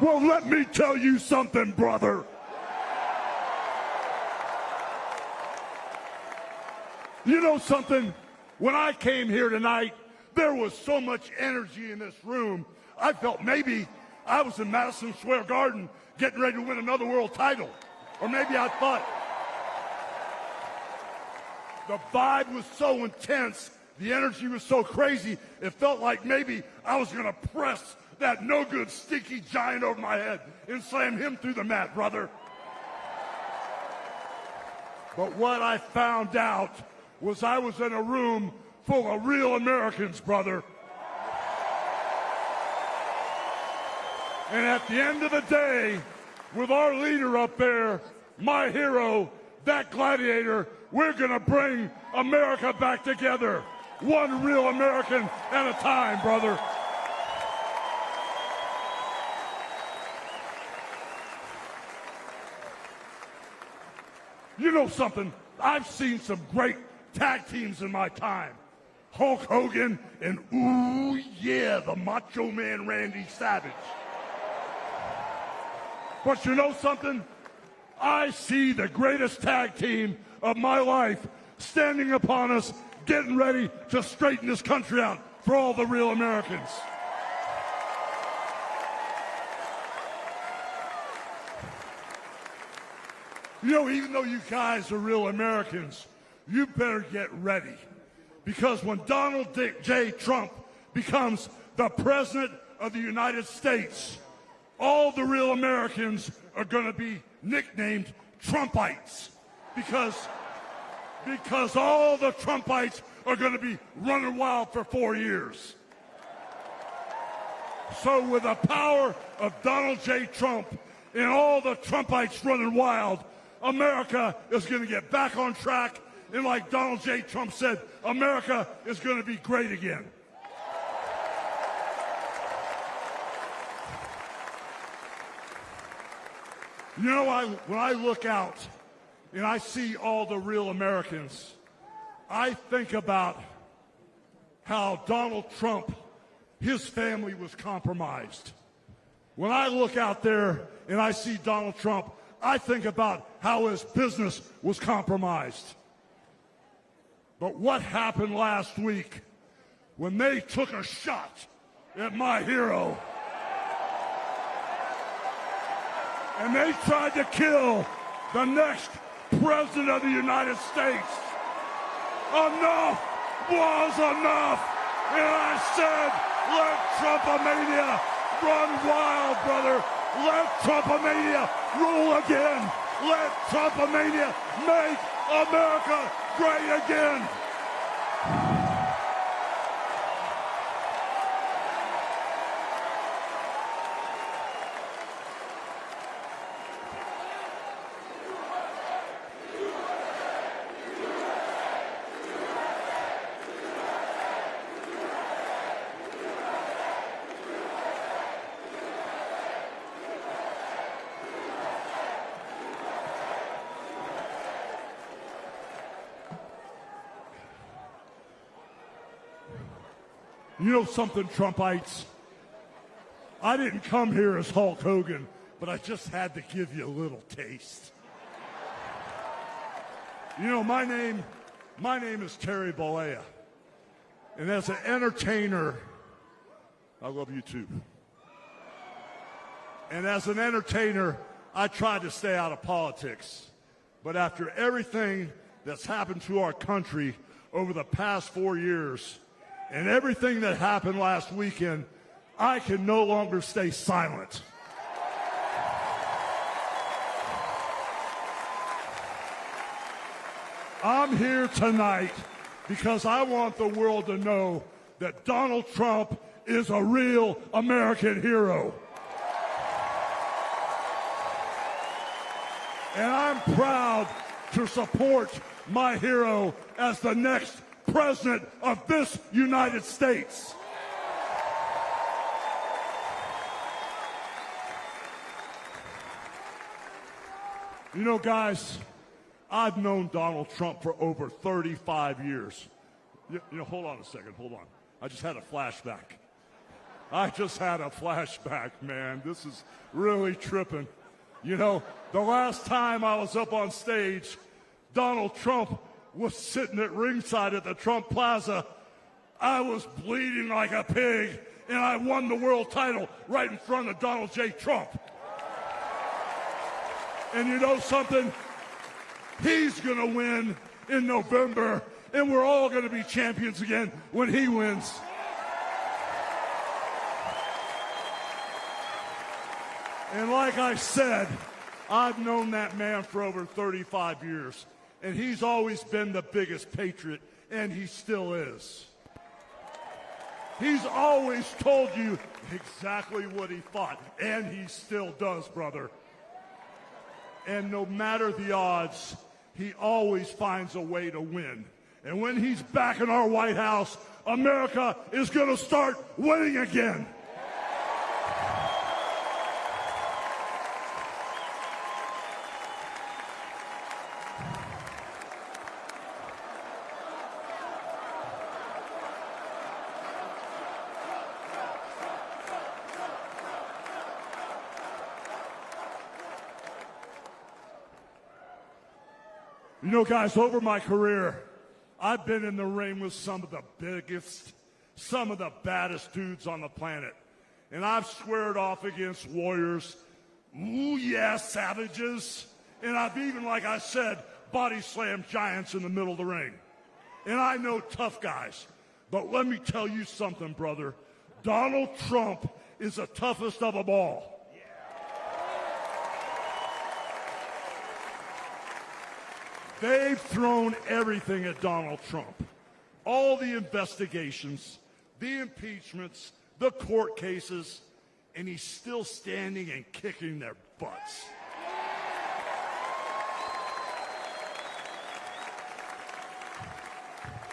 Well, let me tell you something, brother. You know something? When I came here tonight, there was so much energy in this room. I felt maybe I was in Madison Square Garden getting ready to win another world title. Or maybe I thought the vibe was so intense, the energy was so crazy, it felt like maybe I was going to press that no-good, stinky giant over my head and slam him through the mat, brother. But what I found out was I was in a room full of real Americans, brother. And at the end of the day, with our leader up there, my hero, that gladiator, we're going to bring America back together. One real American at a time, brother. You know something? I've seen some great tag teams in my time. Hulk Hogan and, ooh, yeah, the Macho Man Randy Savage. But you know something? I see the greatest tag team of my life standing upon us, getting ready to straighten this country out for all the real Americans. You know, even though you guys are real Americans, you better get ready. Because when Donald J. Trump becomes the President of the United States, all the real Americans are going to be nicknamed Trumpites. Because all the Trumpites are going to be running wild for 4 years. So with the power of Donald J. Trump and all the Trumpites running wild, America is going to get back on track. And like Donald J. Trump said, America is going to be great again. You know, when I look out and I see all the real Americans, I think about how Donald Trump, his family was compromised. When I look out there and I see Donald Trump, I think about how his business was compromised. But what happened last week when they took a shot at my hero and they tried to kill the next President of the United States? Enough was enough. And I said, let Trumpomania run wild, brother. Let Trumpomania rule again. Let Trumpomania make America great again. You know something, Trumpites? I didn't come here as Hulk Hogan, but I just had to give you a little taste. You know, my name is Terry Bollea. And as an entertainer, I love you too. And as an entertainer, I tried to stay out of politics. But after everything that's happened to our country over the past 4 years, and everything that happened last weekend, I can no longer stay silent. I'm here tonight because I want the world to know that Donald Trump is a real American hero. And I'm proud to support my hero as the next President of this United States. You know, guys, I've known Donald Trump for over 35 years. You know, hold on a second, hold on. I just had a flashback. I just had a flashback, man. This is really tripping. You know, the last time I was up on stage, Donald Trump was sitting at ringside at the Trump Plaza. I was bleeding like a pig, and I won the world title right in front of Donald J. Trump. And you know something? He's going to win in November, and we're all going to be champions again when he wins. And like I said, I've known that man for over 35 years, and he's always been the biggest patriot, and he still is. He's always told you exactly what he thought, and he still does, brother. And no matter the odds, he always finds a way to win. And when he's back in our White House, America is going to start winning again. You know, guys, over my career, I've been in the ring with some of the biggest, some of the baddest dudes on the planet. And I've squared off against warriors, ooh yeah, savages. And I've even, like I said, body slammed giants in the middle of the ring. And I know tough guys. But let me tell you something, brother. Donald Trump is the toughest of them all. They've thrown everything at Donald Trump. All the investigations, the impeachments, the court cases, and he's still standing and kicking their butts.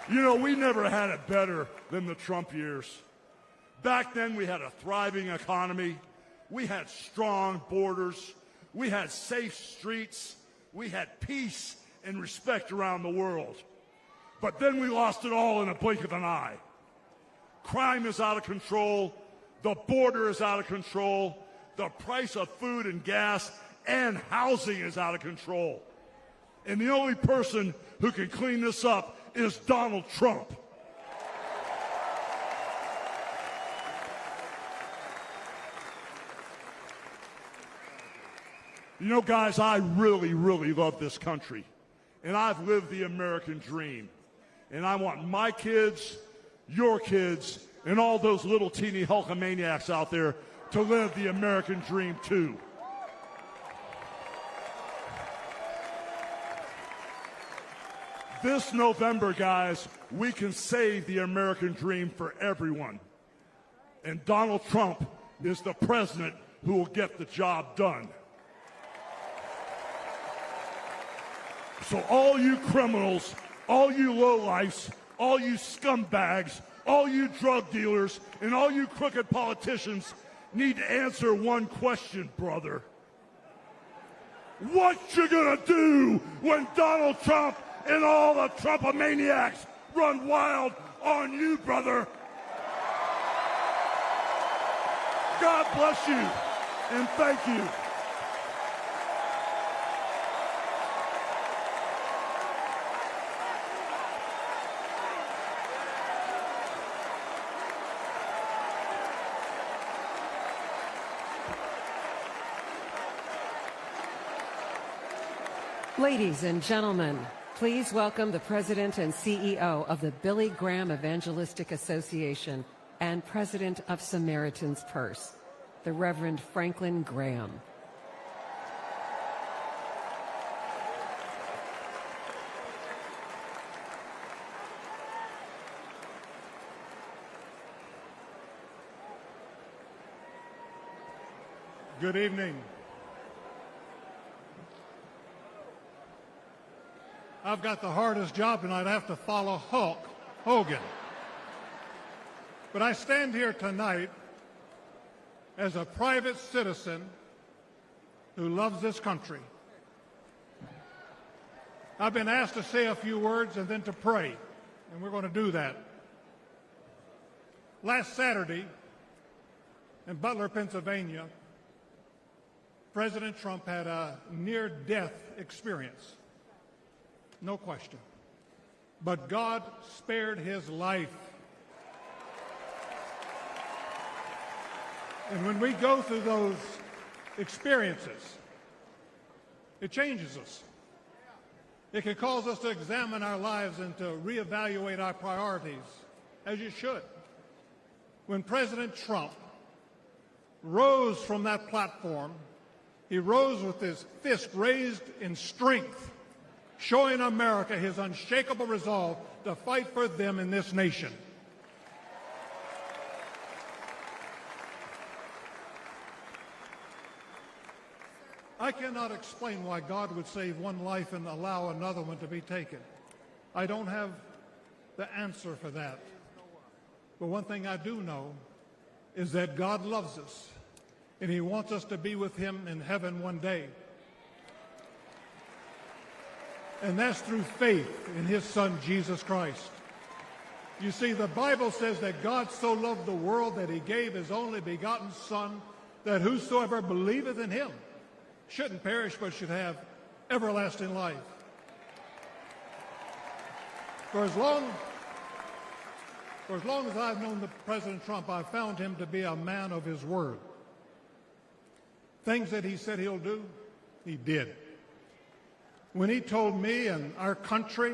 You know, we never had it better than the Trump years. Back then, we had a thriving economy. We had strong borders. We had safe streets. We had peace and respect around the world. But then we lost it all in a blink of an eye. Crime is out of control. The border is out of control. The price of food and gas and housing is out of control. And the only person who can clean this up is Donald Trump. You know, guys, I really, really love this country. And I've lived the American dream. And I want my kids, your kids, and all those little teeny Hulkamaniacs out there to live the American dream too. This November, guys, we can save the American dream for everyone. And Donald Trump is the president who will get the job done. So all you criminals, all you lowlifes, all you scumbags, all you drug dealers, and all you crooked politicians need to answer one question, brother. What you gonna do when Donald Trump and all the Trumpomaniacs run wild on you, brother? God bless you, and thank you. Ladies and gentlemen, please welcome the President and CEO of the Billy Graham Evangelistic Association and President of Samaritan's Purse, the Reverend Franklin Graham. Good evening. I've got the hardest job tonight. I have to follow Hulk Hogan. But I stand here tonight as a private citizen who loves this country. I've been asked to say a few words and then to pray, and we're going to do that. Last Saturday, in Butler, Pennsylvania, President Trump had a near-death experience, no question. But God spared his life. And when we go through those experiences, it changes us. It can cause us to examine our lives and to reevaluate our priorities, as you should. When President Trump rose from that platform, he rose with his fist raised in strength, showing America his unshakable resolve to fight for them in this nation. I cannot explain why God would save one life and allow another one to be taken. I don't have the answer for that. But one thing I do know is that God loves us, and he wants us to be with him in heaven one day. And that's through faith in his Son, Jesus Christ. You see, the Bible says that God so loved the world that he gave his only begotten Son, that whosoever believeth in him shouldn't perish but should have everlasting life. For as long as I've known President Trump, I've found him to be a man of his word. Things that he said he'll do, he did. When he told me and our country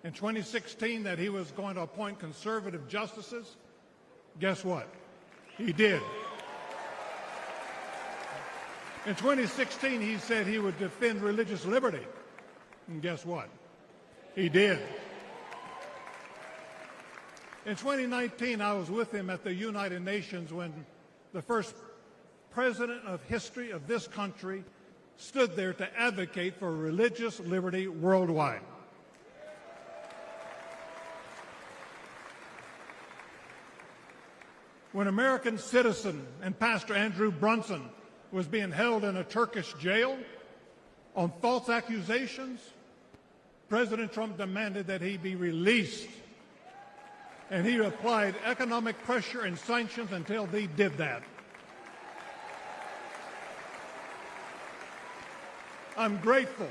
in 2016 that he was going to appoint conservative justices, guess what? He did. In 2016, he said he would defend religious liberty, and guess what? He did. In 2019, I was with him at the United Nations when the first president of history of this country stood there to advocate for religious liberty worldwide. When American citizen and Pastor Andrew Brunson was being held in a Turkish jail on false accusations, President Trump demanded that he be released. And he applied economic pressure and sanctions until they did that. I'm grateful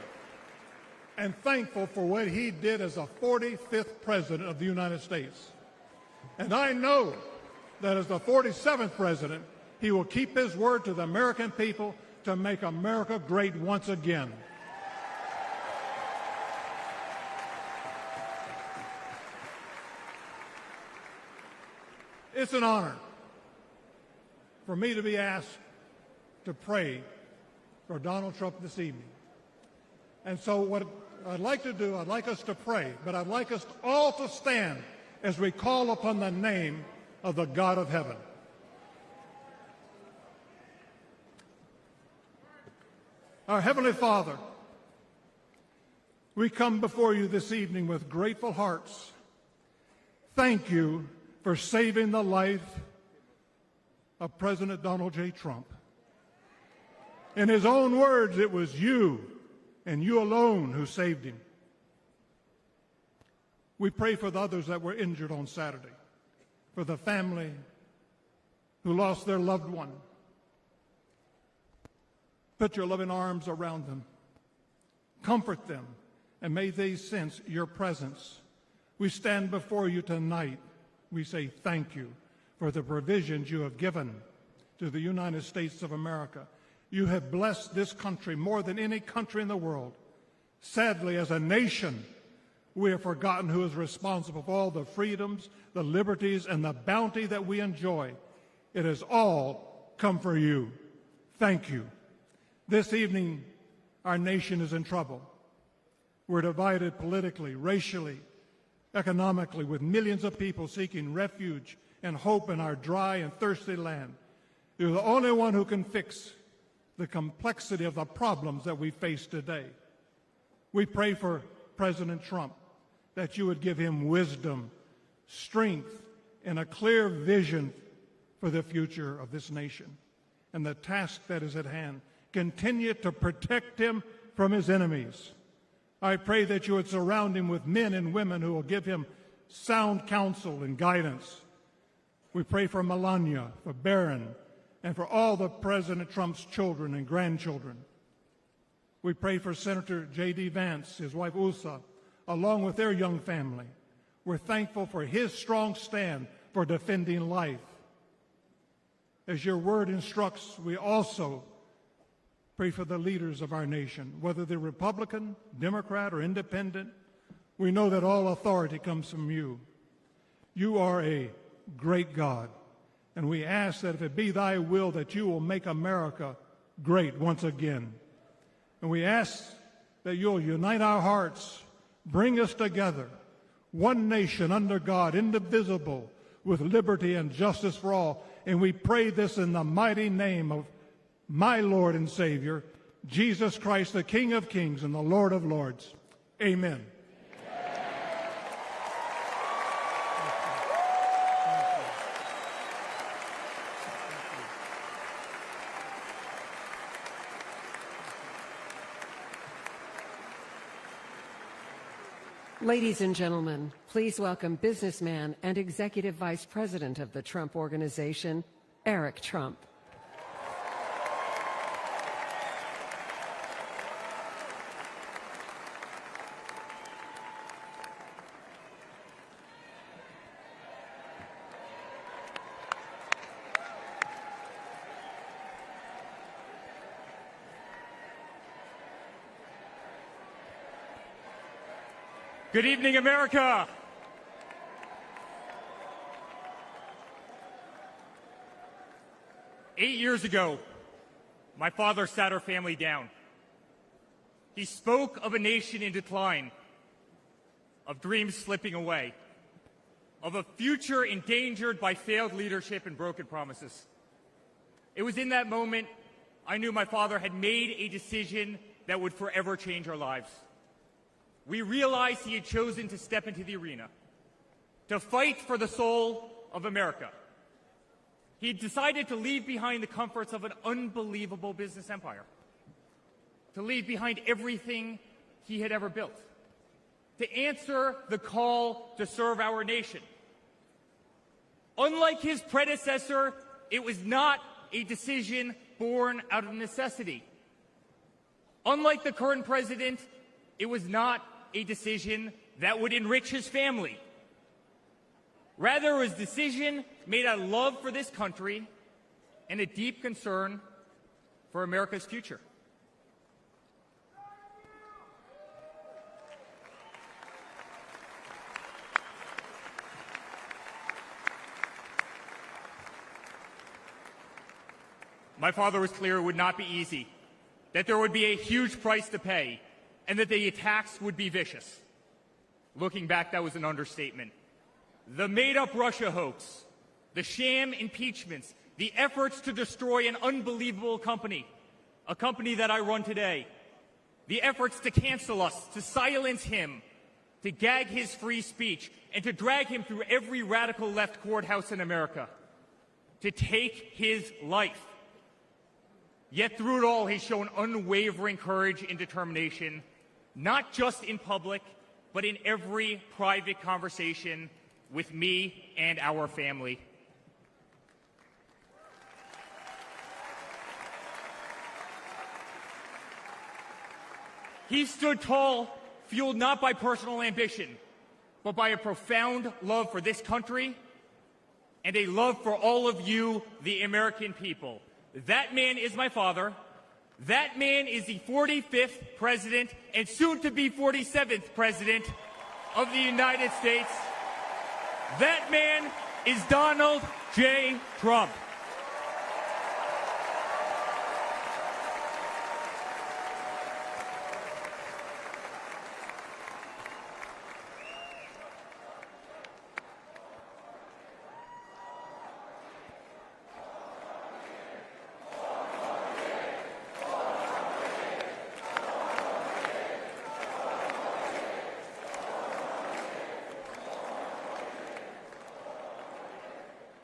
and thankful for what he did as a 45th president of the United States. And I know that as the 47th president, he will keep his word to the American people to make America great once again. It's an honor for me to be asked to pray for Donald Trump this evening. And so what I'd like to do, I'd like us to pray, but I'd like us all to stand as we call upon the name of the God of heaven. Our Heavenly Father, we come before you this evening with grateful hearts. Thank you for saving the life of President Donald J. Trump. In his own words, it was you and you alone who saved him. We pray for the others that were injured on Saturday, for the family who lost their loved one. Put your loving arms around them. Comfort them, and may they sense your presence. We stand before you tonight. We say thank you for the provisions you have given to the United States of America. You have blessed this country more than any country in the world. Sadly, as a nation, we have forgotten who is responsible for all the freedoms, the liberties, and the bounty that we enjoy. It has all come for you. Thank you. This evening, our nation is in trouble. We're divided politically, racially, economically, with millions of people seeking refuge and hope in our dry and thirsty land. You're the only one who can fix the complexity of the problems that we face today. We pray for President Trump that you would give him wisdom, strength, and a clear vision for the future of this nation and the task that is at hand. Continue to protect him from his enemies. I pray that you would surround him with men and women who will give him sound counsel and guidance. We pray for Melania, for Barron, and for all of President Trump's children and grandchildren. We pray for Senator J.D. Vance, his wife Usa, along with their young family. We're thankful for his strong stand for defending life. As your word instructs, we also pray for the leaders of our nation, whether they're Republican, Democrat, or Independent. We know that all authority comes from you. You are a great God, and we ask that if it be thy will that you will make America great once again. And we ask that you'll unite our hearts, bring us together, one nation under God, indivisible, with liberty and justice for all. And we pray this in the mighty name of my Lord and Savior, Jesus Christ, the King of Kings and the Lord of Lords. Amen. Ladies and gentlemen, please welcome businessman and Executive Vice President of the Trump Organization, Eric Trump. Good evening, America. Eight years ago, my father sat our family down. He spoke of a nation in decline, of dreams slipping away, of a future endangered by failed leadership and broken promises. It was in that moment I knew my father had made a decision that would forever change our lives. We realized he had chosen to step into the arena, to fight for the soul of America. He had decided to leave behind the comforts of an unbelievable business empire, to leave behind everything he had ever built, to answer the call to serve our nation. Unlike his predecessor, it was not a decision born out of necessity. Unlike the current president, it was not a decision that would enrich his family. Rather, it was a decision made out of love for this country and a deep concern for America's future. My father was clear it would not be easy, that there would be a huge price to pay, and that the attacks would be vicious. Looking back, that was an understatement. The made-up Russia hoax, the sham impeachments, the efforts to destroy an unbelievable company, a company that I run today, the efforts to cancel us, to silence him, to gag his free speech, and to drag him through every radical left courthouse in America, to take his life. Yet through it all, he's shown unwavering courage and determination, not just in public, but in every private conversation with me and our family. He stood tall, fueled not by personal ambition, but by a profound love for this country and a love for all of you, the American people. That man is my father. That man is the 45th president and soon to be 47th president of the United States. That man is Donald J. Trump.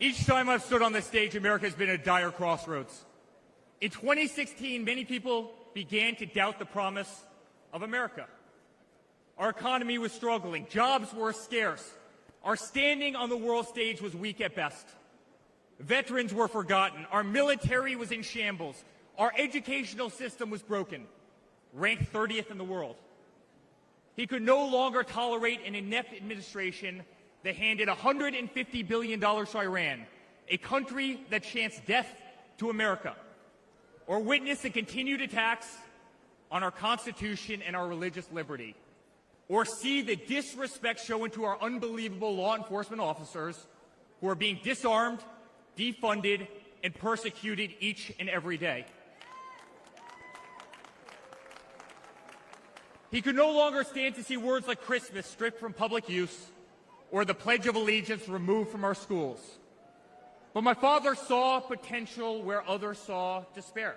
Each time I've stood on this stage, America has been at a dire crossroads. In 2016, many people began to doubt the promise of America. Our economy was struggling. Jobs were scarce. Our standing on the world stage was weak at best. Veterans were forgotten. Our military was in shambles. Our educational system was broken, ranked 30th in the world. He could no longer tolerate an inept administration that handed $150 billion to Iran, a country that chants death to America, or witness the continued attacks on our Constitution and our religious liberty, or see the disrespect shown to our unbelievable law enforcement officers who are being disarmed, defunded, and persecuted each and every day. He could no longer stand to see words like Christmas stripped from public use or the Pledge of Allegiance removed from our schools. But my father saw potential where others saw despair.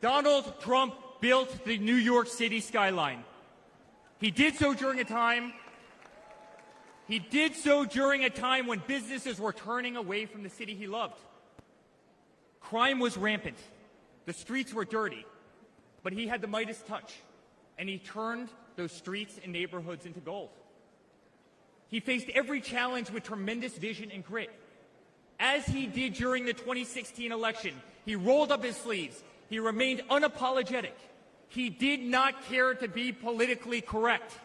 Donald Trump built the New York City skyline. He did so during a time when businesses were turning away from the city he loved. Crime was rampant. The streets were dirty. But he had the Midas touch, and he turned those streets and neighborhoods into gold. He faced every challenge with tremendous vision and grit. As he did during the 2016 election, he rolled up his sleeves. He remained unapologetic. He did not care to be politically correct.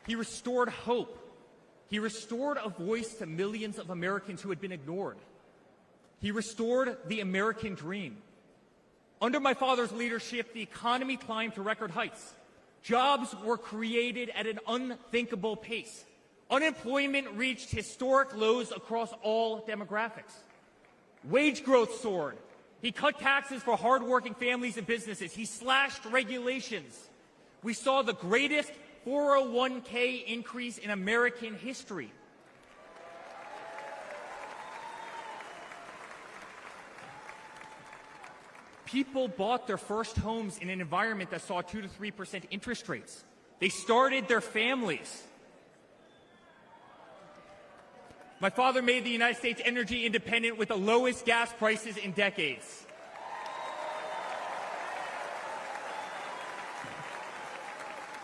He restored hope. He restored a voice to millions of Americans who had been ignored. He restored the American dream. Under my father's leadership, the economy climbed to record heights. Jobs were created at an unthinkable pace. Unemployment reached historic lows across all demographics. Wage growth soared. He cut taxes for hardworking families and businesses. He slashed regulations. We saw the greatest 401k increase in American history. People bought their first homes in an environment that saw 2 to 3% interest rates. They started their families. My father made the United States energy independent with the lowest gas prices in decades.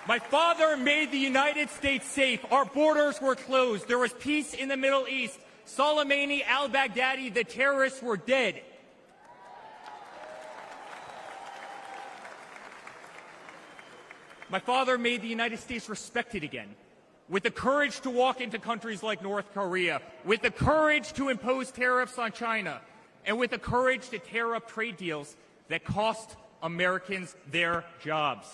My father made the United States safe. Our borders were closed. There was peace in the Middle East. Soleimani, al-Baghdadi, the terrorists were dead. My father made the United States respected again, with the courage to walk into countries like North Korea, with the courage to impose tariffs on China, and with the courage to tear up trade deals that cost Americans their jobs.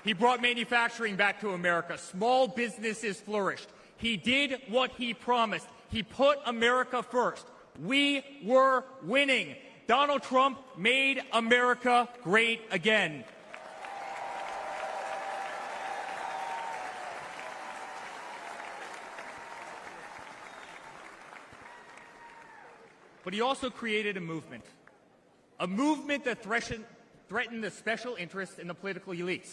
He brought manufacturing back to America. Small businesses flourished. He did what he promised. He put America first. We were winning. Donald Trump made America great again. But he also created a movement that threatened the special interests and the political elites.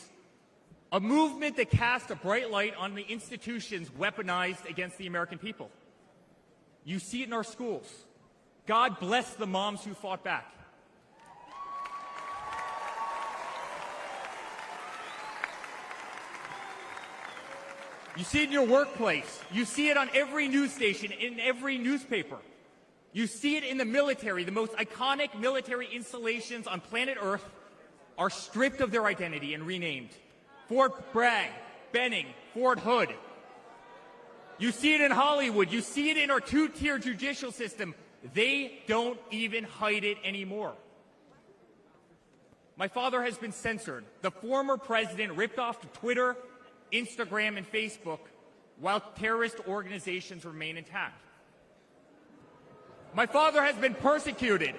A movement that cast a bright light on the institutions weaponized against the American people. You see it in our schools. God bless the moms who fought back. You see it in your workplace. You see it on every news station, in every newspaper. You see it in the military. The most iconic military installations on planet Earth are stripped of their identity and renamed. Fort Bragg, Benning, Fort Hood. You see it in Hollywood. You see it in our two-tier judicial system. They don't even hide it anymore. My father has been censored. The former president ripped off to Twitter, Instagram, and Facebook, while terrorist organizations remain intact. My father has been persecuted,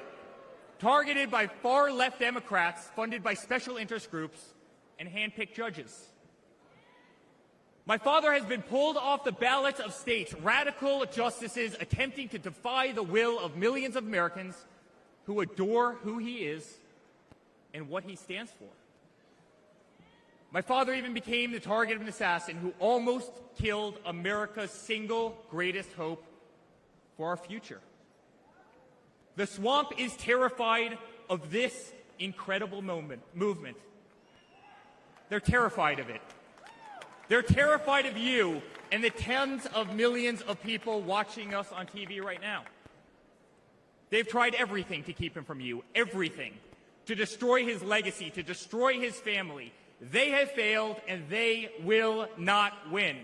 targeted by far-left Democrats, funded by special interest groups, and hand-picked judges. My father has been pulled off the ballots of states, radical justices attempting to defy the will of millions of Americans who adore who he is and what he stands for. My father even became the target of an assassin who almost killed America's single greatest hope for our future. The swamp is terrified of this incredible movement. They're terrified of it. They're terrified of you and the tens of millions of people watching us on TV right now. They've tried everything to keep him from you, everything, to destroy his legacy, to destroy his family. They have failed, and they will not win.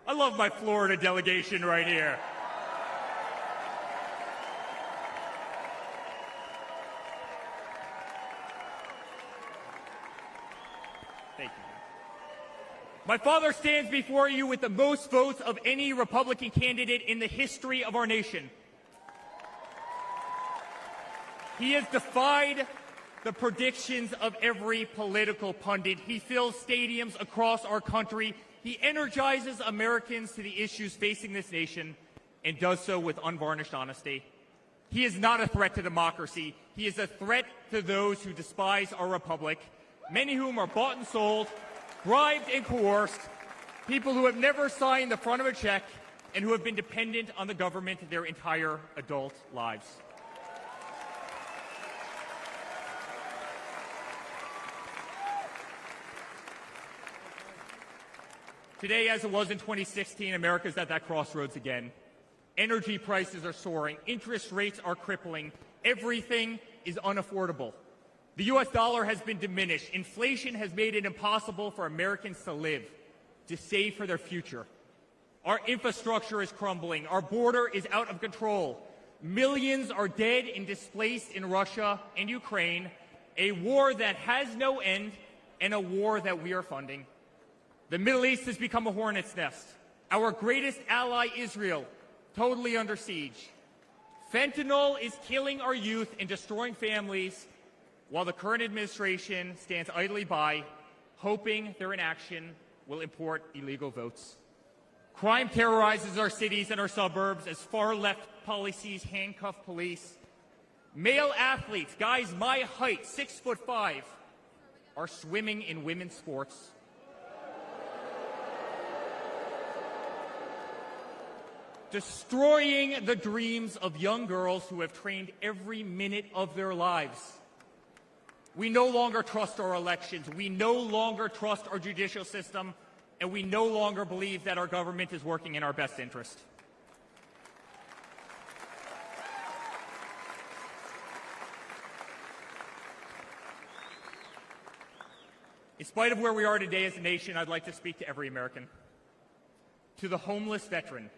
I love my Florida delegation right here. Thank you. My father stands before you with the most votes of any Republican candidate in the history of our nation. He has defied the predictions of every political pundit. He fills stadiums across our country. He energizes Americans to the issues facing this nation and does so with unvarnished honesty. He is not a threat to democracy. He is a threat to those who despise our republic, many of whom are bought and sold, bribed and coerced, people who have never signed the front of a check and who have been dependent on the government their entire adult lives. Today, as it was in 2016, America's at that crossroads again. Energy prices are soaring. Interest rates are crippling. Everything is unaffordable. The U.S. dollar has been diminished. Inflation has made it impossible for Americans to live, to save for their future. Our infrastructure is crumbling. Our border is out of control. Millions are dead and displaced in Russia and Ukraine, a war that has no end and a war that we are funding. The Middle East has become a hornet's nest. Our greatest ally, Israel, totally under siege. Fentanyl is killing our youth and destroying families, while the current administration stands idly by, hoping their inaction will import illegal votes. Crime terrorizes our cities and our suburbs as far-left policies handcuff police. Male athletes, guys my height, 6'5", are swimming in women's sports. Destroying the dreams of young girls who have trained every minute of their lives. We no longer trust our elections. We no longer trust our judicial system. And we no longer believe that our government is working in our best interest. In spite of where we are today as a nation, I'd like to speak to every American. To the homeless veteran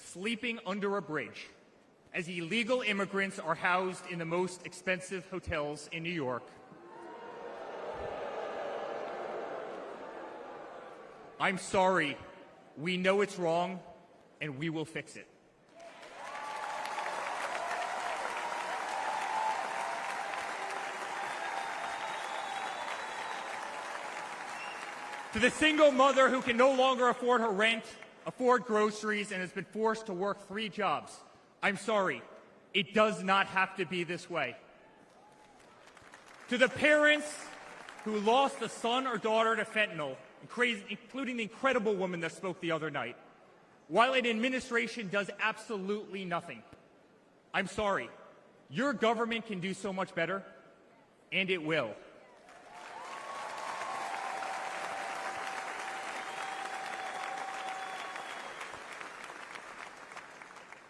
sleeping under a bridge as illegal immigrants are housed in the most expensive hotels in New York. I'm sorry. We know it's wrong, and we will fix it. To the single mother who can no longer afford her rent, afford groceries, and has been forced to work 3 jobs, I'm sorry. It does not have to be this way. To the parents who lost a son or daughter to fentanyl, including the incredible woman that spoke the other night, while an administration does absolutely nothing, I'm sorry. Your government can do so much better, and it will.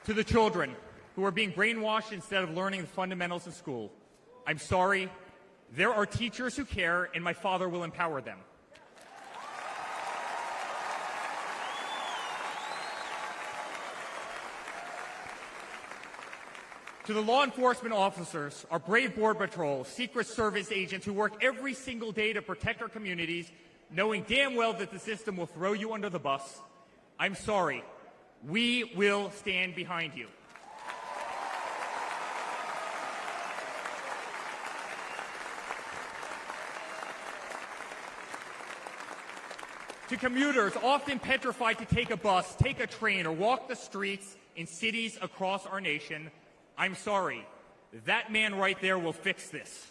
To the children who are being brainwashed instead of learning the fundamentals in school, I'm sorry. There are teachers who care, and my father will empower them. To the law enforcement officers, our brave Border Patrol, Secret Service agents who work every single day to protect our communities, knowing damn well that the system will throw you under the bus, I'm sorry. We will stand behind you. To commuters often petrified to take a bus, take a train, or walk the streets in cities across our nation, I'm sorry. That man right there will fix this.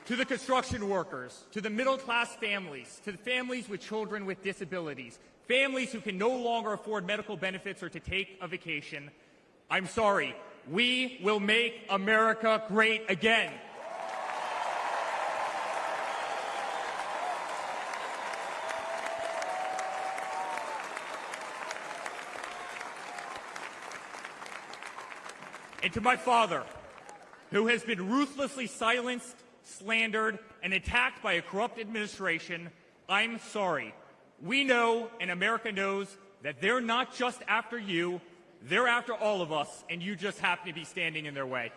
To the construction workers, to the middle-class families, to the families with children with disabilities, families who can no longer afford medical benefits or to take a vacation, I'm sorry. We will make America great again. And to my father, who has been ruthlessly silenced, slandered, and attacked by a corrupt administration, I'm sorry. We know, and America knows, that they're not just after you, they're after all of us, and you just happen to be standing in their way.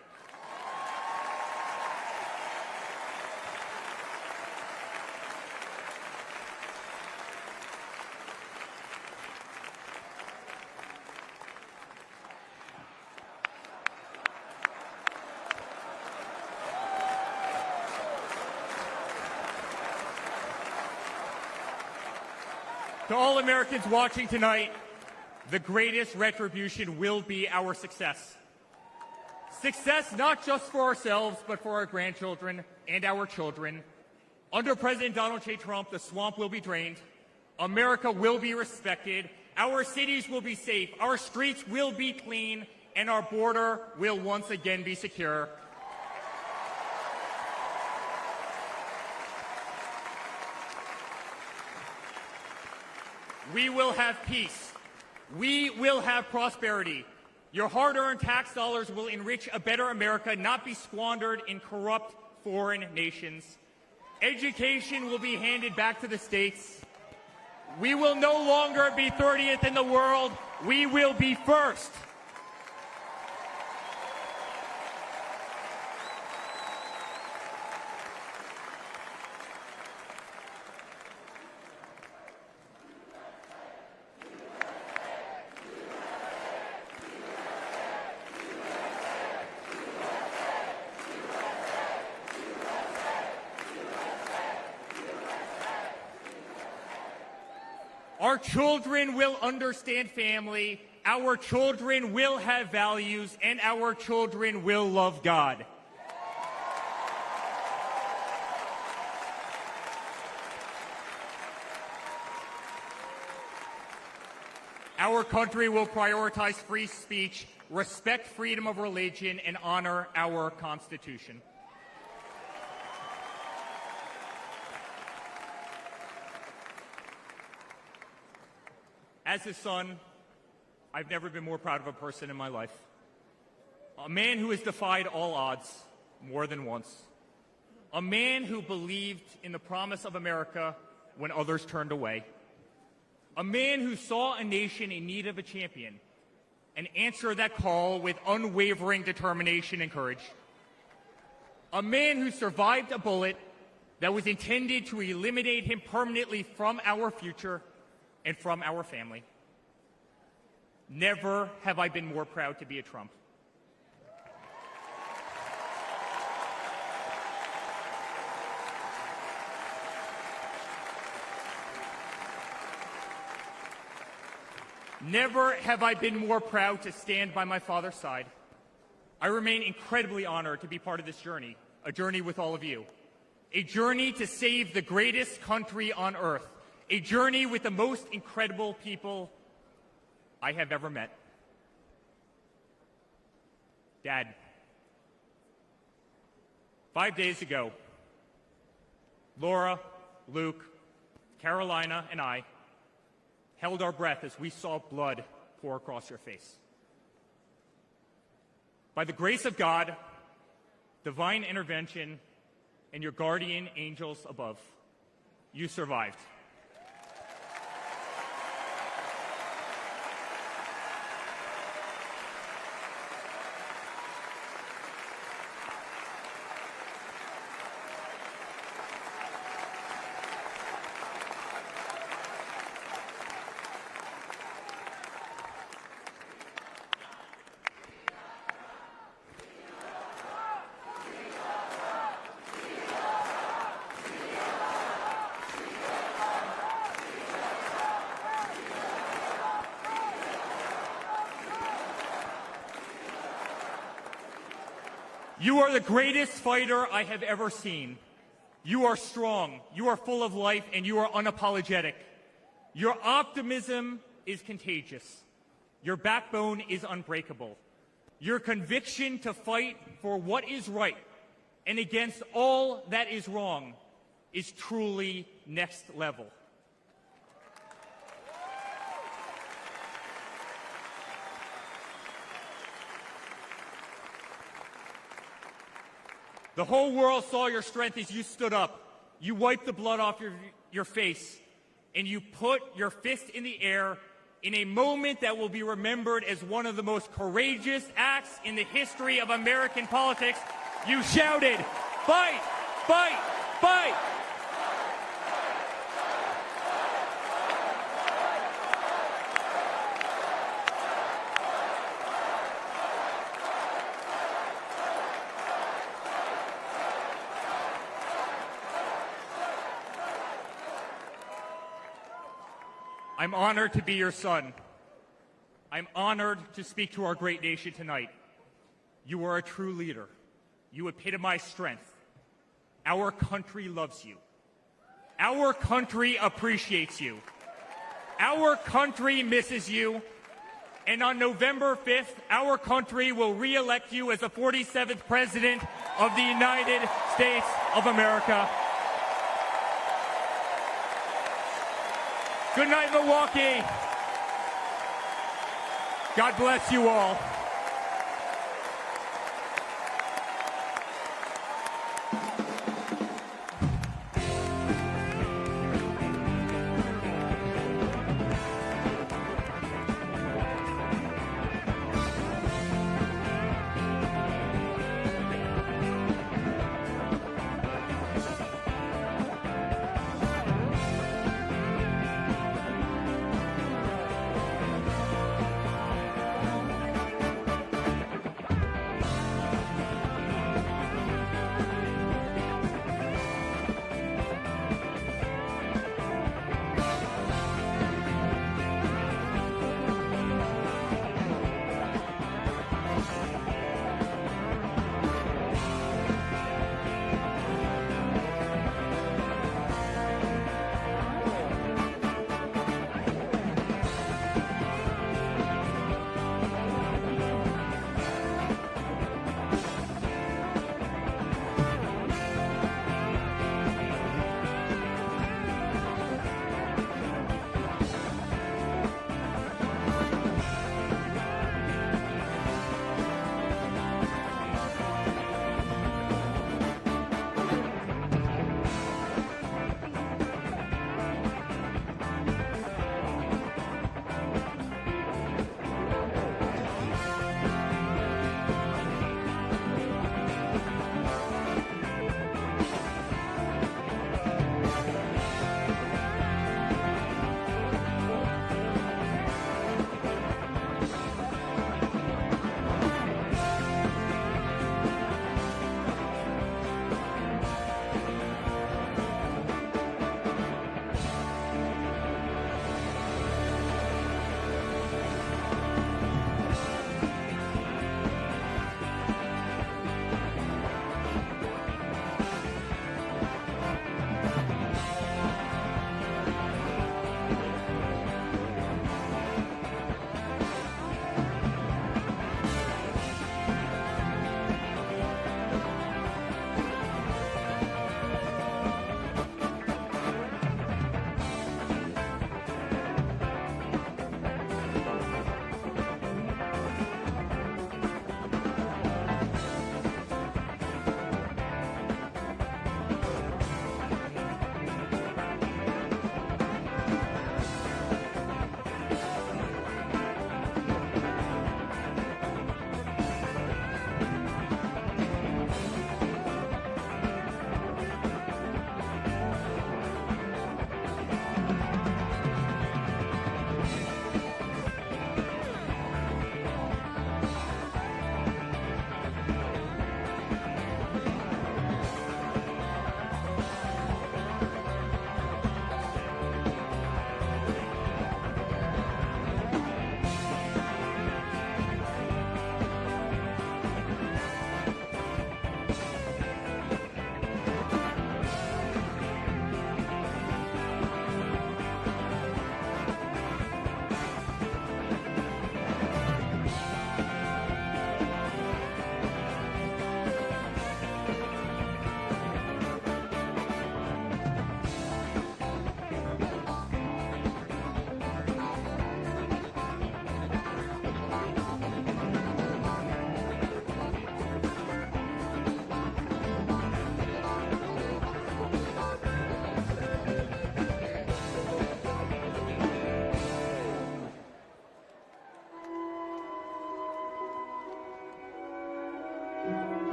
To all Americans watching tonight, the greatest retribution will be our success. Success not just for ourselves, but for our grandchildren and our children. Under President Donald J. Trump, the swamp will be drained. America will be respected. Our cities will be safe. Our streets will be clean. And our border will once again be secure. We will have peace. We will have prosperity. Your hard-earned tax dollars will enrich a better America, not be squandered in corrupt foreign nations. Education will be handed back to the states. We will no longer be 30th in the world. We will be first. Our children will understand family, our children will have values, and our children will love God. Our country will prioritize free speech, respect freedom of religion, and honor our Constitution. As his son, I've never been more proud of a person in my life. A man who has defied all odds more than once. A man who believed in the promise of America when others turned away. A man who saw a nation in need of a champion and answered that call with unwavering determination and courage. A man who survived a bullet that was intended to eliminate him permanently from our future and from our family. Never have I been more proud to be a Trump. Never have I been more proud to stand by my father's side. I remain incredibly honored to be part of this journey, a journey with all of you, a journey to save the greatest country on earth, a journey with the most incredible people I have ever met. Dad, 5 days ago, Laura, Luke, Carolina, and I held our breath as we saw blood pour across your face. By the grace of God, divine intervention, and your guardian angels above, you survived. You are the greatest fighter I have ever seen. You are strong, you are full of life, and you are unapologetic. Your optimism is contagious. Your backbone is unbreakable. Your conviction to fight for what is right and against all that is wrong is truly next level. The whole world saw your strength as you stood up. You wiped the blood off your face, and you put your fist in the air in a moment that will be remembered as one of the most courageous acts in the history of American politics. You shouted, "Fight! Fight! Fight!" I'm honored to be your son. I'm honored to speak to our great nation tonight. You are a true leader. You epitomize strength. Our country loves you. Our country appreciates you. Our country misses you. And on November 5th, our country will re-elect you as the 47th President of the United States of America. Good night, Milwaukee. God bless you all.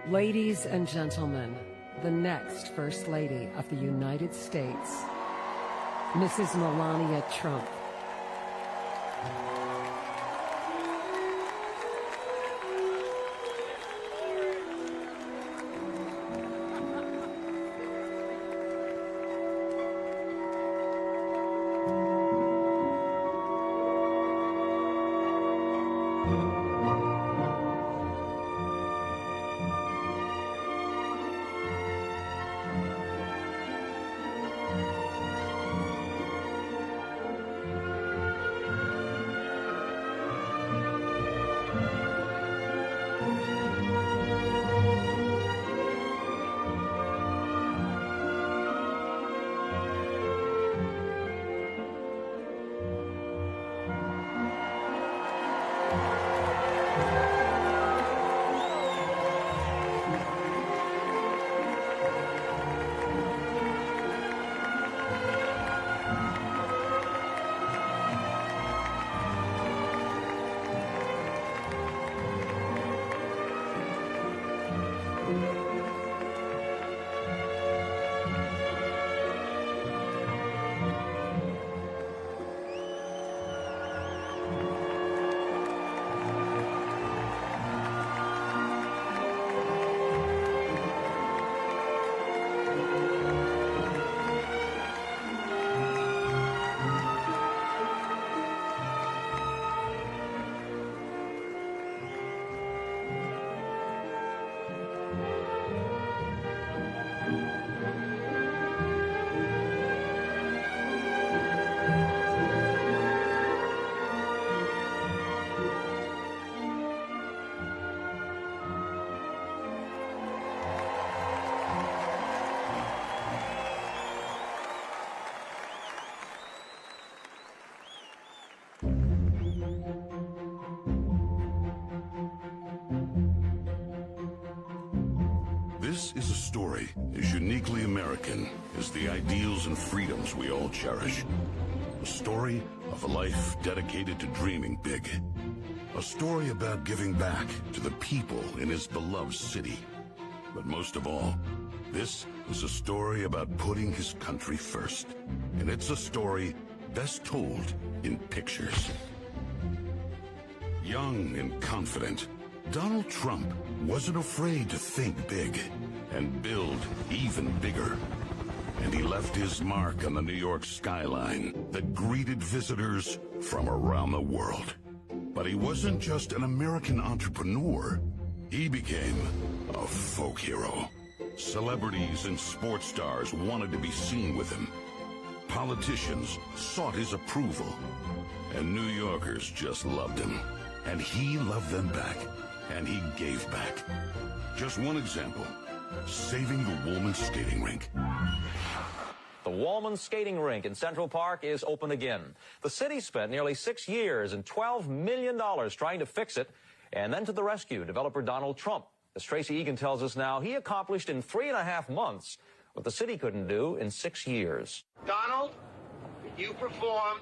Ladies and gentlemen, the next First Lady of the United States, Mrs. Melania Trump. This is a story as uniquely American as the ideals and freedoms we all cherish. A story of a life dedicated to dreaming big. A story about giving back to the people in his beloved city. But most of all, this is a story about putting his country first. And it's a story best told in pictures. Young and confident, Donald Trump wasn't afraid to think big and build even bigger. And he left his mark on the New York skyline that greeted visitors from around the world. But he wasn't just an American entrepreneur. He became a folk hero. Celebrities and sports stars wanted to be seen with him. Politicians sought his approval. And New Yorkers just loved him. And he loved them back. And he gave back. Just one example, saving the Woolman skating rink. The Woolman skating rink in Central Park is open again. The city spent nearly 6 years and $12 million trying to fix it, and then to the rescue, developer Donald Trump. As Tracy Egan tells us now, he accomplished in 3.5 months what the city couldn't do in 6 years. Donald, you performed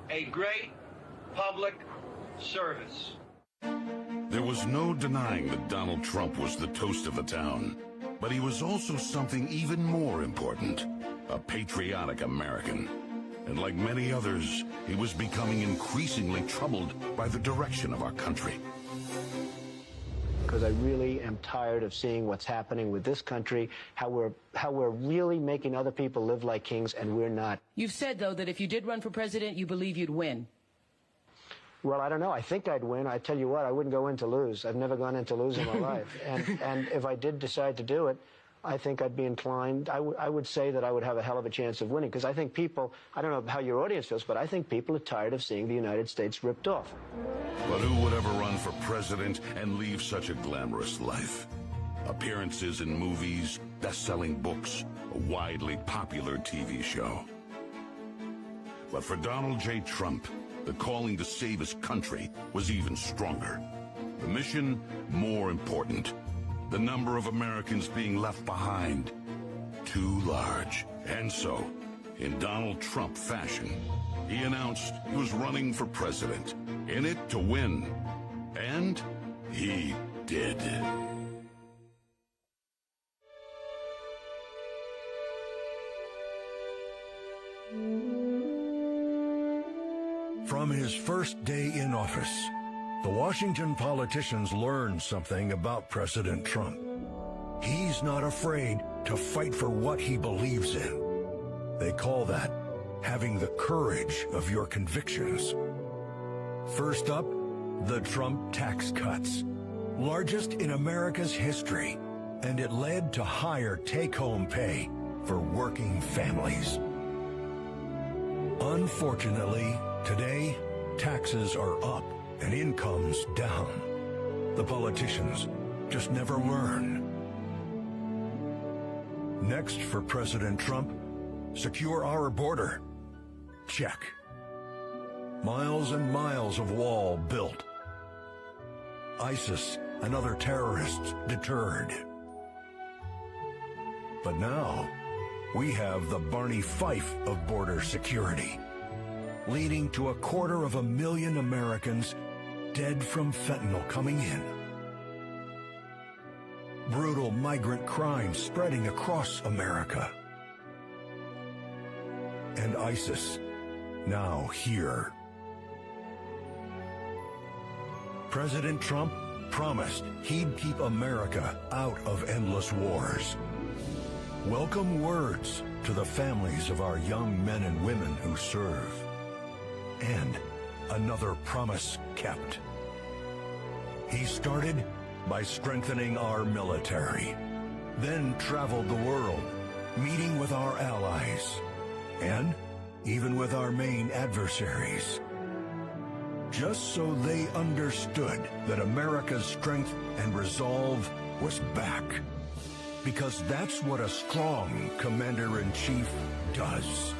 a great public service. There was no denying that Donald Trump was the toast of the town. But he was also something even more important, a patriotic American. And like many others, he was becoming increasingly troubled by the direction of our country. Because I really am tired of seeing what's happening with this country, how we're really making other people live like kings, and we're not. You've said, though, that if you did run for president, you believe you'd win. Well, I don't know. I think I'd win. I tell you what, I wouldn't go in to lose. I've never gone in to lose in my life. And if I did decide to do it, I think I'd be inclined. I would say that I would have a hell of a chance of winning, because I think people, I don't know how your audience feels, but I think people are tired of seeing the United States ripped off. But who would ever run for president and leave such a glamorous life? Appearances in movies, best-selling books, a widely popular TV show. But for Donald J. Trump, the calling to save his country was even stronger. The mission, more important. The number of Americans being left behind, too large. And so, in Donald Trump fashion, he announced he was running for president, in it to win. And he did. From his first day in office, the Washington politicians learned something about President Trump. He's not afraid to fight for what he believes in. They call that having the courage of your convictions. First up, the Trump tax cuts, largest in America's history, and it led to higher take-home pay for working families. Unfortunately, today, taxes are up and incomes down. The politicians just never learn. Next for President Trump, secure our border. Check. Miles and miles of wall built. ISIS and other terrorists deterred. But now, we have the Barney Fife of border security, leading to 250,000 Americans dead from fentanyl coming in. Brutal migrant crime spreading across America. And ISIS, now here. President Trump promised he'd keep America out of endless wars. Welcome words to the families of our young men and women who serve. And another promise kept. He started by strengthening our military, then traveled the world, meeting with our allies, and even with our main adversaries, just so they understood that America's strength and resolve was back. Because that's what a strong commander-in-chief does.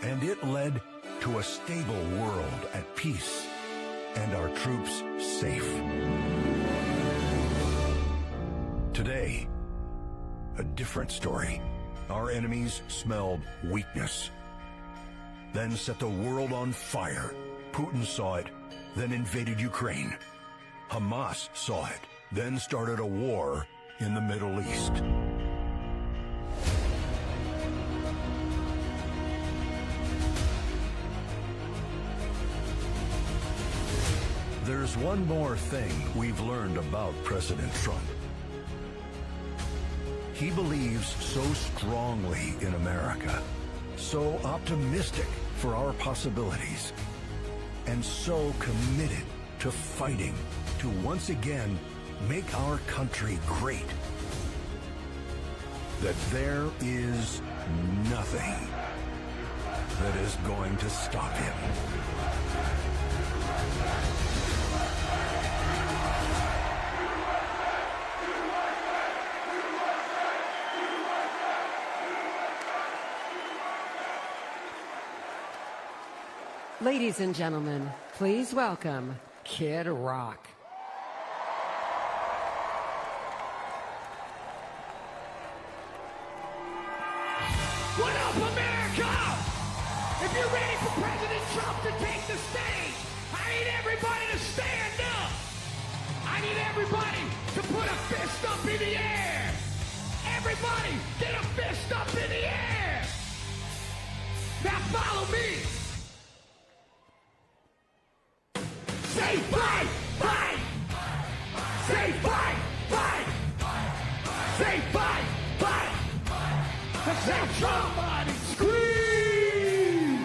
And it led to a stable world at peace and our troops safe. Today, a different story. Our enemies smelled weakness, then set the world on fire. Putin saw it, then invaded Ukraine. Hamas saw it, then started a war in the Middle East. There's one more thing we've learned about President Trump. He believes so strongly in America, so optimistic for our possibilities, and so committed to fighting to once again make our country great, that there is nothing that is going to stop him. Ladies and gentlemen, please welcome Kid Rock. What up, America? If you're ready for President Trump to take the stage, I need everybody to stand up. I need everybody to put a fist up in the air. Everybody, get a fist up in the air. Now follow me. Say fight, fight. Say fight, fight. Say fight, fight. Say somebody scream.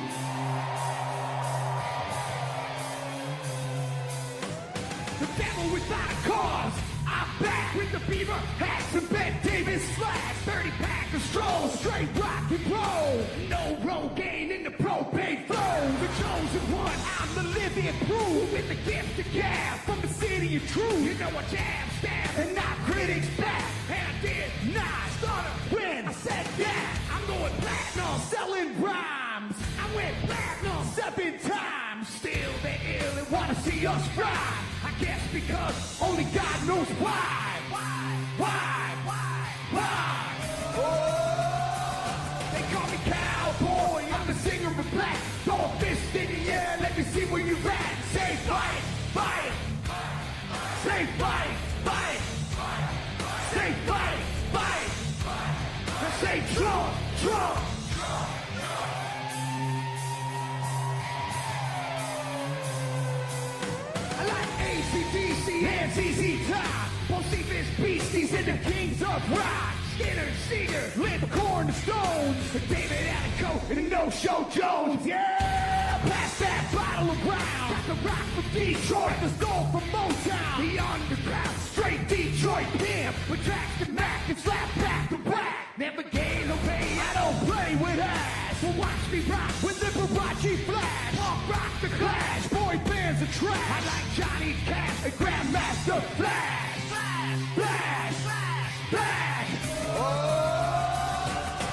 The devil without a cause. I'm back with the beaver hats and Ben Davis flags. 30-pack of stroll, straight rock and roll. No Rogaine in the propane flow. The chosen one, I'm the living proof. With the gift to gab from the city of truth. You know I jab, stab, and knock critics back. And I did not start a win. I said that I'm going platinum, selling rhymes. I went platinum 7 times. Still they ill and wanna see us fry. I guess because only God knows why. Why? Oh, they call me cowboy. I'm the singer of black. Throw a fist in the air. Let me see where you at. Say fight, fight. Say fight, fight. Say fight, fight. Say Trump, Trump. beasties and the kings of rock. Skinner, Seeger, lit corn to stones. David Attico and the no-show Jones. Yeah, pass that bottle around. Got the rock from Detroit, the soul from Motown. The underground, straight Detroit pimp. With tracks to Mac and slap back to back. Never gain no pay, I don't play with ass. Well, watch me rock with Liberace flash. Punk rock the Clash, boy bands are trash. I like Johnny Cash and Grandmaster Flash. Flash, flash, flash. Oh,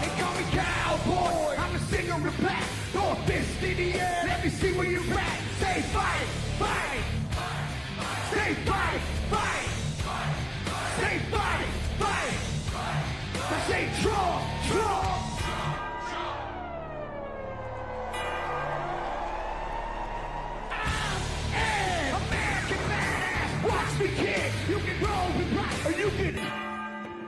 they call me cowboy. I'm a singer of the back. Throw a fist in the air. Let me see where you're at. Say fight, fight. Say fight, fight. Say fight, fight. I say Trump, Trump. I'm an American badass. Watch me kick. You can roll with rock or you can.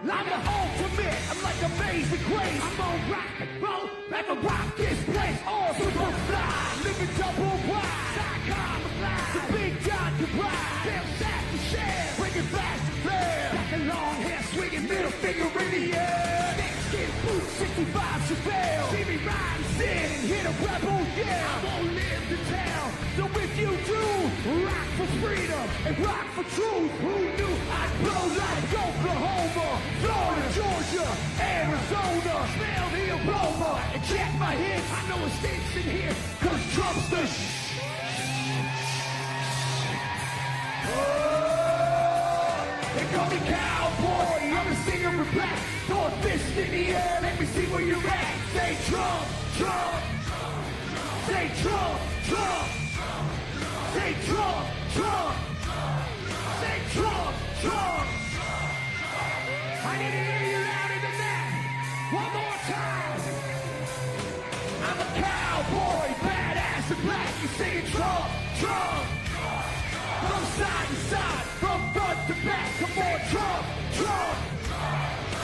I'm the ultimate. I'm like Amazing Grace. I'm on rock and roll. Like a rock this place. All super fly. Living double wide. Psychon fly. The big John can ride. They'll sack the share. Bring it flash to flare. Got the long hair swinging middle finger in the air. Skin boots, 65 Chevelle. See me ride and sin and hit a rebel yell. I won't live to tell. So if you do, rock for freedom and rock for truth. Who knew I'd blow like Oklahoma, Florida, Georgia, Arizona. Smell the aroma and check my hits. I know it stinks in here, cause Trump's the They call me cowboy, I'm a singer of black. Throw a fist in the air, let me see where you're at. Say Trump, Trump. Say Trump, Trump. Say Trump, Trump. Say Trump, Trump. I need to hear you louder than that. One more time. I'm a cowboy, badass and black. You sing Trump, Trump. From side to side, from front to back. Come on, Trump, Trump.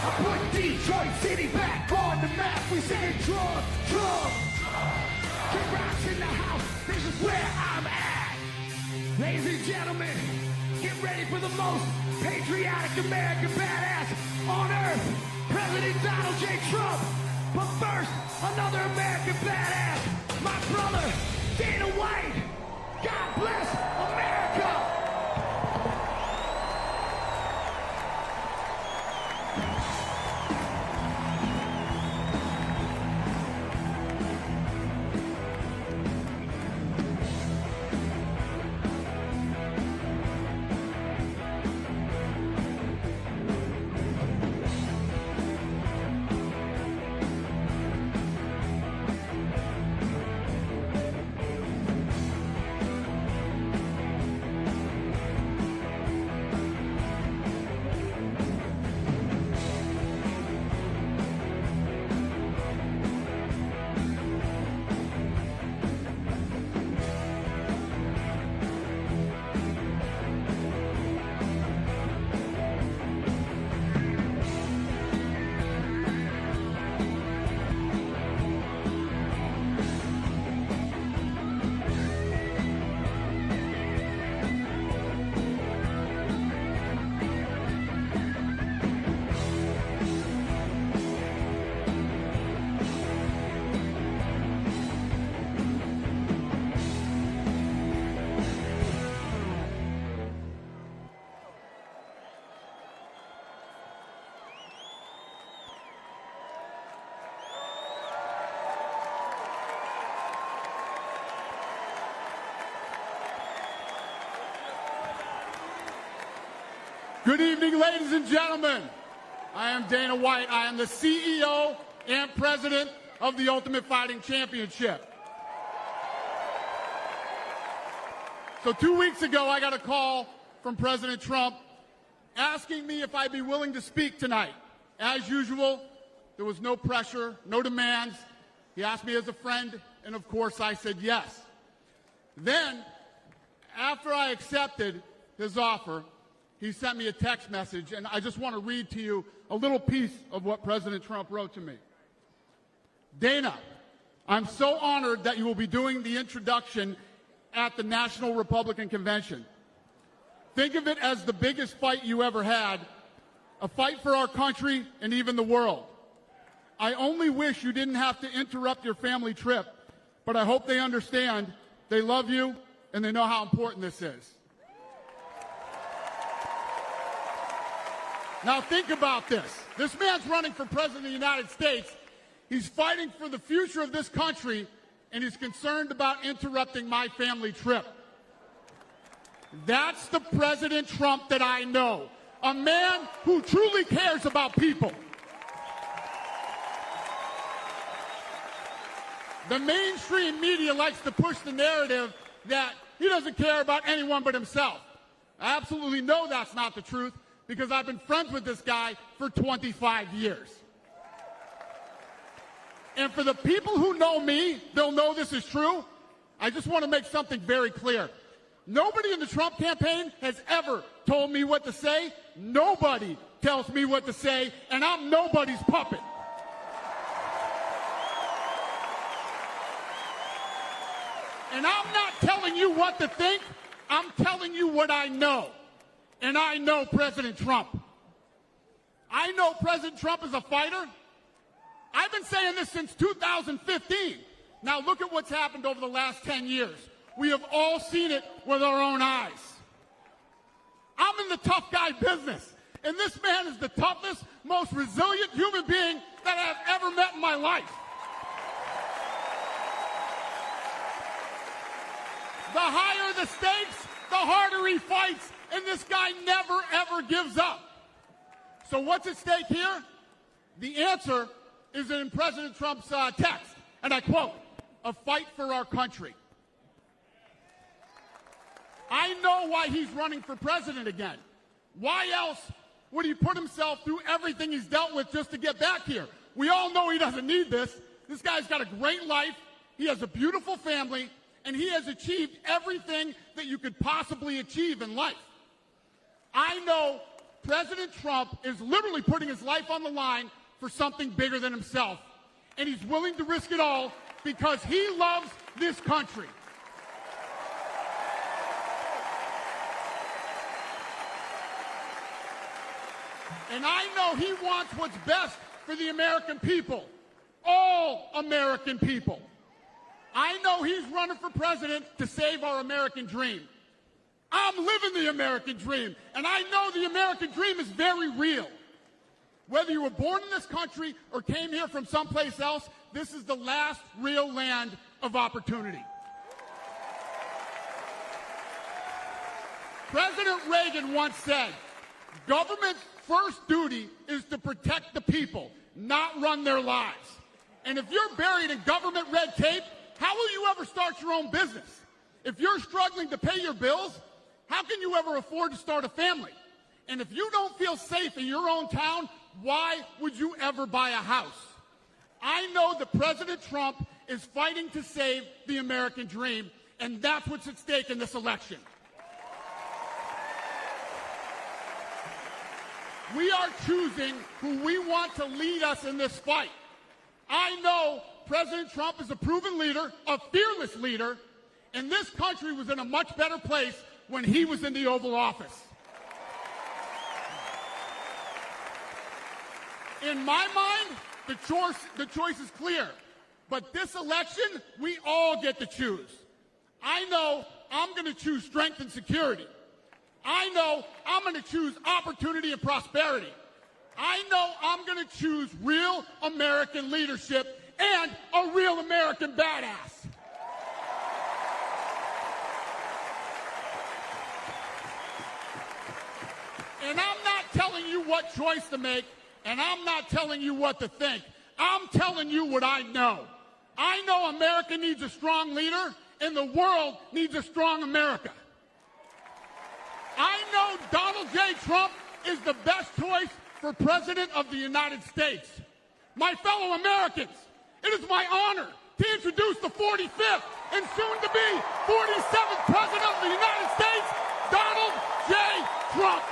I put Detroit City back on the map. We sing Trump, Trump. Kid Rock's in the house. This is where I'm at. Ladies and gentlemen, get ready for the most patriotic American badass on earth, President Donald J. Trump. But first, another American badass, my brother, Dana White. God bless America. Good evening, ladies and gentlemen. I am Dana White. I am the CEO and President of the Ultimate Fighting Championship. So 2 weeks ago, I got a call from President Trump asking me if I'd be willing to speak tonight. As usual, there was no pressure, no demands. He asked me as a friend, and of course I said yes. Then, after I accepted his offer, he sent me a text message, and I just want to read to you a little piece of what President Trump wrote to me. Dana, I'm so honored that you will be doing the introduction at the National Republican Convention. Think of it as the biggest fight you ever had, a fight for our country and even the world. I only wish you didn't have to interrupt your family trip, but I hope they understand they love you and they know how important this is. Now think about this. This man's running for president of the United States. He's fighting for the future of this country, and he's concerned about interrupting my family trip. That's the President Trump that I know. A man who truly cares about people. The mainstream media likes to push the narrative that he doesn't care about anyone but himself. I absolutely know that's not the truth because I've been friends with this guy for 25 years. And for the people who know me, they'll know this is true. I just want to make something very clear. Nobody in the Trump campaign has ever told me what to say. Nobody tells me what to say, and I'm nobody's puppet. And I'm not telling you what to think. I'm telling you what I know. And I know President Trump. I know President Trump is a fighter. I've been saying this since 2015. Now look at what's happened over the last 10 years. We have all seen it with our own eyes. I'm in the tough guy business, and this man is the toughest, most resilient human being that I've ever met in my life. The higher the stakes, the harder he fights, and this guy never, ever gives up. So what's at stake here? The answer is in President Trump's text, and I quote, "A fight for our country." I know why he's running for president again. Why else would he put himself through everything he's dealt with just to get back here? We all know he doesn't need this. This guy's got a great life. He has a beautiful family, and he has achieved everything that you could possibly achieve in life. I know President Trump is literally putting his life on the line for something bigger than himself, and he's willing to risk it all because he loves this country. And I know he wants what's best for the American people, all American people. I know he's running for president to save our American dream. I'm living the American dream, and I know the American dream is very real. Whether you were born in this country or came here from someplace else, this is the last real land of opportunity. President Reagan once said, "Government's first duty is to protect the people, not run their lives." And if you're buried in government red tape, how will you ever start your own business? If you're struggling to pay your bills, how can you ever afford to start a family? And if you don't feel safe in your own town, why would you ever buy a house? I know that President Trump is fighting to save the American dream, and that's what's at stake in this election. We are choosing who we want to lead us in this fight. I know President Trump is a proven leader, a fearless leader, and this country was in a much better place when he was in the Oval Office. In my mind, the choice is clear. But this election, we all get to choose. I know I'm going to choose strength and security. I know I'm going to choose opportunity and prosperity. I know I'm going to choose real American leadership and a real American badass. And I'm not telling you what choice to make, and I'm not telling you what to think. I'm telling you what I know. I know America needs a strong leader, and the world needs a strong America. I know Donald J. Trump is the best choice for President of the United States. My fellow Americans, it is my honor to introduce the 45th and soon-to-be 47th President of the United States, Donald J. Trump.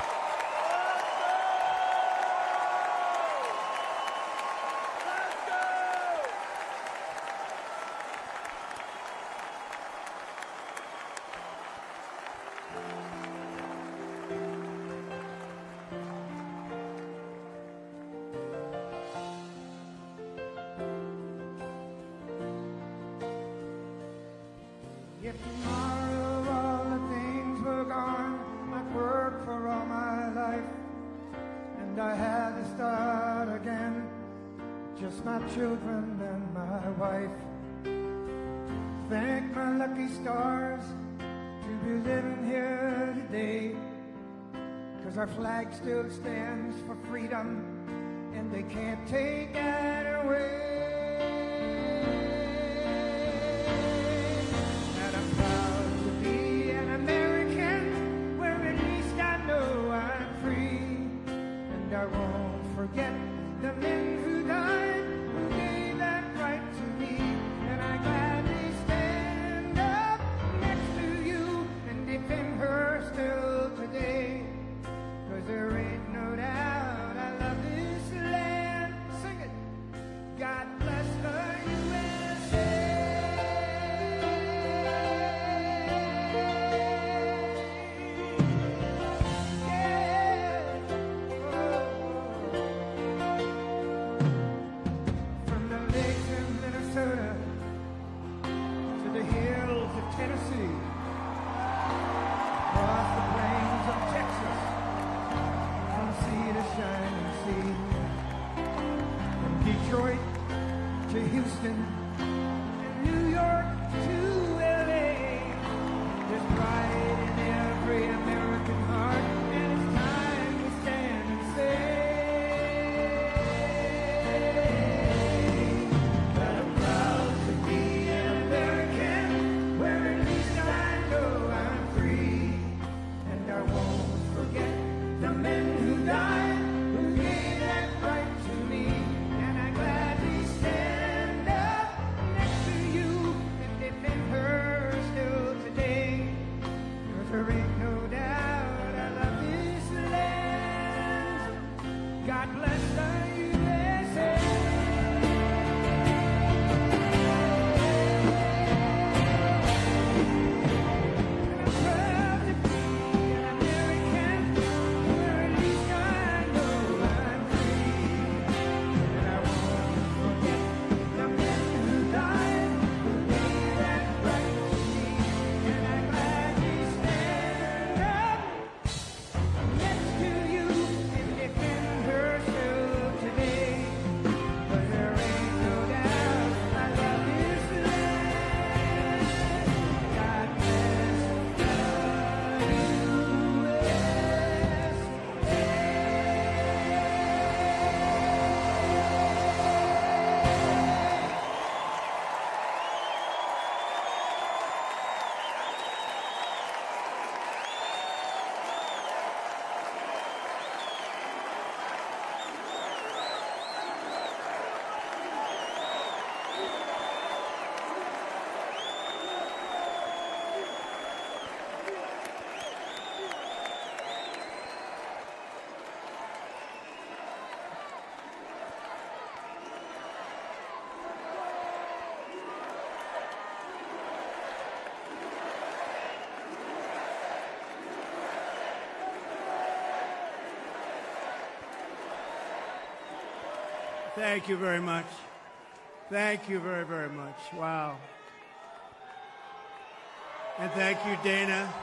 miss my children and my wife. Thank my lucky stars to be living here today. 'Cause our flag still stands for freedom, and they can't take that away. And I'm proud to be an American, where at least I know I'm free. And I won't forget the men who died, who gave that right to me. And I gladly stand up next to you and defend her still today. 'Cause there ain't no doubt I love this land. Sing it. God bless the USA. Yeah. From the lakes of Minnesota to the hills of Tennessee, across the plains of Texas, from sea to shining sea, from Detroit to Houston, and New York to LA. There's pride in every American heart, and it's time we stand and say that I'm proud to be an American, where at least I know I'm free. And I won't forget the men who died, who gave that right to me. And I gladly stand up next to you and defend her still today. 'Cause there ain't no doubt I love this land. God bless the USA. And I'm proud to be an American, where at least I know I'm free. And I won't forget the men who died, who gave that right to me. And I gladly stand up next to you and defend her still today. 'Cause there ain't no doubt I love this land. God bless the Thank you very much. Thank you very, very much. Wow. And thank you, Dana.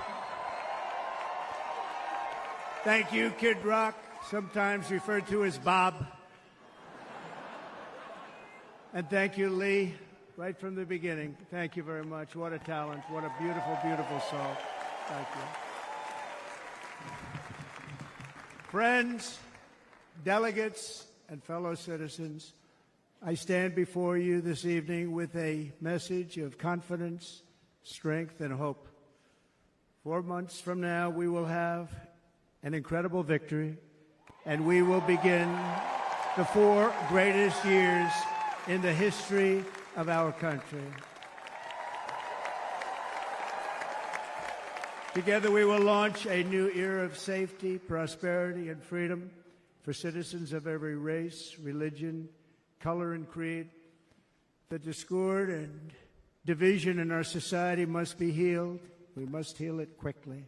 Thank you, Kid Rock, sometimes referred to as Bob. And thank you, Lee, right from the beginning. Thank you very much. What a talent. What a beautiful, beautiful song. Thank you. Friends, delegates, and fellow citizens, I stand before you this evening with a message of confidence, strength, and hope. 4 months from now, we will have an incredible victory, and we will begin the 4 greatest years in the history of our country. Together, we will launch a new era of safety, prosperity, and freedom for citizens of every race, religion, color, and creed. The discord and division in our society must be healed. We must heal it quickly.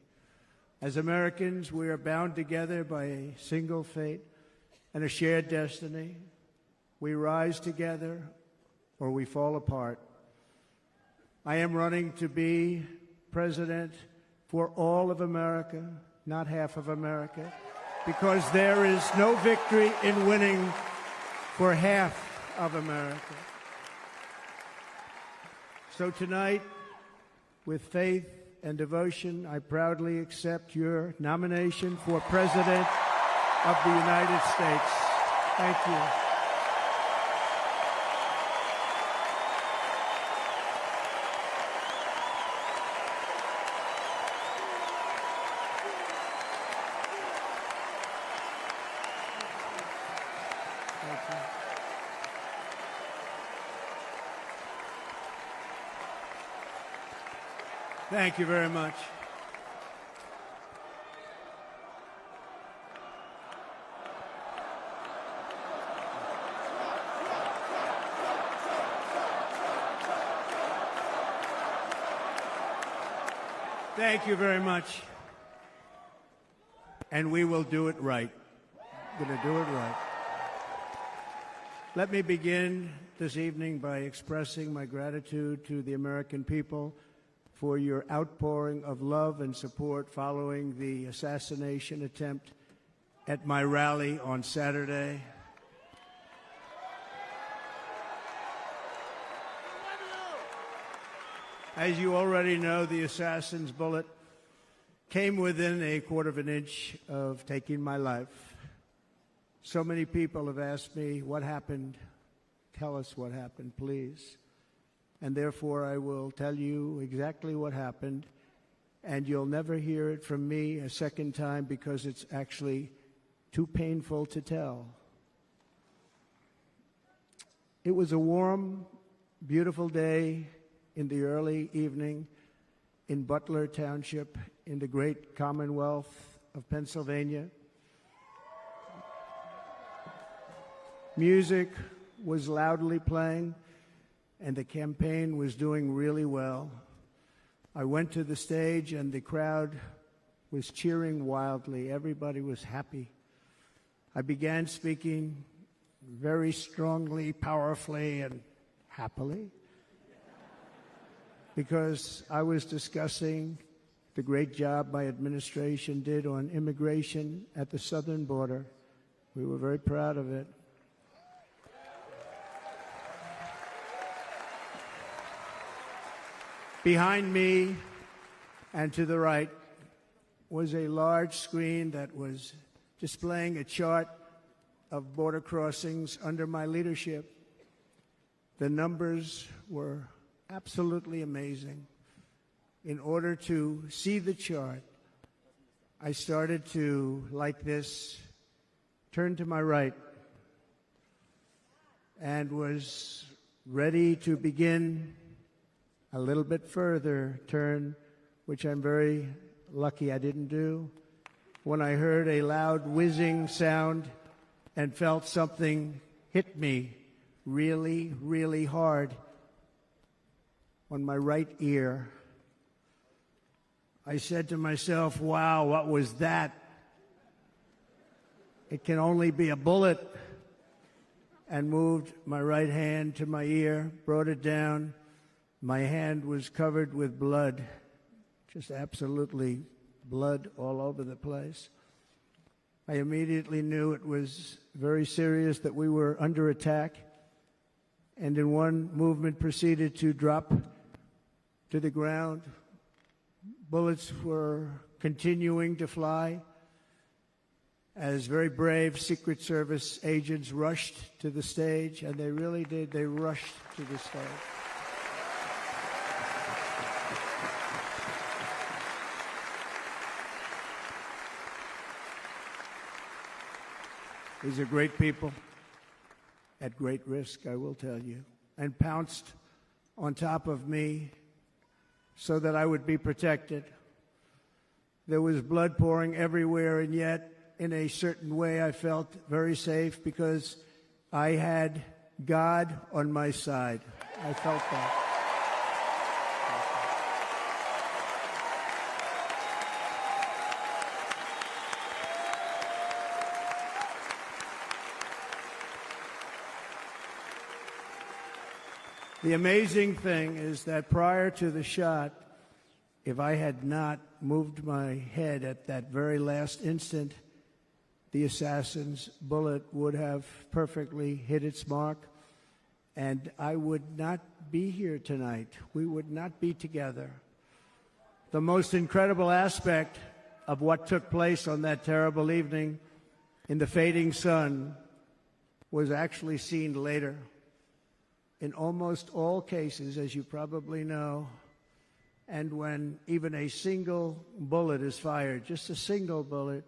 As Americans, we are bound together by a single fate and a shared destiny. We rise together or we fall apart. I am running to be president for all of America, not half of America, because there is no victory in winning for half of America. So tonight, with faith and devotion, I proudly accept your nomination for President of the United States. Thank you. Thank you very much. Thank you very much. And we will do it right. We're going to do it right. Let me begin this evening by expressing my gratitude to the American people for your outpouring of love and support following the assassination attempt at my rally on Saturday. As you already know, the assassin's bullet came within a quarter of an inch of taking my life. So many people have asked me, what happened? Tell us what happened, please. And therefore, I will tell you exactly what happened, and you'll never hear it from me a second time because it's actually too painful to tell. It was a warm, beautiful day in the early evening in Butler Township in the great Commonwealth of Pennsylvania. Music was loudly playing, and the campaign was doing really well. I went to the stage, and the crowd was cheering wildly. Everybody was happy. I began speaking very strongly, powerfully, and happily because I was discussing the great job my administration did on immigration at the southern border. We were very proud of it. Behind me and to the right was a large screen that was displaying a chart of border crossings under my leadership. The numbers were absolutely amazing. In order to see the chart, I started to, like this, turn to my right and was ready to begin a little bit further turn, which I'm very lucky I didn't do, when I heard a loud whizzing sound and felt something hit me really, really hard on my right ear. I said to myself, wow, what was that? It can only be a bullet. And moved my right hand to my ear, brought it down. My hand was covered with blood, just absolutely blood all over the place. I immediately knew it was very serious, that we were under attack, and in one movement proceeded to drop to the ground. Bullets were continuing to fly as very brave Secret Service agents rushed to the stage, and they really did. They rushed to the stage. These are great people at great risk, I will tell you, and pounced on top of me so that I would be protected. There was blood pouring everywhere, and yet, in a certain way, I felt very safe because I had God on my side. I felt that. The amazing thing is that prior to the shot, if I had not moved my head at that very last instant, the assassin's bullet would have perfectly hit its mark. and I would not be here tonight. We would not be together. The most incredible aspect of what took place on that terrible evening in the fading sun was actually seen later. In almost all cases, as you probably know, and when even a single bullet is fired, just a single bullet,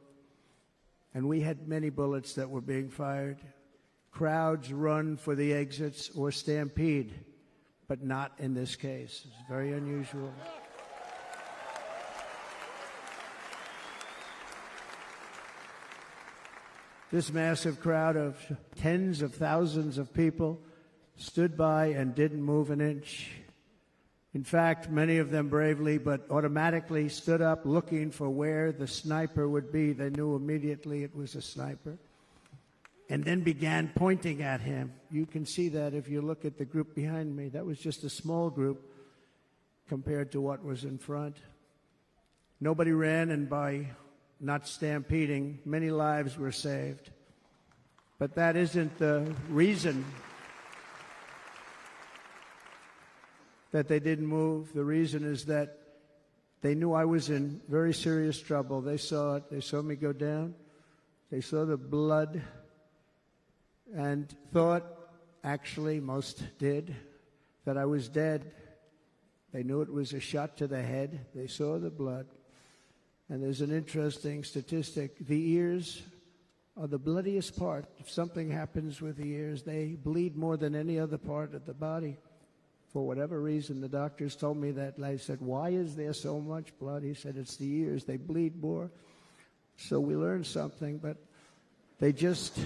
and we had many bullets that were being fired, crowds run for the exits or stampede, but not in this case. It's very unusual. This massive crowd of tens of thousands of people stood by and didn't move an inch. In fact, many of them bravely but automatically stood up looking for where the sniper would be. They knew immediately it was a sniper. And then began pointing at him. You can see that if you look at the group behind me. That was just a small group compared to what was in front. Nobody ran, and by not stampeding, many lives were saved. But that isn't the reason that they didn't move. The reason is that they knew I was in very serious trouble. They saw it. They saw me go down. They saw the blood and thought, actually most did, that I was dead. They knew it was a shot to the head. They saw the blood. And there's an interesting statistic. The ears are the bloodiest part. If something happens with the ears, they bleed more than any other part of the body. For whatever reason, the doctors told me that. I said, why is there so much blood? He said, it's the ears. They bleed more. So we learned something, but they just,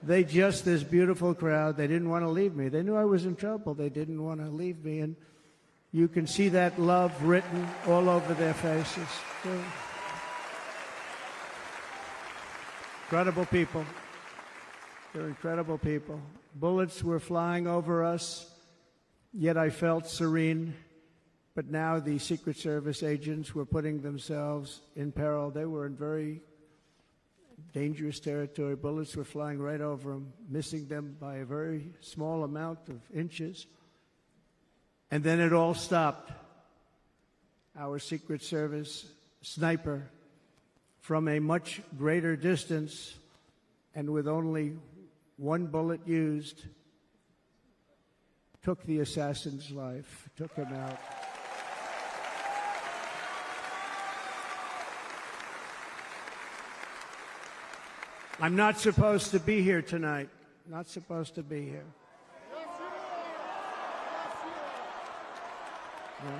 this beautiful crowd, they didn't want to leave me. They knew I was in trouble. They didn't want to leave me. And you can see that love written all over their faces. Incredible people. They're incredible people. Bullets were flying over us, yet I felt serene. But now the Secret Service agents were putting themselves in peril. They were in very dangerous territory. Bullets were flying right over them, missing them by a very small amount of inches. And then it all stopped. Our Secret Service sniper, from a much greater distance and with only one bullet used, took the assassin's life, took him out. I'm not supposed to be here tonight. Not supposed to be here. No.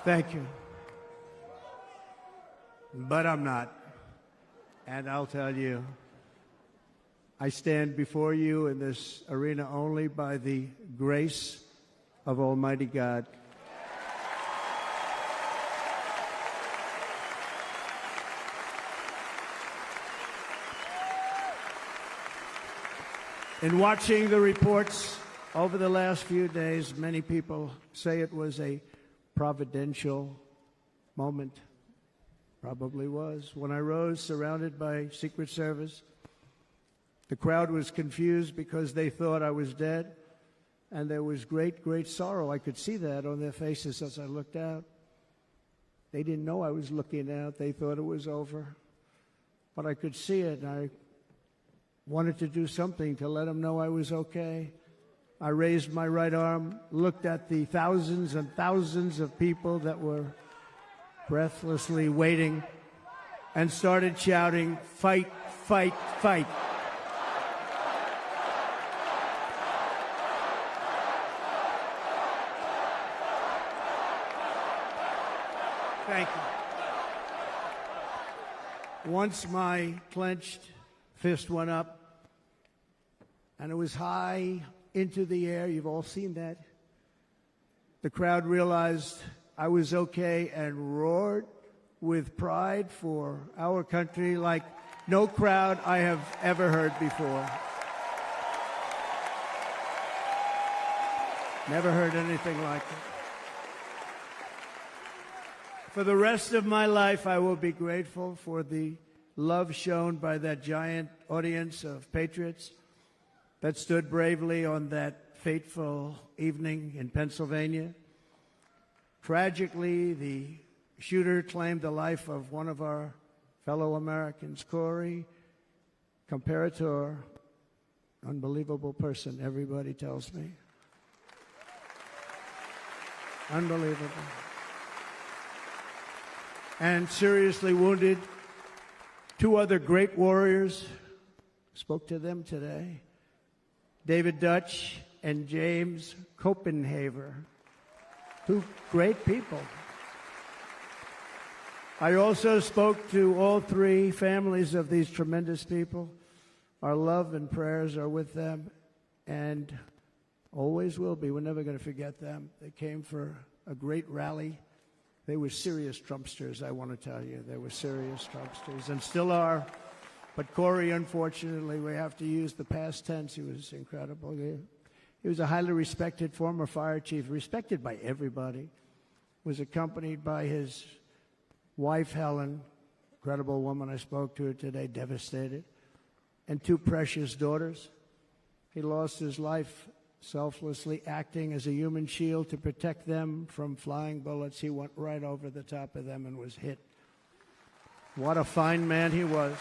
Thank you. But I'm not. And I'll tell you, I stand before you in this arena only by the grace of Almighty God. In watching the reports over the last few days, many people say it was a providential moment. Probably was. When I rose, surrounded by Secret Service, the crowd was confused because they thought I was dead, and there was great, great sorrow. I could see that on their faces as I looked out. They didn't know I was looking out. They thought it was over. But I could see it, and I wanted to do something to let them know I was okay. I raised my right arm, looked at the thousands and thousands of people that were breathlessly waiting, and started shouting, "Fight, fight, fight." Thank you. Once my clenched fist went up, and it was high into the air. You've all seen that. The crowd realized I was okay and roared with pride for our country like no crowd I have ever heard before. Never heard anything like it. For the rest of my life, I will be grateful for the love shown by that giant audience of patriots that stood bravely on that fateful evening in Pennsylvania. Tragically, the shooter claimed the life of one of our fellow Americans, Corey, comparator, unbelievable person, everybody tells me. Unbelievable. And seriously wounded. Two other great warriors, spoke to them today, David Dutch and James Copenhaver. Two great people. I also spoke to all three families of these tremendous people. Our love and prayers are with them and always will be. We're never going to forget them. They came for a great rally. They were serious Trumpsters, I want to tell you. They were serious Trumpsters and still are. But Corey, unfortunately, we have to use the past tense. He was incredible. He was a highly respected former fire chief, respected by everybody. Was accompanied by his wife, Helen, incredible woman. I spoke to her today, devastated, and two precious daughters. He lost his life selflessly acting as a human shield to protect them from flying bullets. He went right over the top of them and was hit. What a fine man he was.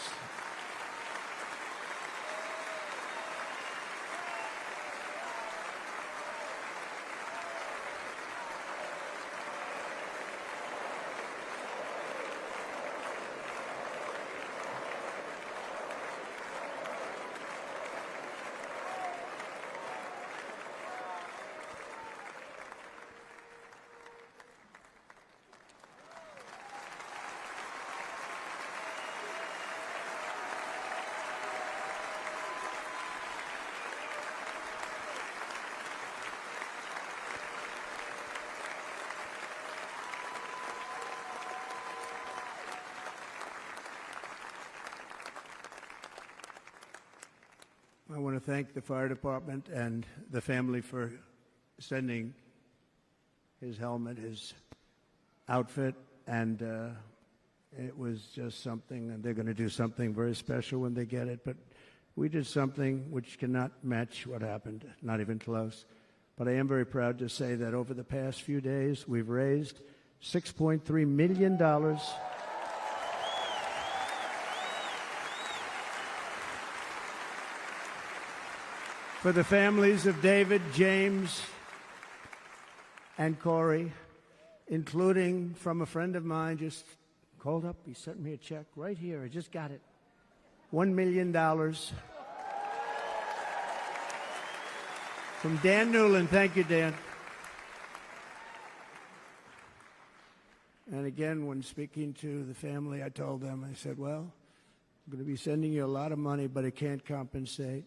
I want to thank the fire department and the family for sending his helmet, his outfit, and it was just something, and they're going to do something very special when they get it. But we did something which cannot match what happened, not even close. But I am very proud to say that over the past few days, we've raised $6.3 million for the families of David, James, and Corey, including from a friend of mine just called up. He sent me a check right here. I just got it. $1 million from Dan Newland. Thank you, Dan. And again, when speaking to the family, I told them, I said, well, I'm going to be sending you a lot of money, but it can't compensate.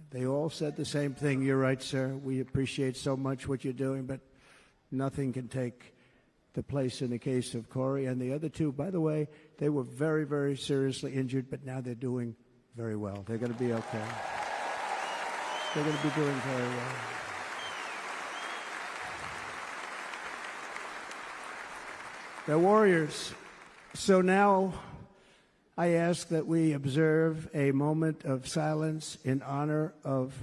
They all said the same thing. You're right, sir. We appreciate so much what you're doing, but nothing can take the place in the case of Corey. And the other two, by the way, they were very, very seriously injured, but now they're doing very well. They're going to be okay. They're going to be doing very well. They're warriors. So now I ask that we observe a moment of silence in honor of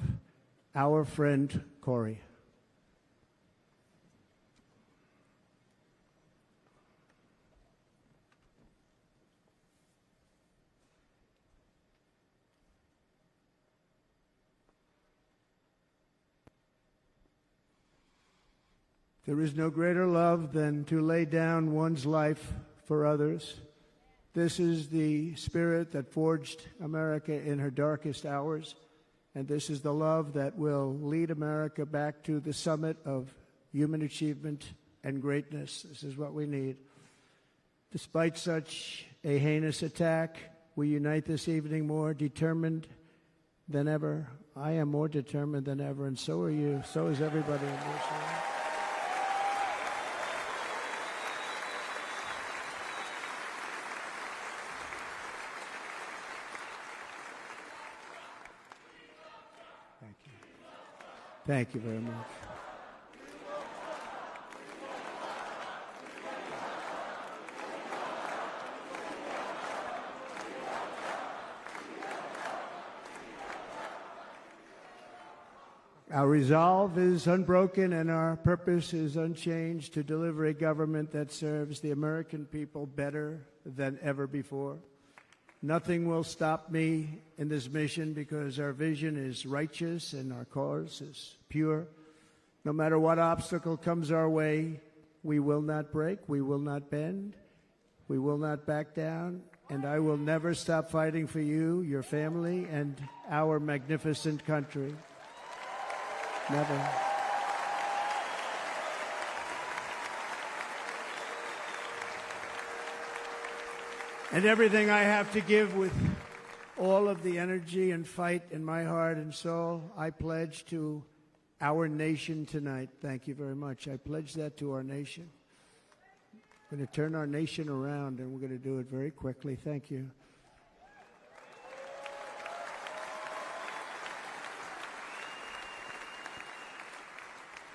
our friend Corey. There is no greater love than to lay down one's life for others. This is the spirit that forged America in her darkest hours, and this is the love that will lead America back to the summit of human achievement and greatness. This is what we need. Despite such a heinous attack, we unite this evening more determined than ever. I am more determined than ever, and so are you. So is everybody in this room. Thank you very much. Our resolve is unbroken and our purpose is unchanged to deliver a government that serves the American people better than ever before. Nothing will stop me in this mission because our vision is righteous and our cause is pure. No matter what obstacle comes our way, we will not break, we will not bend, we will not back down, and I will never stop fighting for you, your family, and our magnificent country. Never. And everything I have to give with all of the energy and fight in my heart and soul, I pledge to our nation tonight. Thank you very much. I pledge that to our nation. We're going to turn our nation around, and we're going to do it very quickly. Thank you.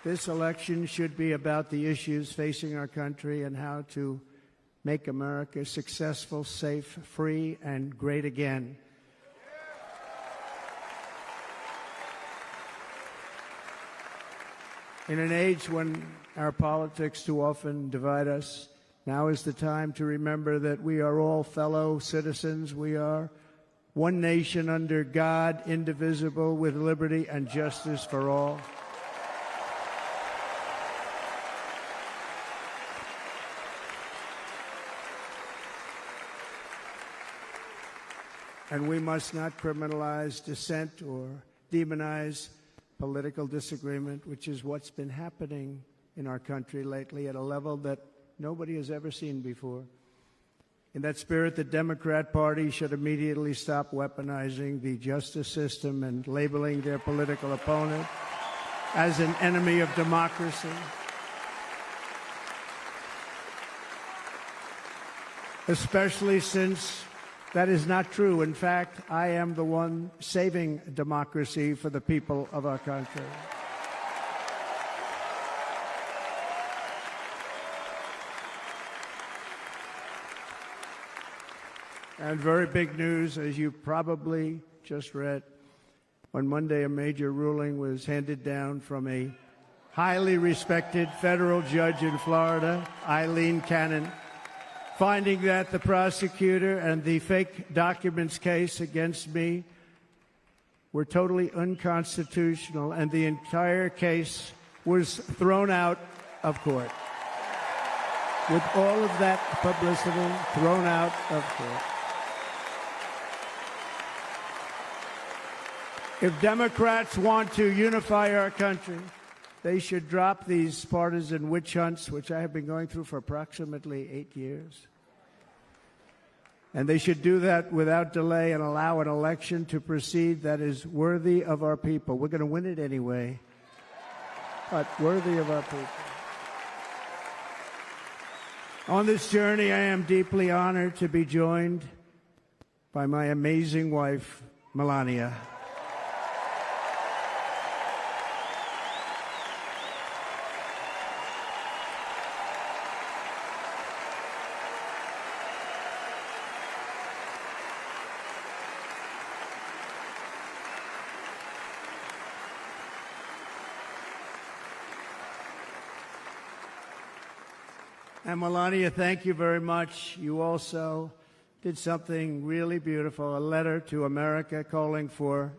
This election should be about the issues facing our country and how to make America successful, safe, free, and great again. In an age when our politics too often divide us, now is the time to remember that we are all fellow citizens. We are one nation under God, indivisible, with liberty and justice for all. And we must not criminalize dissent or demonize political disagreement, which is what's been happening in our country lately at a level that nobody has ever seen before. In that spirit, the Democrat Party should immediately stop weaponizing the justice system and labeling their political opponent as an enemy of democracy. Especially since that is not true. In fact, I am the one saving democracy for the people of our country. And very big news, as you probably just read, on Monday a major ruling was handed down from a highly respected federal judge in Florida, Eileen Cannon, finding that the prosecutor and the fake documents case against me were totally unconstitutional, and the entire case was thrown out of court. With all of that publicity, thrown out of court. If Democrats want to unify our country, they should drop these partisan witch hunts, which I have been going through for approximately 8 years. And they should do that without delay and allow an election to proceed that is worthy of our people. We're going to win it anyway, but worthy of our people. On this journey, I am deeply honored to be joined by my amazing wife, Melania. And Melania, thank you very much. You also did something really beautiful, a letter to America calling for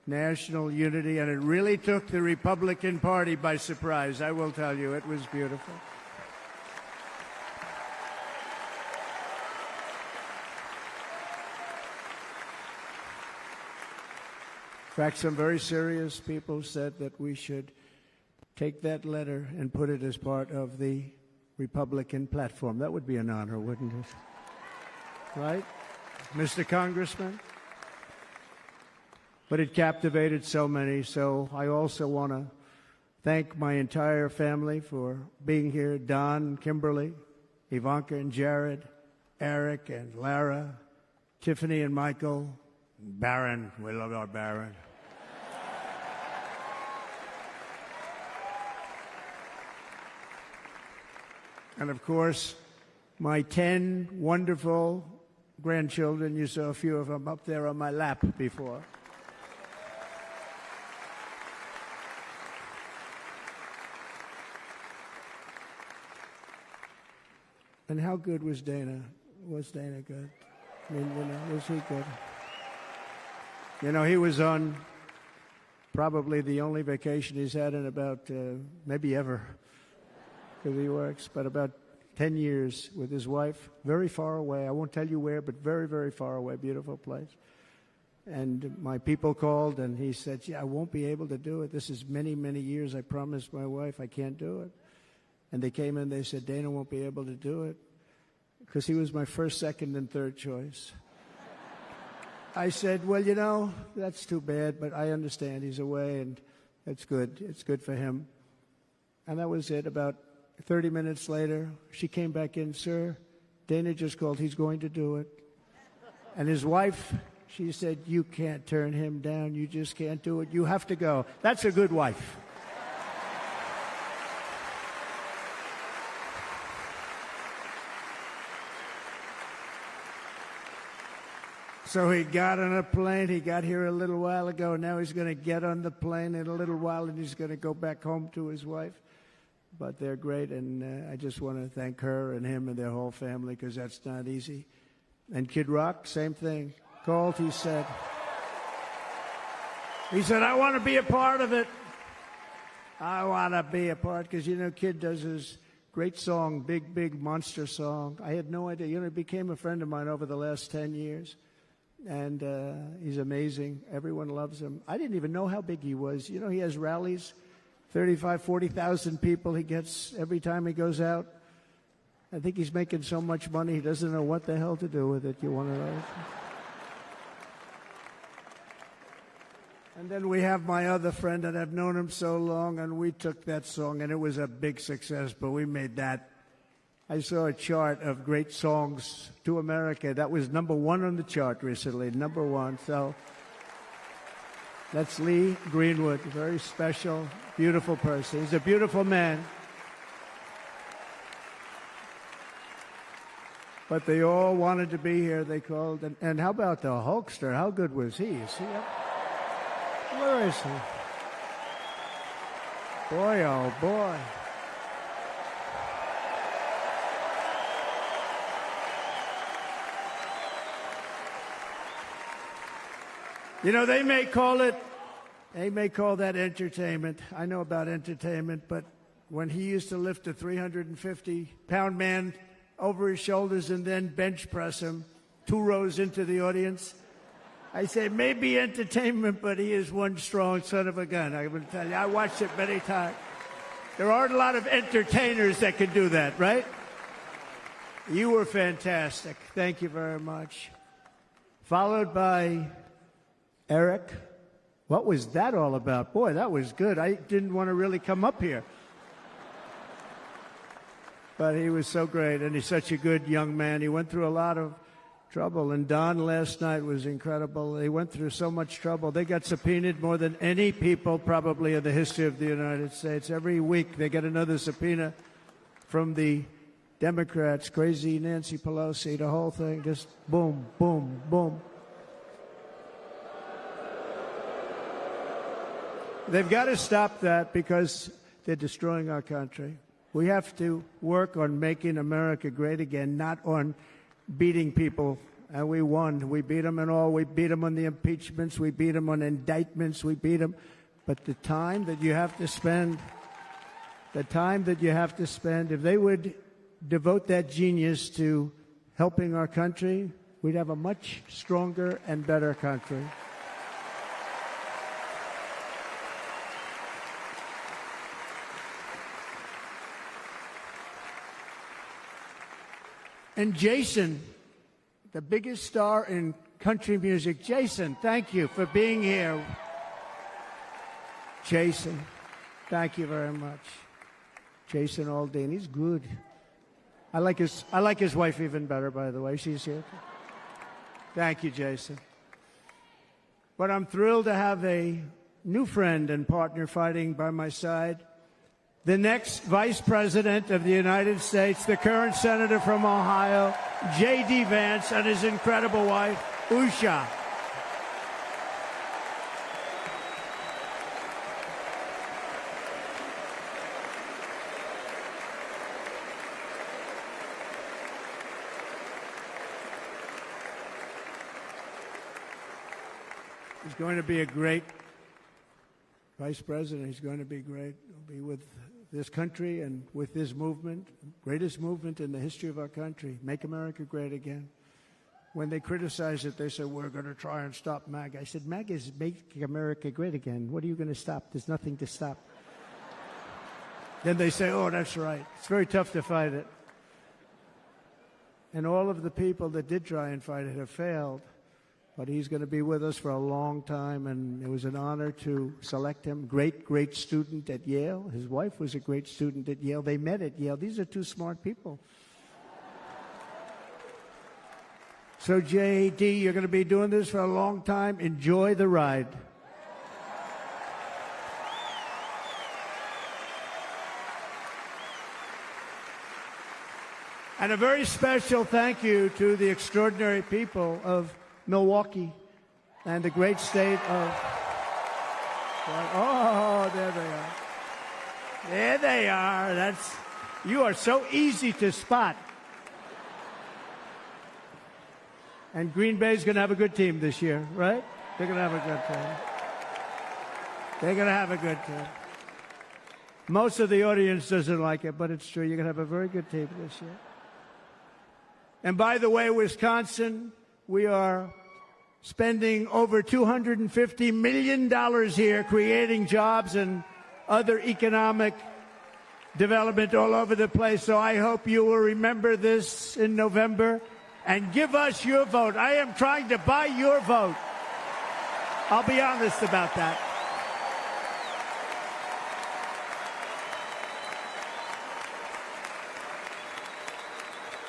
national unity, and it really took the Republican Party by surprise. I will tell you, it was beautiful. In fact, some very serious people said that we should take that letter and put it as part of the Republican platform. That would be an honor, wouldn't it? Right, Mr. Congressman? But it captivated so many, so I also want to thank my entire family for being here. Don, Kimberly, Ivanka and Jared, Eric and Lara, Tiffany and Michael, Barron. We love our Barron. And, of course, my 10 wonderful grandchildren. You saw a few of them up there on my lap before. And how good was Dana? Was Dana good? I mean, was he good? He was on probably the only vacation he's had in about, maybe ever, because he works, but about 10 years with his wife, very far away. I won't tell you where, but very, very far away, beautiful place. And my people called, and he said, I won't be able to do it. This is many, many years. I promised my wife I can't do it. And they came in, they said, Dana won't be able to do it because he was my first, second, and third choice. I said, well, that's too bad, but I understand he's away, and it's good. It's good for him. And that was it. About 30 minutes later, she came back in, sir, Dana just called. He's going to do it. And his wife, she said, you can't turn him down. You just can't do it. You have to go. That's a good wife. So he got on a plane. He got here a little while ago. Now he's going to get on the plane in a little while, and he's going to go back home to his wife. But they're great, and I just want to thank her and him and their whole family, because that's not easy. And Kid Rock, same thing. Called, he said, I want to be a part of it. I want to be a part, because, Kid does his great song, Big, Big Monster song. I had no idea. He became a friend of mine over the last 10 years. And he's amazing. Everyone loves him. I didn't even know how big he was. He has rallies, 35,000, 40,000 people he gets every time he goes out. I think he's making so much money he doesn't know what the hell to do with it. You want to know? And then we have my other friend, and I've known him so long, and we took that song, and it was a big success, but we made that. I saw a chart of great songs to America. That was #1 on the chart recently, #1. So that's Lee Greenwood, a very special, beautiful person. He's a beautiful man. But they all wanted to be here. They called. And how about the Hulkster? How good was he? Is he up? Where is he? Boy, oh boy. They may call that entertainment. I know about entertainment, but when he used to lift a 350-pound man over his shoulders and then bench press him 2 rows into the audience, I say maybe entertainment, but he is one strong son of a gun. I will tell you, I watched it many times. There aren't a lot of entertainers that can do that, right? You were fantastic. Thank you very much. Followed by Eric. What was that all about? Boy, that was good. I didn't want to really come up here. But he was so great, and he's such a good young man. He went through a lot of trouble, and Don last night was incredible. They went through so much trouble. They got subpoenaed more than any people probably in the history of the United States. Every week they get another subpoena from the Democrats, crazy Nancy Pelosi, the whole thing, just boom, boom, boom. They've got to stop that because they're destroying our country. We have to work on making America great again, not on beating people. And we won. We beat them in all. We beat them on the impeachments. We beat them on indictments. We beat them. But the time that you have to spend, if they would devote that genius to helping our country, we'd have a much stronger and better country. And Jason, the biggest star in country music. Jason, thank you for being here. Jason, thank you very much. Jason Aldean, he's good. I like his wife even better, by the way. She's here. Thank you, Jason. But I'm thrilled to have a new friend and partner fighting by my side. The next Vice President of the United States, the current Senator from Ohio, J.D. Vance, and his incredible wife, Usha. He's going to be a great vice president. He's going to be great. He'll be with this country and with this movement, greatest movement in the history of our country, Make America Great Again. When they criticize it, they say, we're going to try and stop MAGA. I said, MAGA is Make America Great Again. What are you going to stop? There's nothing to stop. Then they say, oh, that's right. It's very tough to fight it. And all of the people that did try and fight it have failed. But he's going to be with us for a long time, and it was an honor to select him. Great student at Yale. His wife was a great student at Yale. They met at Yale. These are two smart people. So, J.D., you're going to be doing this for a long time. Enjoy the ride. And a very special thank you to the extraordinary people of Milwaukee and the great state of... Oh, there they are. There they are. You are so easy to spot. And Green Bay's going to have a good team this year, right? They're going to have a good team. They're going to have a good team. Most of the audience doesn't like it, but it's true. You're going to have a very good team this year. And by the way, Wisconsin, we are spending over $250 million here creating jobs and other economic development all over the place. So I hope you will remember this in November and give us your vote. I am trying to buy your vote. I'll be honest about that.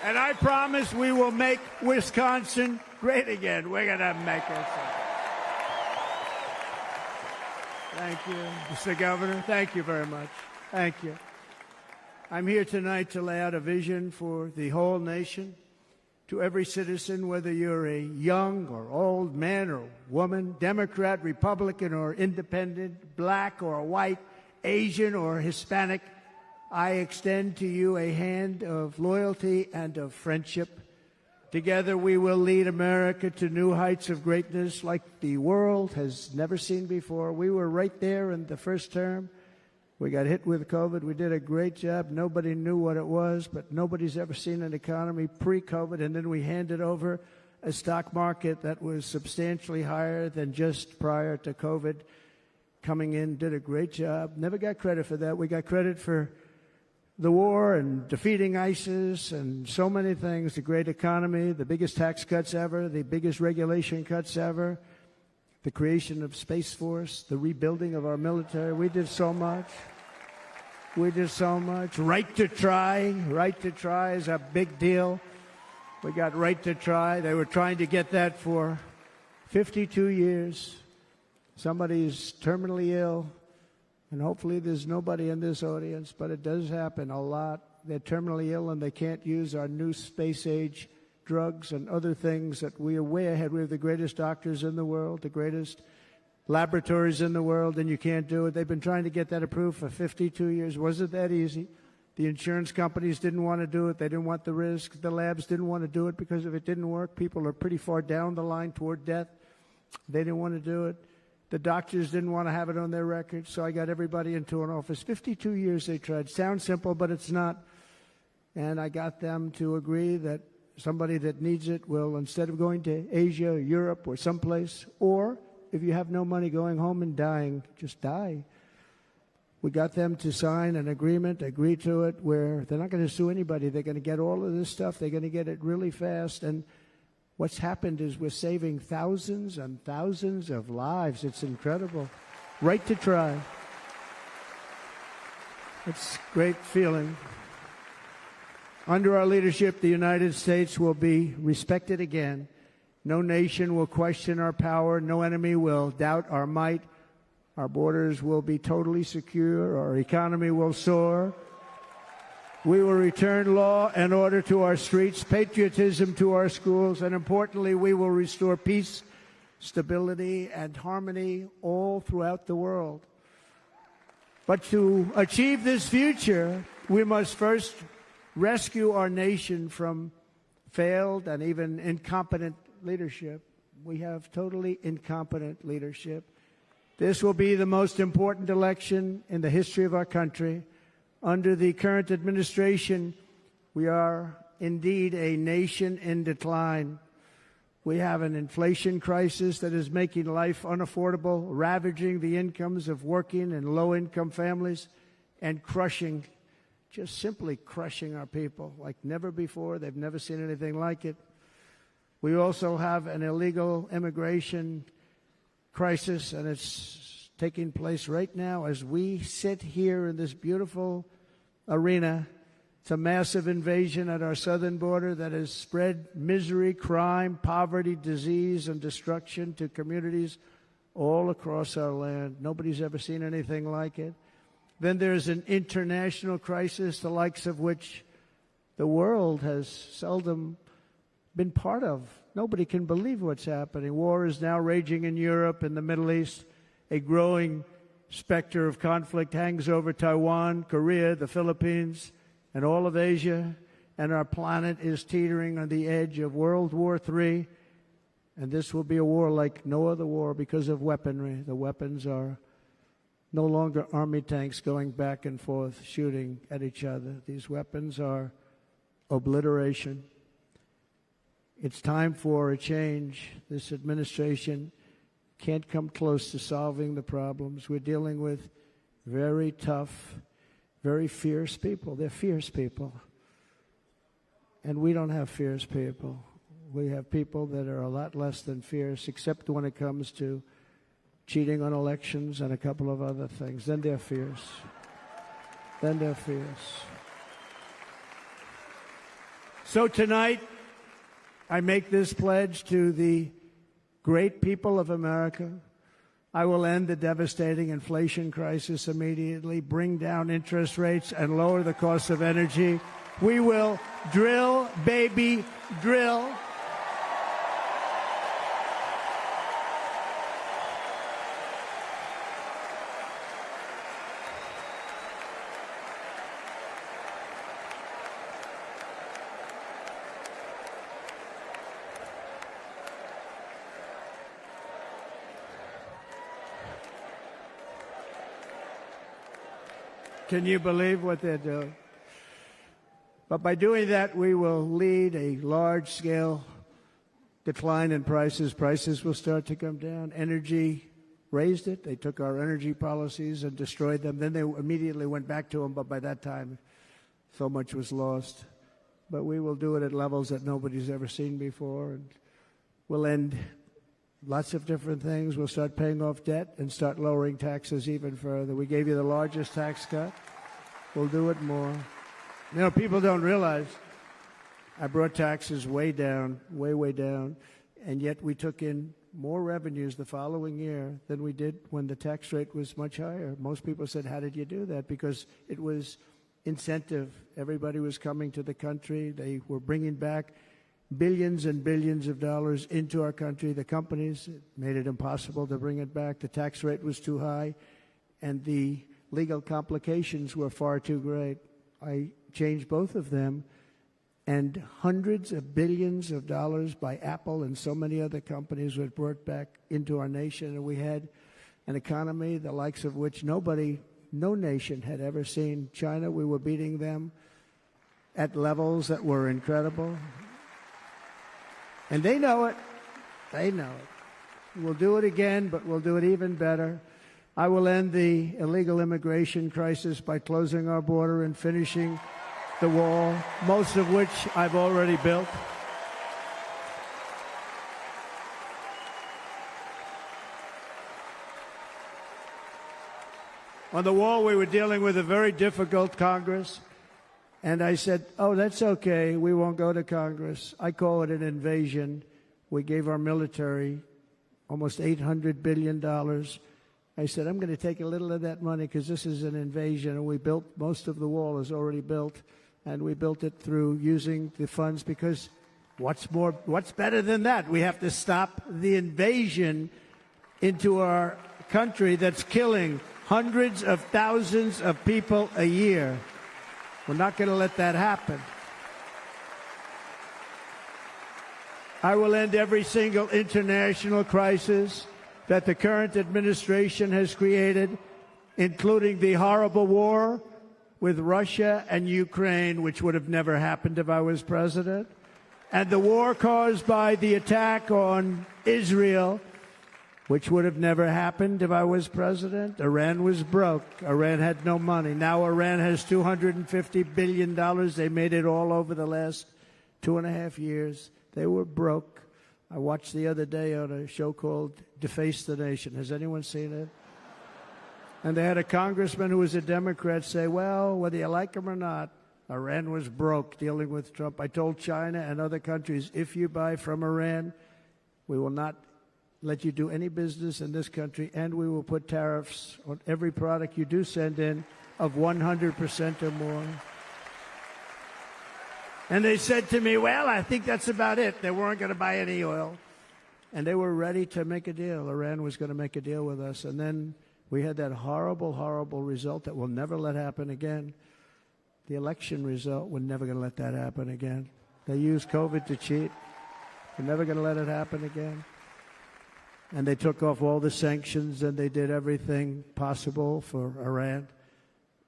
And I promise we will make Wisconsin great again. We're going to make it. Thank you, Mr. Governor. Thank you very much. Thank you. I'm here tonight to lay out a vision for the whole nation. To every citizen, whether you're a young or old man or woman, Democrat, Republican, or independent, black or white, Asian or Hispanic, I extend to you a hand of loyalty and of friendship. Together we will lead America to new heights of greatness like the world has never seen before. We were right there in the first term. We got hit with COVID. We did a great job. Nobody knew what it was, but nobody's ever seen an economy pre-COVID. And then we handed over a stock market that was substantially higher than just prior to COVID. Coming in, did a great job. Never got credit for that. We got credit for the war and defeating ISIS and so many things. The great economy, the biggest tax cuts ever, the biggest regulation cuts ever, the creation of Space Force, the rebuilding of our military. We did so much. We did so much. Right to try. Right to try is a big deal. We got right to try. They were trying to get that for 52 years. Somebody's terminally ill, and hopefully there's nobody in this audience, but it does happen a lot. They're terminally ill and they can't use our new space-age drugs and other things that we are way ahead. We have the greatest doctors in the world, the greatest laboratories in the world, and you can't do it. They've been trying to get that approved for 52 years. Wasn't that easy? The insurance companies didn't want to do it. They didn't want the risk. The labs didn't want to do it because if it didn't work, people are pretty far down the line toward death. They didn't want to do it. The doctors didn't want to have it on their record, so I got everybody into an office. 52 years they tried. Sounds simple, but it's not. And I got them to agree that somebody that needs it will, instead of going to Asia or Europe or someplace, or if you have no money, going home and dying, just die. We got them to sign an agreement, agree to it, where they're not going to sue anybody. They're going to get all of this stuff. They're going to get it really fast. And what's happened is we're saving thousands and thousands of lives. It's incredible. Right to try. It's a great feeling. Under our leadership, the United States will be respected again. No nation will question our power. No enemy will doubt our might. Our borders will be totally secure. Our economy will soar. We will return law and order to our streets, patriotism to our schools, and importantly, we will restore peace, stability, and harmony all throughout the world. But to achieve this future, we must first rescue our nation from failed and even incompetent leadership. We have totally incompetent leadership. This will be the most important election in the history of our country. Under the current administration, we are indeed a nation in decline. We have an inflation crisis that is making life unaffordable, ravaging the incomes of working and low-income families, and crushing, just simply crushing our people like never before. They've never seen anything like it. We also have an illegal immigration crisis, and it's taking place right now as we sit here in this beautiful arena. It's a massive invasion at our southern border that has spread misery, crime, poverty, disease, and destruction to communities all across our land. Nobody's ever seen anything like it. Then there's an international crisis, the likes of which the world has seldom been part of. Nobody can believe what's happening. War is now raging in Europe and the Middle East. A growing specter of conflict hangs over Taiwan, Korea, the Philippines, and all of Asia. And our planet is teetering on the edge of World War III. And this will be a war like no other war because of weaponry. The weapons are no longer army tanks going back and forth shooting at each other. These weapons are obliteration. It's time for a change. This administration can't come close to solving the problems. We're dealing with very tough, very fierce people. They're fierce people. And we don't have fierce people. We have people that are a lot less than fierce, except when it comes to cheating on elections and a couple of other things. Then they're fierce. Then they're fierce. So tonight, I make this pledge to the great people of America. I will end the devastating inflation crisis immediately, bring down interest rates, and lower the cost of energy. We will drill, baby, drill. Can you believe what they're doing? But by doing that, we will lead a large-scale decline in prices. Prices will start to come down. Energy raised it. They took our energy policies and destroyed them. Then they immediately went back to them, but by that time, so much was lost. But we will do it at levels that nobody's ever seen before. And we'll end lots of different things. We'll start paying off debt and start lowering taxes even further. We gave you the largest tax cut. We'll do it more. You know, people don't realize I brought taxes way down, way down, and yet we took in more revenues the following year than we did when the tax rate was much higher. Most people said, how did you do that? Because it was incentive. Everybody was coming to the country. They were bringing back billions and billions of dollars into our country. The companies made it impossible to bring it back. The tax rate was too high, and the legal complications were far too great. I changed both of them, and hundreds of billions of dollars by Apple and so many other companies were brought back into our nation, and we had an economy the likes of which no nation had ever seen. China, we were beating them at levels that were incredible. And they know it. They know it. We'll do it again, but we'll do it even better. I will end the illegal immigration crisis by closing our border and finishing the wall, most of which I've already built. On the wall, we were dealing with a very difficult Congress. And I said, oh, that's okay. We won't go to Congress. I call it an invasion. We gave our military almost $800 billion. I said, I'm going to take a little of that money because this is an invasion. And we built, most of the wall is already built. And we built it through using the funds because what's better than that? We have to stop the invasion into our country that's killing hundreds of thousands of people a year. We're not going to let that happen. I will end every single international crisis that the current administration has created, including the horrible war with Russia and Ukraine, which would have never happened if I was president, and the war caused by the attack on Israel, which would have never happened if I was president. Iran was broke. Iran had no money. Now Iran has $250 billion. They made it all over the last 2.5 years. They were broke. I watched the other day on a show called Deface the Nation. Has anyone seen it? And they had a congressman who was a Democrat say, well, whether you like him or not, Iran was broke dealing with Trump. I told China and other countries, if you buy from Iran, we will not let you do any business in this country, and we will put tariffs on every product you do send in of 100% or more. And they said to me, well, I think that's about it. They weren't going to buy any oil. And they were ready to make a deal. Iran was going to make a deal with us. And then we had that horrible, horrible result that we'll never let happen again. The election result, we're never going to let that happen again. They used COVID to cheat. We're never going to let it happen again. And they took off all the sanctions, and they did everything possible for Iran.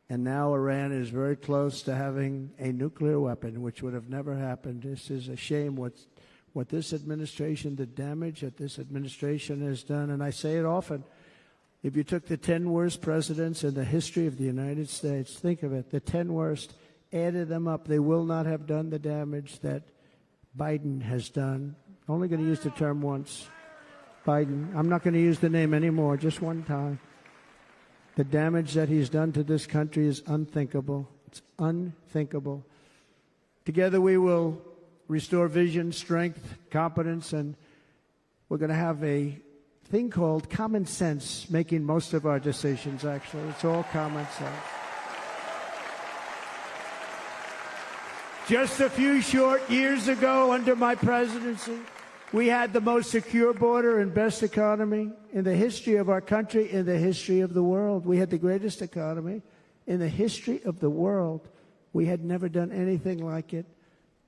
And now Iran is very close to having a nuclear weapon, which would have never happened. This is a shame what this administration, the damage that this administration has done. And I say it often. If you took the 10 worst presidents in the history of the United States, think of it, the 10 worst, added them up, they will not have done the damage that Biden has done. I'm only going to use the term once. Biden. I'm not going to use the name anymore, just one time. The damage that he's done to this country is unthinkable. It's unthinkable. Together we will restore vision, strength, competence, and we're going to have a thing called common sense making most of our decisions, actually. It's all common sense. Just a few short years ago, under my presidency, we had the most secure border and best economy in the history of our country, in the history of the world. We had the greatest economy in the history of the world. We had never done anything like it.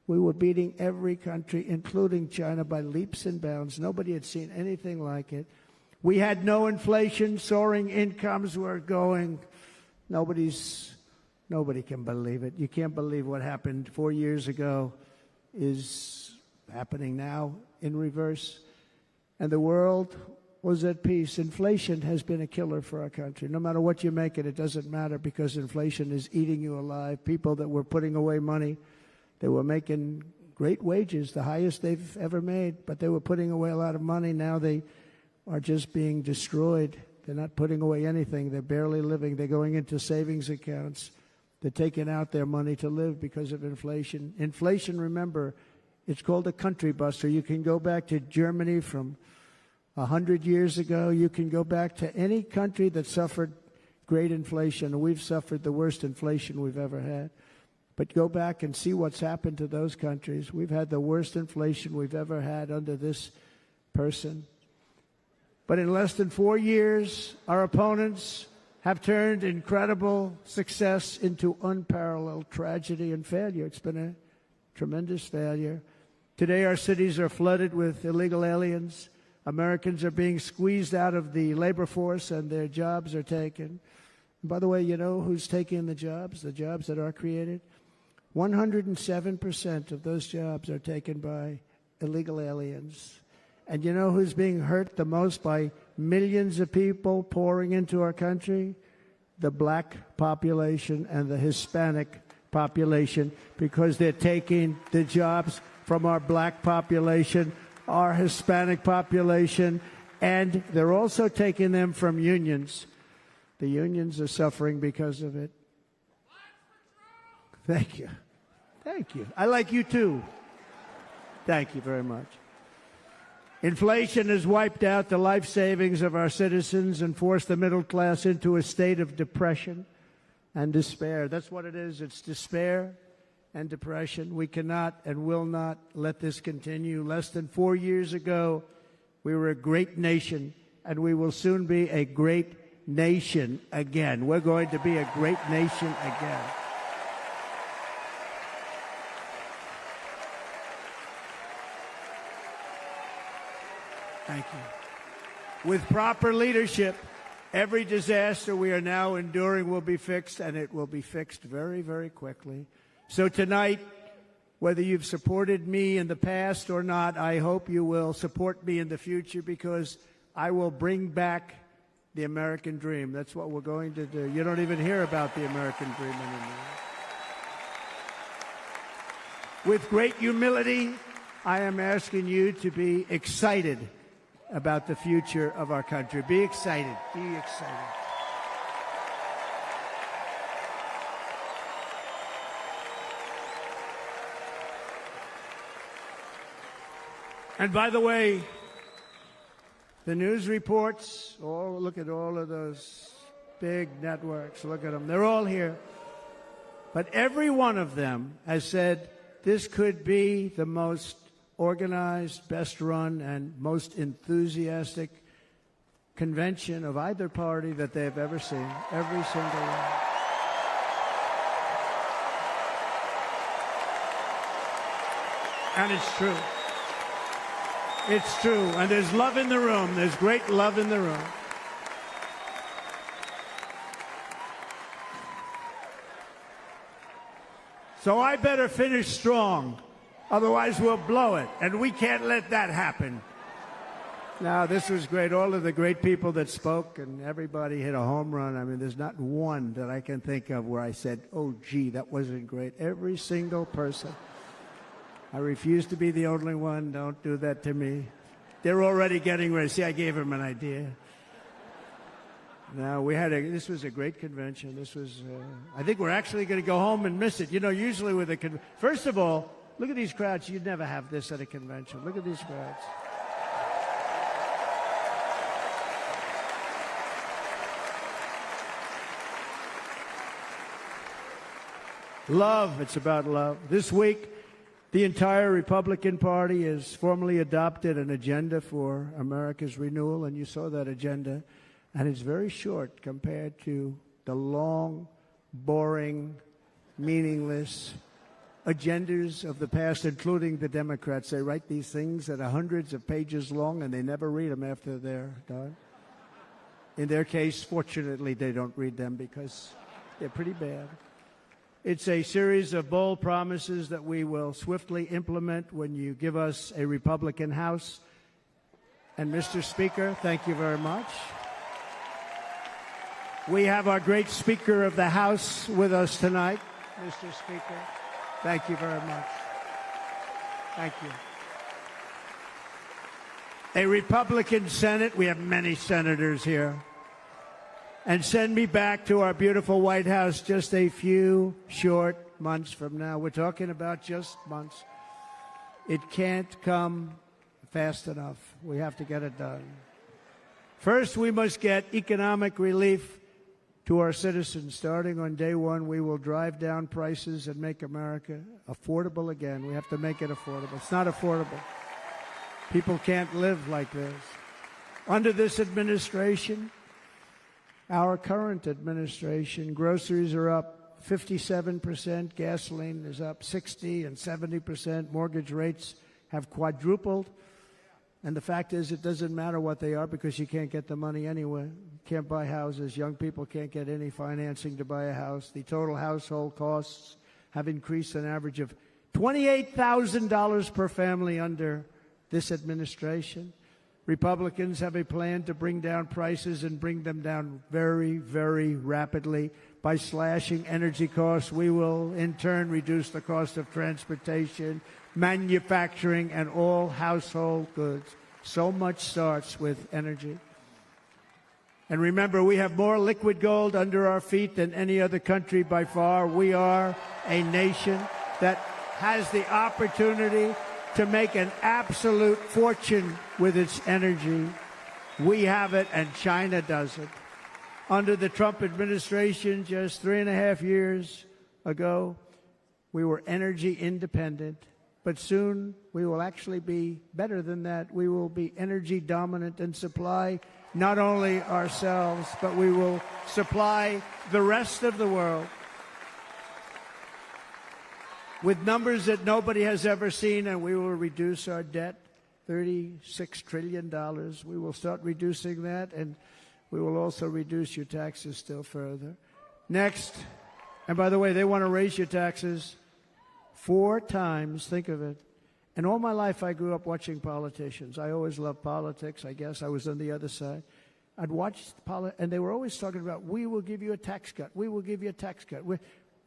We were beating every country, including China, by leaps and bounds. Nobody had seen anything like it. We had no inflation. Soaring incomes were going. Nobody can believe it. You can't believe what happened 4 years ago is happening now in reverse. And the world was at peace. Inflation has been a killer for our country. No matter what you make it, it doesn't matter because inflation is eating you alive. People that were putting away money, they were making great wages, the highest they've ever made, but they were putting away a lot of money. Now they are just being destroyed. They're not putting away anything. They're barely living. They're going into savings accounts. They're taking out their money to live because of inflation. Inflation, remember, it's called a country buster. You can go back to Germany from 100 years ago. You can go back to any country that suffered great inflation. We've suffered the worst inflation we've ever had. But go back and see what's happened to those countries. We've had the worst inflation we've ever had under this person. But in less than 4 years, our opponents have turned incredible success into unparalleled tragedy and failure. It's been a tremendous failure. Today, our cities are flooded with illegal aliens. Americans are being squeezed out of the labor force and their jobs are taken. And by the way, you know who's taking the jobs that are created? 107% of those jobs are taken by illegal aliens. And you know who's being hurt the most by millions of people pouring into our country? The black population and the Hispanic population, because they're taking the jobs from our black population, our Hispanic population, and they're also taking them from unions. The unions are suffering because of it. Thank you. Thank you. I like you too. Thank you very much. Inflation has wiped out the life savings of our citizens and forced the middle class into a state of depression and despair. That's what it is. It's despair and depression. We cannot and will not let this continue. Less than 4 years ago, we were a great nation, and we will soon be a great nation again. We're going to be a great nation again. Thank you. With proper leadership, every disaster we are now enduring will be fixed, and it will be fixed very, very quickly. So tonight, whether you've supported me in the past or not, I hope you will support me in the future, because I will bring back the American dream. That's what we're going to do. You don't even hear about the American dream anymore. With great humility, I am asking you to be excited about the future of our country. Be excited. Be excited. And by the way, the news reports, look at all of those big networks. Look at them. They're all here. But every one of them has said this could be the most organized, best run, and most enthusiastic convention of either party that they've ever seen. Every single one. And it's true. It's true. And there's love in the room. There's great love in the room. So I better finish strong. Otherwise, we'll blow it. And we can't let that happen. Now, this was great. All of the great people that spoke, and everybody hit a home run. I mean, there's not one that I can think of where I said, oh, gee, that wasn't great. Every single person. I refuse to be the only one. Don't do that to me. They're already getting ready. See, I gave them an idea. Now, this was a great convention. This was, I think we're actually going to go home and miss it. You know, usually with a first of all, look at these crowds. You'd never have this at a convention. Look at these crowds. Love. It's about love. This week, the entire Republican Party has formally adopted an agenda for America's renewal, and you saw that agenda. And it's very short compared to the long, boring, meaningless agendas of the past, including the Democrats. They write these things that are hundreds of pages long, and they never read them after they're done. In their case, fortunately, they don't read them because they're pretty bad. It's a series of bold promises that we will swiftly implement when you give us a Republican House. And, Mr. Speaker, thank you very much. We have our great Speaker of the House with us tonight. Mr. Speaker, thank you very much. Thank you. A Republican Senate. We have many senators here. And send me back to our beautiful White House just a few short months from now. We're talking about just months. It can't come fast enough. We have to get it done. First, we must get economic relief to our citizens. Starting on day one, we will drive down prices and make America affordable again. We have to make it affordable. It's not affordable. People can't live like this. Under this administration, our current administration, groceries are up 57%, gasoline is up 60% and 70%, mortgage rates have quadrupled. And the fact is, it doesn't matter what they are because you can't get the money anyway. You can't buy houses. Young people can't get any financing to buy a house. The total household costs have increased an average of $28,000 per family under this administration. Republicans have a plan to bring down prices and bring them down very, very rapidly. By slashing energy costs, we will in turn reduce the cost of transportation, manufacturing, and all household goods. So much starts with energy. And remember, we have more liquid gold under our feet than any other country by far. We are a nation that has the opportunity to make an absolute fortune with its energy. We have it, and China doesn't. Under the Trump administration, just 3.5 years ago, we were energy independent. But soon we will actually be better than that. We will be energy dominant and supply not only ourselves, but we will supply the rest of the world with numbers that nobody has ever seen, and we will reduce our debt $36 trillion. We will start reducing that, and we will also reduce your taxes still further. Next, and by the way, they want to raise your taxes 4 times. Think of it. And all my life, I grew up watching politicians. I always loved politics. I guess I was on the other side. I'd watch and they were always talking about, we will give you a tax cut. We will give you a tax cut.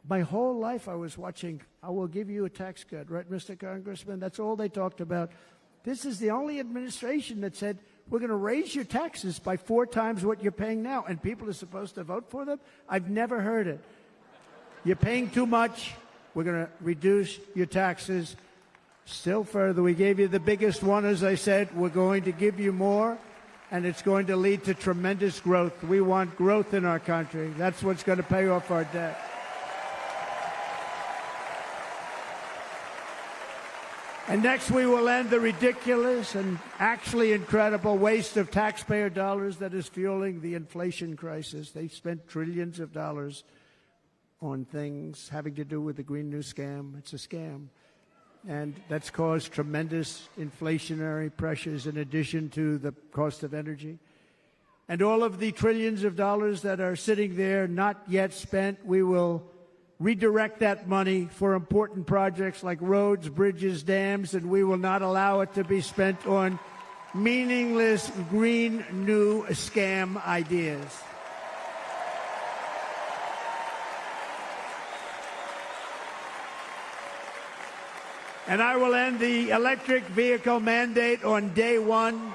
My whole life, I was watching, I will give you a tax cut. Right, Mr. Congressman? That's all they talked about. This is the only administration that said, we're going to raise your taxes by 4 times what you're paying now. And people are supposed to vote for them? I've never heard it. You're paying too much. We're going to reduce your taxes still further. We gave you the biggest one, as I said. We're going to give you more, and it's going to lead to tremendous growth. We want growth in our country. That's what's going to pay off our debt. And next, we will end the ridiculous and actually incredible waste of taxpayer dollars that is fueling the inflation crisis. They spent trillions of dollars on things having to do with the Green New Scam. It's a scam. And that's caused tremendous inflationary pressures in addition to the cost of energy. And all of the trillions of dollars that are sitting there not yet spent, we will redirect that money for important projects like roads, bridges, dams, and we will not allow it to be spent on meaningless Green New Scam ideas. And I will end the electric vehicle mandate on day 1.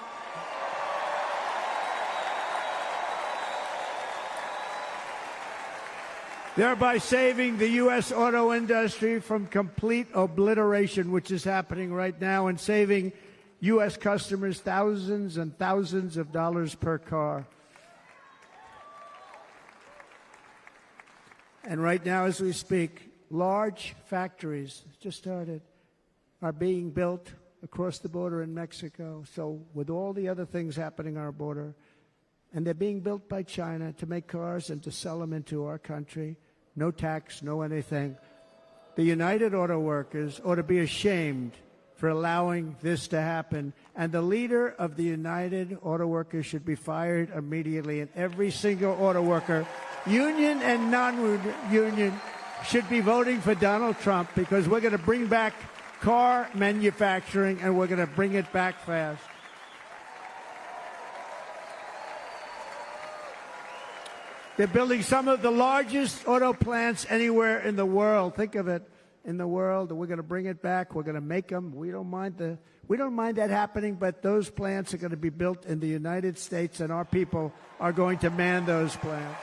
Thereby saving the U.S. auto industry from complete obliteration, which is happening right now, and saving U.S. customers thousands and thousands of dollars per car. And right now, as we speak, large factories just started are being built across the border in Mexico. So with all the other things happening on our border, and they're being built by China to make cars and to sell them into our country, no tax, no anything. The United Auto Workers ought to be ashamed for allowing this to happen. And the leader of the United Auto Workers should be fired immediately. And every single auto worker, union and non-union, should be voting for Donald Trump, because we're going to bring back car manufacturing, and we're going to bring it back fast. They're building some of the largest auto plants anywhere in the world. Think of it, in the world. We're going to bring it back. We're going to make them. We don't mind that happening, but those plants are going to be built in the United States, and our people are going to man those plants.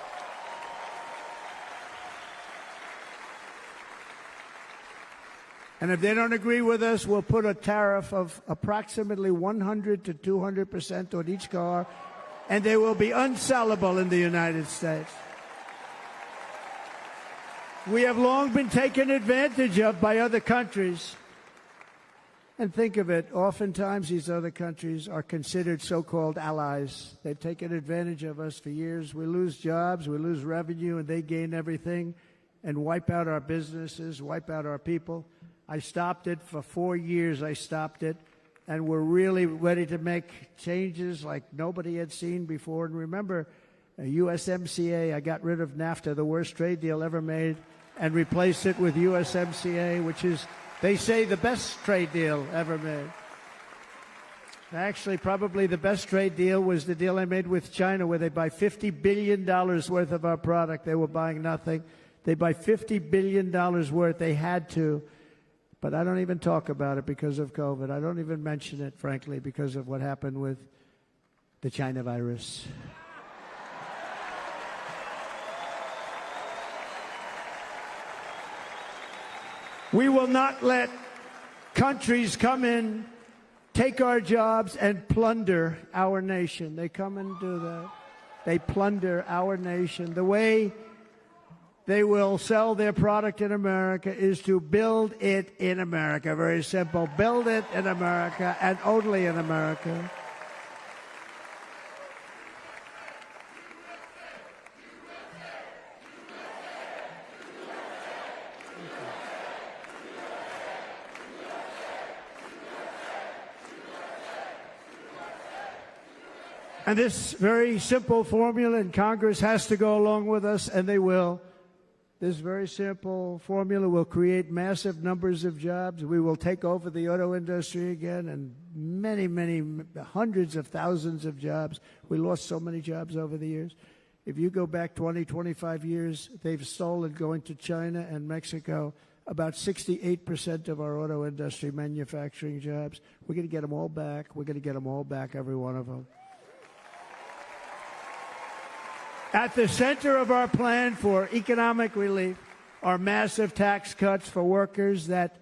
And if they don't agree with us, we'll put a tariff of approximately 100 to 200% on each car, and they will be unsellable in the United States. We have long been taken advantage of by other countries. And think of it, oftentimes these other countries are considered so-called allies. They've taken advantage of us for years. We lose jobs, we lose revenue, and they gain everything and wipe out our businesses, wipe out our people. I stopped it for 4 years. I stopped it, and we're really ready to make changes like nobody had seen before. And remember, USMCA, I got rid of NAFTA, the worst trade deal ever made, and replaced it with USMCA, which is, they say, the best trade deal ever made. Actually, probably the best trade deal was the deal I made with China, where they buy $50 billion worth of our product. They were buying nothing. They buy $50 billion worth. They had to. But I don't even talk about it because of COVID. I don't even mention it, frankly, because of what happened with the China virus. We will not let countries come in, take our jobs, and plunder our nation. They come and do that. They plunder our nation. The way they will sell their product in America is to build it in America. Very simple. Build it in America and only in America. And this very simple formula, and Congress has to go along with us, and they will. This very simple formula will create massive numbers of jobs. We will take over the auto industry again, and many, many hundreds of thousands of jobs. We lost so many jobs over the years. If you go back 20, 25 years, they've stolen, going to China and Mexico, about 68% of our auto industry manufacturing jobs. We're going to get them all back. We're going to get them all back, every one of them. At the center of our plan for economic relief are massive tax cuts for workers that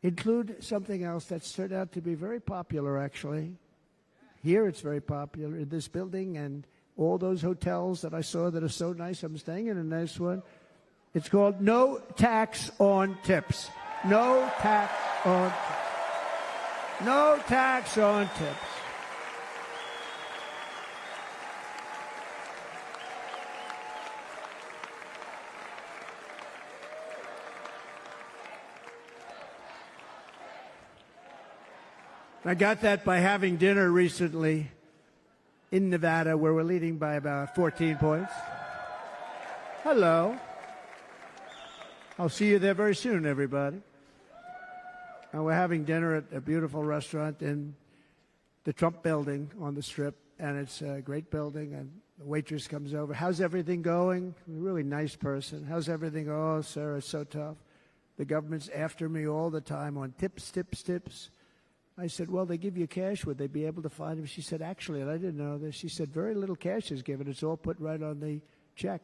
include something else that's turned out to be very popular, actually. Here it's very popular in this building and all those hotels that I saw that are so nice. I'm staying in a nice one. It's called no tax on tips. No tax on tips. No tax on tips. I got that by having dinner recently in Nevada, where we're leading by about 14 points. Hello. I'll see you there very soon, everybody. And we're having dinner at a beautiful restaurant in the Trump building on the Strip, and it's a great building, and the waitress comes over. How's everything going? A really nice person. How's everything? Oh, sir, it's so tough. The government's after me all the time on tips, tips, tips. I said, well, they give you cash. Would they be able to find him? She said, actually, and I didn't know this, she said, very little cash is given. It's all put right on the check.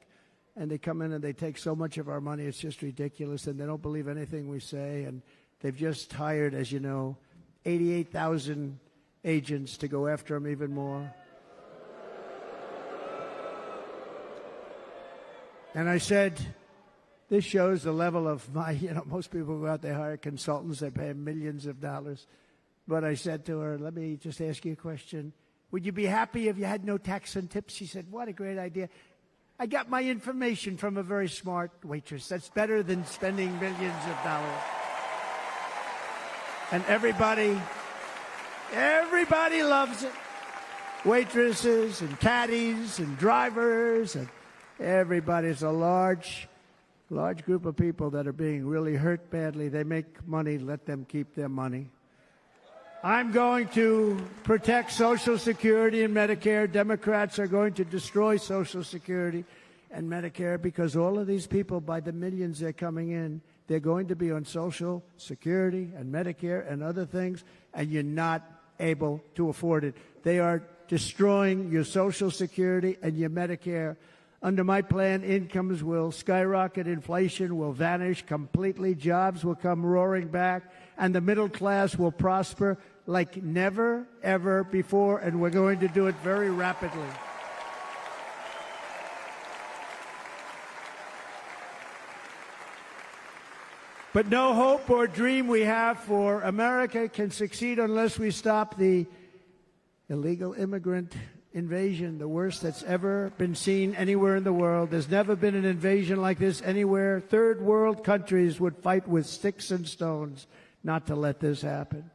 And they come in and they take so much of our money, it's just ridiculous, and they don't believe anything we say. And they've just hired, as you know, 88,000 agents to go after him even more. And I said, this shows the level of my, most people go out, they hire consultants, they pay millions of dollars. But I said to her, let me just ask you a question. Would you be happy if you had no tax on tips? She said, what a great idea. I got my information from a very smart waitress. That's better than spending millions of dollars. And everybody loves it. Waitresses and caddies and drivers and everybody. It's a large group of people that are being really hurt badly. They make money. Let them keep their money. I'm going to protect Social Security and Medicare. Democrats are going to destroy Social Security and Medicare because all of these people, by the millions they're coming in, they're going to be on Social Security and Medicare and other things, and you're not able to afford it. They are destroying your Social Security and your Medicare. Under my plan, incomes will skyrocket, inflation will vanish completely, jobs will come roaring back, and the middle class will prosper like never, ever before, and we're going to do it very rapidly. But no hope or dream we have for America can succeed unless we stop the illegal immigrant invasion, the worst that's ever been seen anywhere in the world. There's never been an invasion like this anywhere. Third world countries would fight with sticks and stones not to let this happen.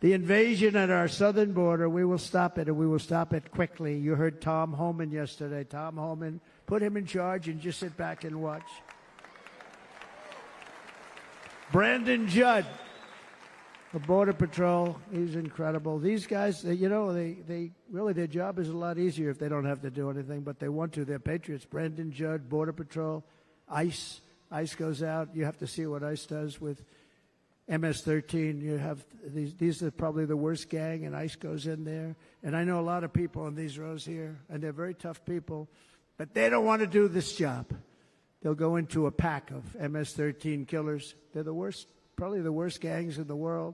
The invasion at our southern border, we will stop it, and we will stop it quickly. You heard Tom Homan yesterday. Tom Homan, put him in charge and just sit back and watch. Brandon Judd, the Border Patrol, he's incredible. These guys, they really, their job is a lot easier if they don't have to do anything, but they want to. They're patriots. Brandon Judd, Border Patrol, ICE. ICE goes out. You have to see what ICE does with MS-13. You have these are probably the worst gang, and ICE goes in there. And I know a lot of people in these rows here, and they're very tough people, but they don't want to do this job. They'll go into a pack of MS-13 killers. They're the worst, probably the worst gangs in the world.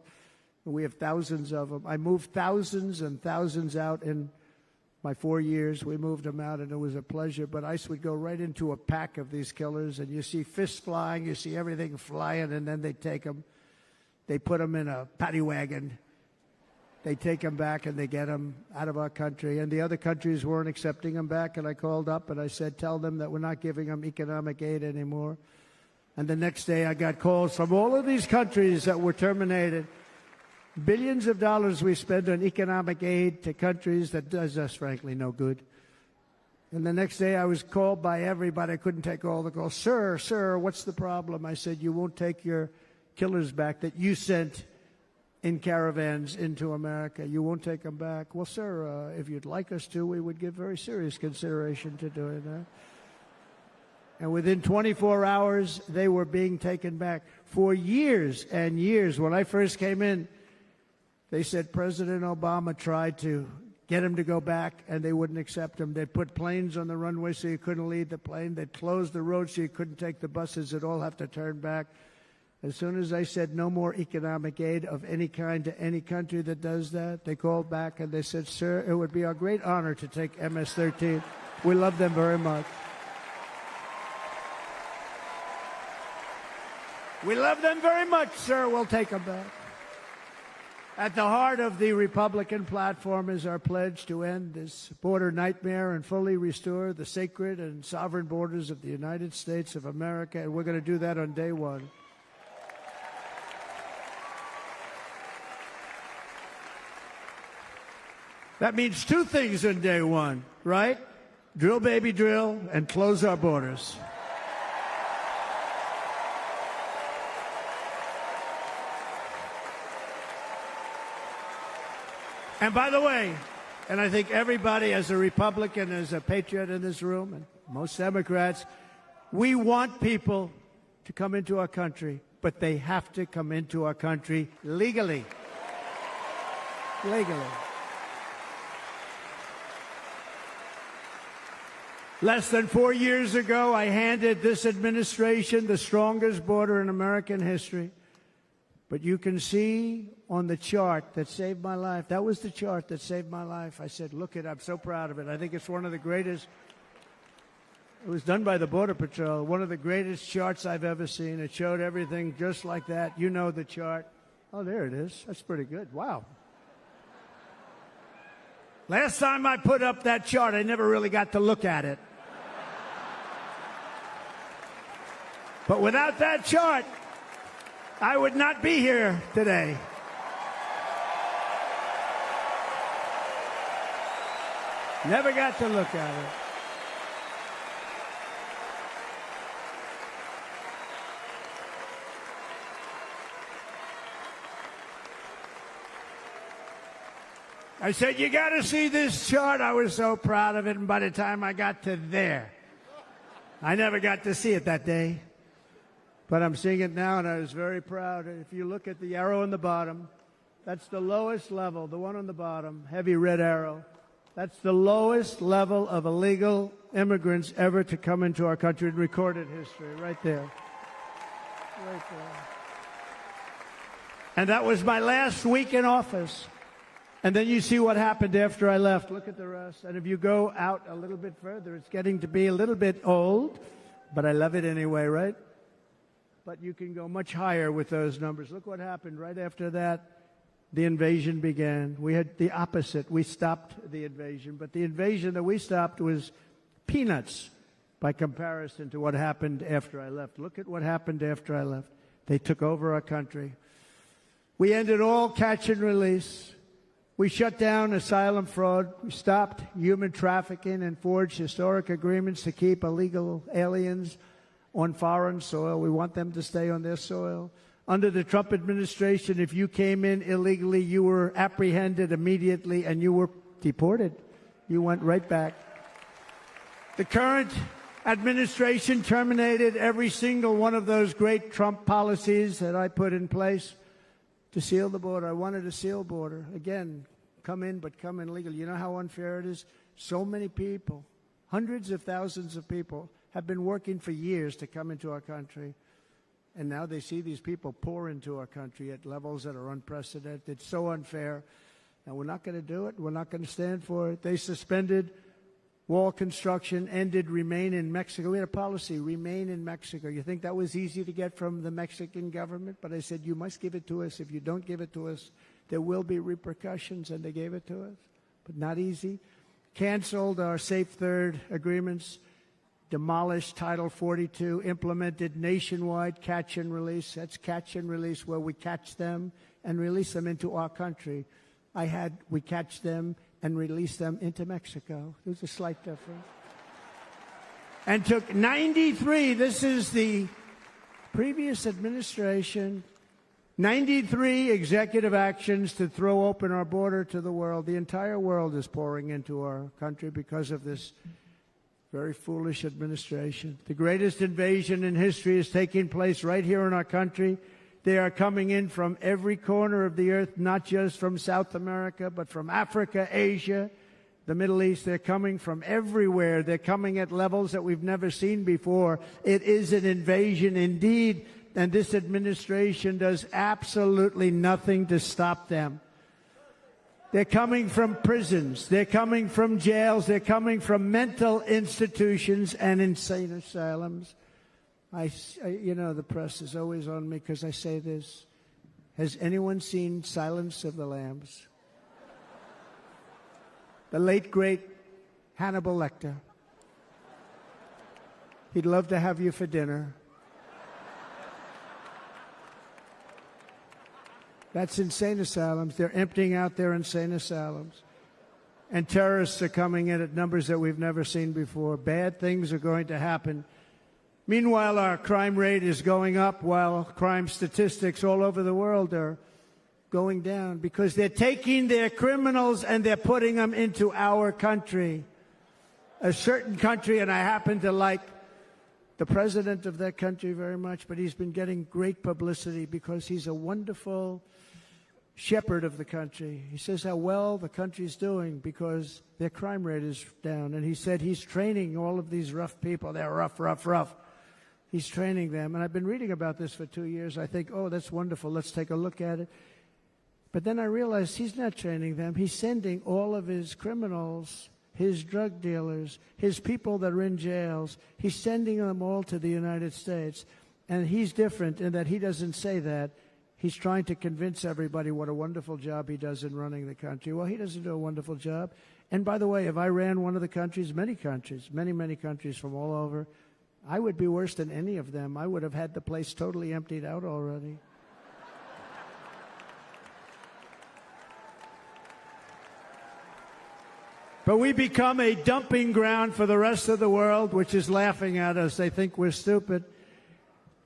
We have thousands of them. I moved thousands and thousands out in my 4 years. We moved them out, and it was a pleasure. But ICE would go right into a pack of these killers, and you see fists flying, you see everything flying, and then they take them. They put them in a paddy wagon. They take them back, and they get them out of our country. And the other countries weren't accepting them back, and I called up, and I said, tell them that we're not giving them economic aid anymore. And the next day, I got calls from all of these countries that were terminated. Billions of dollars we spend on economic aid to countries that does us, frankly, no good. And the next day I was called by everybody. I couldn't take all the calls. Sir, what's the problem? I said, you won't take your killers back that you sent in caravans into America. You won't take them back. Well, sir, if you'd like us to, we would give very serious consideration to doing that. And within 24 hours, they were being taken back. For years and years, when I first came in, they said President Obama tried to get him to go back, and they wouldn't accept him. They'd put planes on the runway so you couldn't leave the plane. They'd close the road so you couldn't take the buses. They'd all have to turn back. As soon as I said no more economic aid of any kind to any country that does that, they called back and they said, sir, it would be our great honor to take MS-13. We love them very much. We love them very much, sir. We'll take them back. At the heart of the Republican platform is our pledge to end this border nightmare and fully restore the sacred and sovereign borders of the United States of America, and we're going to do that on day one. That means two things on day one, right? Drill, baby, drill, and close our borders. And by the way, and I think everybody as a Republican, as a patriot in this room, and most Democrats, we want people to come into our country, but they have to come into our country legally. Legally. Less than 4 years ago, I handed this administration the strongest border in American history. But you can see on the chart that saved my life, that was the chart that saved my life. I said, look it, I'm so proud of it. I think it's one of the greatest. It was done by the Border Patrol, one of the greatest charts I've ever seen. It showed everything just like that. You know the chart. Oh, there it is. That's pretty good. Wow. Last time I put up that chart, I never really got to look at it. But without that chart, I would not be here today. Never got to look at it. I said, you got to see this chart. I was so proud of it, and by the time I got to there, I never got to see it that day. But I'm seeing it now, and I was very proud. If you look at the arrow on the bottom, that's the lowest level, the one on the bottom, heavy red arrow. That's the lowest level of illegal immigrants ever to come into our country in recorded history, right there. Right there. And that was my last week in office. And then you see what happened after I left. Look at the rest. And if you go out a little bit further, it's getting to be a little bit old, but I love it anyway, right? But you can go much higher with those numbers. Look what happened right after that. The invasion began. We had the opposite. We stopped the invasion. But the invasion that we stopped was peanuts by comparison to what happened after I left. Look at what happened after I left. They took over our country. We ended all catch and release. We shut down asylum fraud. We stopped human trafficking and forged historic agreements to keep illegal aliens on foreign soil. We want them to stay on their soil. Under the Trump administration, if you came in illegally, you were apprehended immediately and you were deported. You went right back. The current administration terminated every single one of those great Trump policies that I put in place to seal the border. I wanted a sealed border. Again, come in, but come in legally. You know how unfair it is? So many people, hundreds of thousands of people, have been working for years to come into our country. And now they see these people pour into our country at levels that are unprecedented. It's so unfair. And we're not going to do it. We're not going to stand for it. They suspended wall construction, ended remain in Mexico. We had a policy, remain in Mexico. You think that was easy to get from the Mexican government? But I said, you must give it to us. If you don't give it to us, there will be repercussions. And they gave it to us. But not easy. Canceled our Safe Third agreements. demolished Title 42, implemented nationwide catch and release. That's catch and release, where we catch them and release them into our country. We catch them and release them into Mexico. There's a slight difference. And took 93, this is the previous administration, 93 executive actions to throw open our border to the world. The entire world is pouring into our country because of this very foolish administration. The greatest invasion in history is taking place right here in our country. They are coming in from every corner of the earth, not just from South America, but from Africa, Asia, the Middle East. They're coming from everywhere. They're coming at levels that we've never seen before. It is an invasion indeed, and this administration does absolutely nothing to stop them. They're coming from prisons. They're coming from jails. They're coming from mental institutions and insane asylums. The press is always on me because I say this. Has anyone seen Silence of the Lambs? The late, great Hannibal Lecter. He'd love to have you for dinner. That's insane asylums. They're emptying out their insane asylums. And terrorists are coming in at numbers that we've never seen before. Bad things are going to happen. Meanwhile, our crime rate is going up, while crime statistics all over the world are going down, because they're taking their criminals and they're putting them into our country. A certain country, and I happen to like the president of that country very much, but he's been getting great publicity because he's a wonderful shepherd of the country. He says how well the country's doing because their crime rate is down. And he said he's training all of these rough people. They're rough. He's training them. And I've been reading about this for 2 years. I think, oh, that's wonderful. Let's take a look at it. But then I realized he's not training them. He's sending all of his criminals, his drug dealers, his people that are in jails, he's sending them all to the United States. And he's different in that he doesn't say that. He's trying to convince everybody what a wonderful job he does in running the country. Well, he doesn't do a wonderful job. And by the way, if I ran one of the countries, many countries from all over, I would be worse than any of them. I would have had the place totally emptied out already. But we become a dumping ground for the rest of the world, which is laughing at us. They think we're stupid.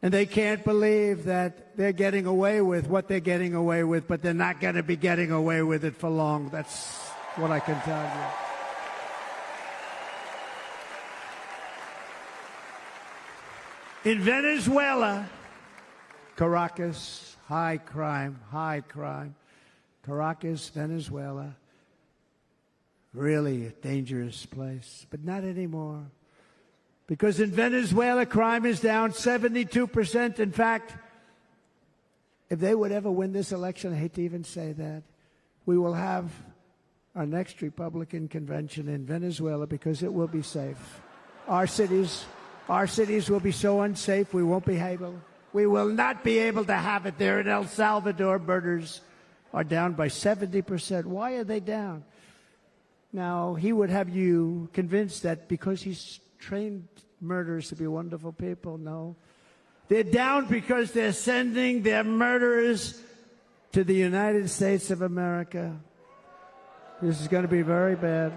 And they can't believe that they're getting away with what they're getting away with, but they're not going to be getting away with it for long. That's what I can tell you. In Venezuela, Caracas, high crime. Caracas, Venezuela. Really a dangerous place, but not anymore. Because in Venezuela, crime is down 72%. In fact, if they would ever win this election, I hate to even say that, we will have our next Republican convention in Venezuela because it will be safe. Our cities will be so unsafe, we will not be able to have it there. In El Salvador, murders are down by 70%. Why are they down? Now, he would have you convinced that because he's trained murderers to be wonderful people. No. They're down because they're sending their murderers to the United States of America. This is going to be very bad.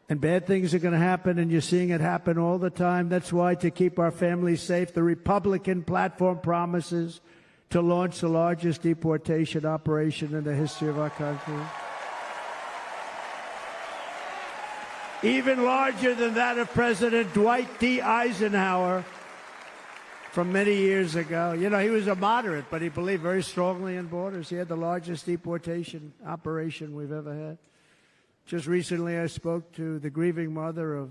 And bad things are going to happen, and you're seeing it happen all the time. That's why, to keep our families safe, the Republican platform promises to launch the largest deportation operation in the history of our country. Even larger than that of President Dwight D. Eisenhower from many years ago. You know, he was a moderate, but he believed very strongly in borders. He had the largest deportation operation we've ever had. Just recently, I spoke to the grieving mother of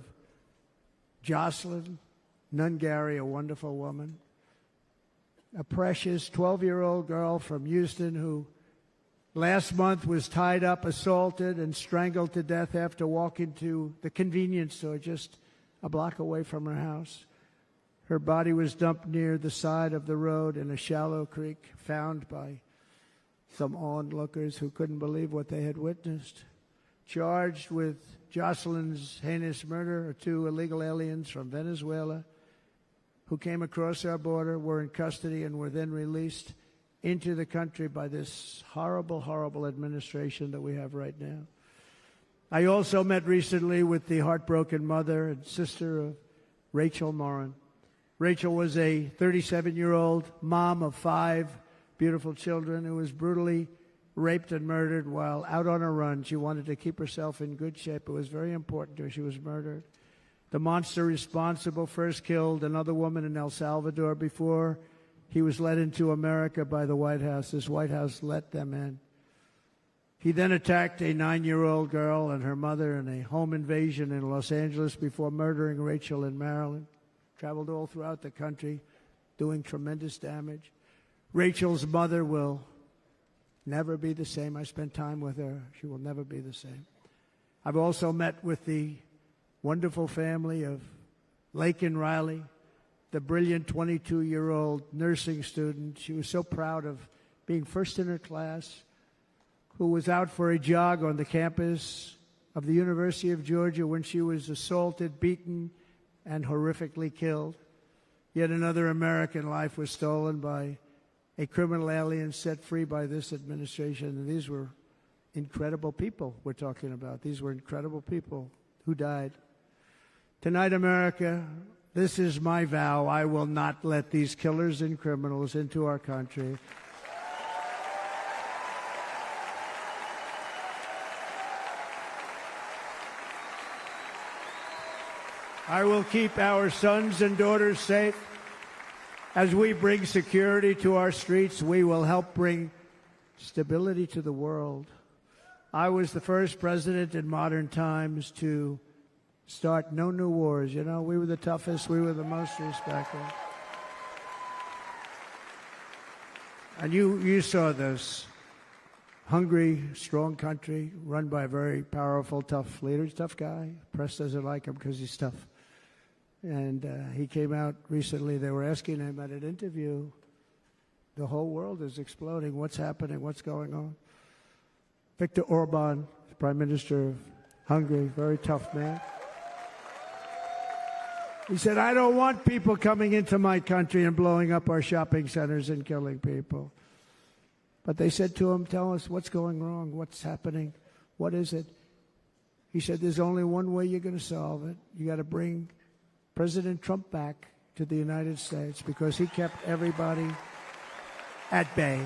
Jocelyn Nungary, a wonderful woman, a precious 12-year-old girl from Houston who last month was tied up, assaulted, and strangled to death after walking to the convenience store just a block away from her house. Her body was dumped near the side of the road in a shallow creek, found by some onlookers who couldn't believe what they had witnessed. charged with Jocelyn's heinous murder, are 2 illegal aliens from Venezuela who came across our border, were in custody, and were then released into the country by this horrible, horrible administration that we have right now. I also met recently with the heartbroken mother and sister of Rachel Morin. Rachel was a 37-year-old mom of 5 beautiful children who was brutally raped and murdered while out on a run. She wanted to keep herself in good shape. It was very important to her. She was murdered. The monster responsible first killed another woman in El Salvador before he was led into America by the White House. This White House let them in. He then attacked a 9-year-old girl and her mother in a home invasion in Los Angeles before murdering Rachel in Maryland. Traveled all throughout the country, doing tremendous damage. Rachel's mother will never be the same. I spent time with her. She will never be the same. I've also met with the wonderful family of Laken Riley, the brilliant 22-year-old nursing student. She was so proud of being first in her class, who was out for a jog on the campus of the University of Georgia when she was assaulted, beaten, and horrifically killed. Yet another American life was stolen by a criminal alien set free by this administration. And these were incredible people we're talking about. These were incredible people who died. Tonight, America, this is my vow. I will not let these killers and criminals into our country. I will keep our sons and daughters safe. As we bring security to our streets, we will help bring stability to the world. I was the first president in modern times to start no new wars. You know, we were the toughest. We were the most respected. And you saw this. Hungry, strong country run by a very powerful, tough leader. He's a tough guy. Press doesn't like him because he's tough. And he came out recently. They were asking him at an interview, the whole world is exploding. What's happening? What's going on? Viktor Orban, the Prime Minister of Hungary, very tough man. He said, I don't want people coming into my country and blowing up our shopping centers and killing people. But they said to him, tell us what's going wrong, what's happening, what is it? He said, there's only one way you're going to solve it. You got to bring President Trump back to the United States because he kept everybody at bay.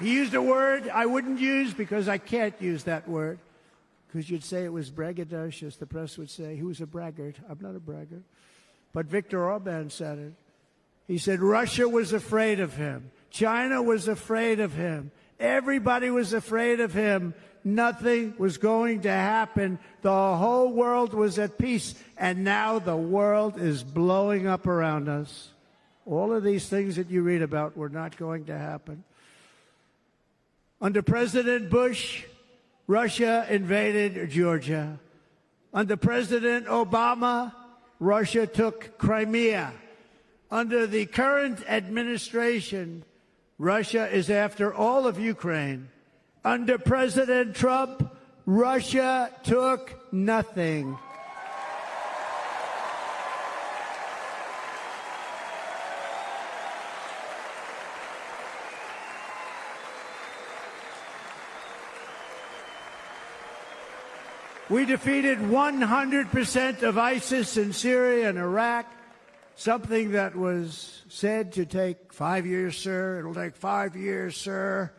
He used a word I wouldn't use because I can't use that word. Because you'd say it was braggadocious. The press would say he was a braggart. I'm not a braggart. But Viktor Orban said it. He said Russia was afraid of him. China was afraid of him. Everybody was afraid of him. Nothing was going to happen. The whole world was at peace. And now the world is blowing up around us. All of these things that you read about were not going to happen. Under President Bush, Russia invaded Georgia. Under President Obama, Russia took Crimea. Under the current administration, Russia is after all of Ukraine. Under President Trump, Russia took nothing. We defeated 100% of ISIS in Syria and Iraq, something that was said to take 5 years, sir. It'll take 5 years, sir.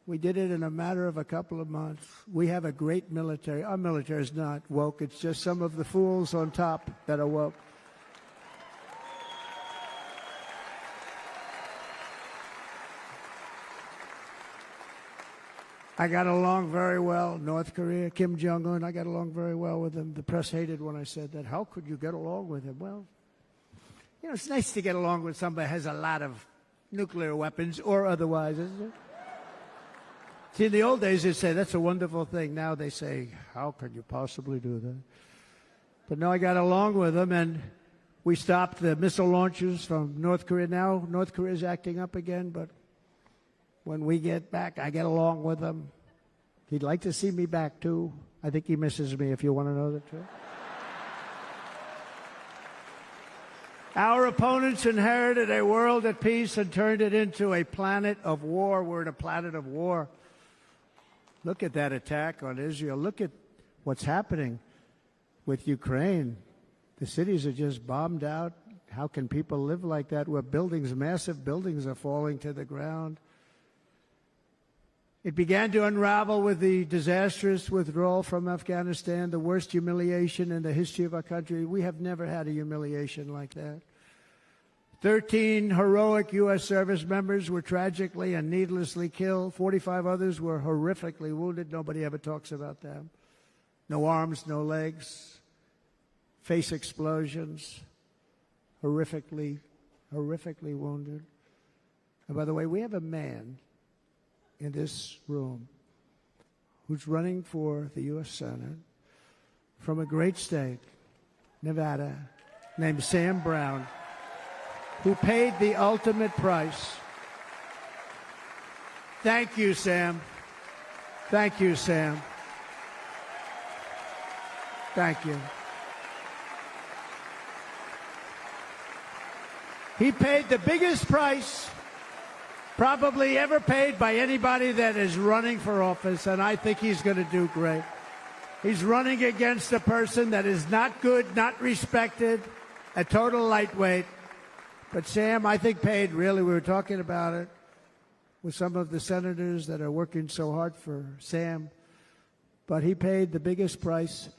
We did it in a matter of a couple of months. We have a great military. Our military is not woke. It's just some of the fools on top that are woke. I got along very well. North Korea, Kim Jong-un, I got along very well with him. The press hated when I said that. How could you get along with him? Well, you know, it's nice to get along with somebody who has a lot of nuclear weapons or otherwise, isn't it? See, in the old days, they'd say, that's a wonderful thing. Now they say, how can you possibly do that? But no, I got along with them, and we stopped the missile launches from North Korea. Now North Korea is acting up again, but When we get back, I get along with him. He'd like to see me back, too. I think he misses me, if you want to know the truth. Our opponents inherited a world at peace and turned it into a planet of war. We're in a planet of war. Look at that attack on Israel. Look at what's happening with Ukraine. The cities are just bombed out. How can people live like that where buildings, massive buildings, are falling to the ground? It began to unravel with the disastrous withdrawal from Afghanistan, the worst humiliation in the history of our country. We have never had a humiliation like that. 13 heroic U.S. service members were tragically and needlessly killed. 45 others were horrifically wounded. Nobody ever talks about them. No arms, no legs, face explosions, horrifically wounded. And by the way, we have a man in this room who's running for the U.S. Senate from a great state, Nevada, named Sam Brown, who paid the ultimate price. Thank you, Sam. Thank you, Sam. Thank you. He paid the biggest price probably ever paid by anybody that is running for office, and I think he's going to do great. He's running against a person that is not good, not respected, a total lightweight. But Sam, I think, paid, really, we were talking about it with some of the senators that are working so hard for Sam, but he paid the biggest price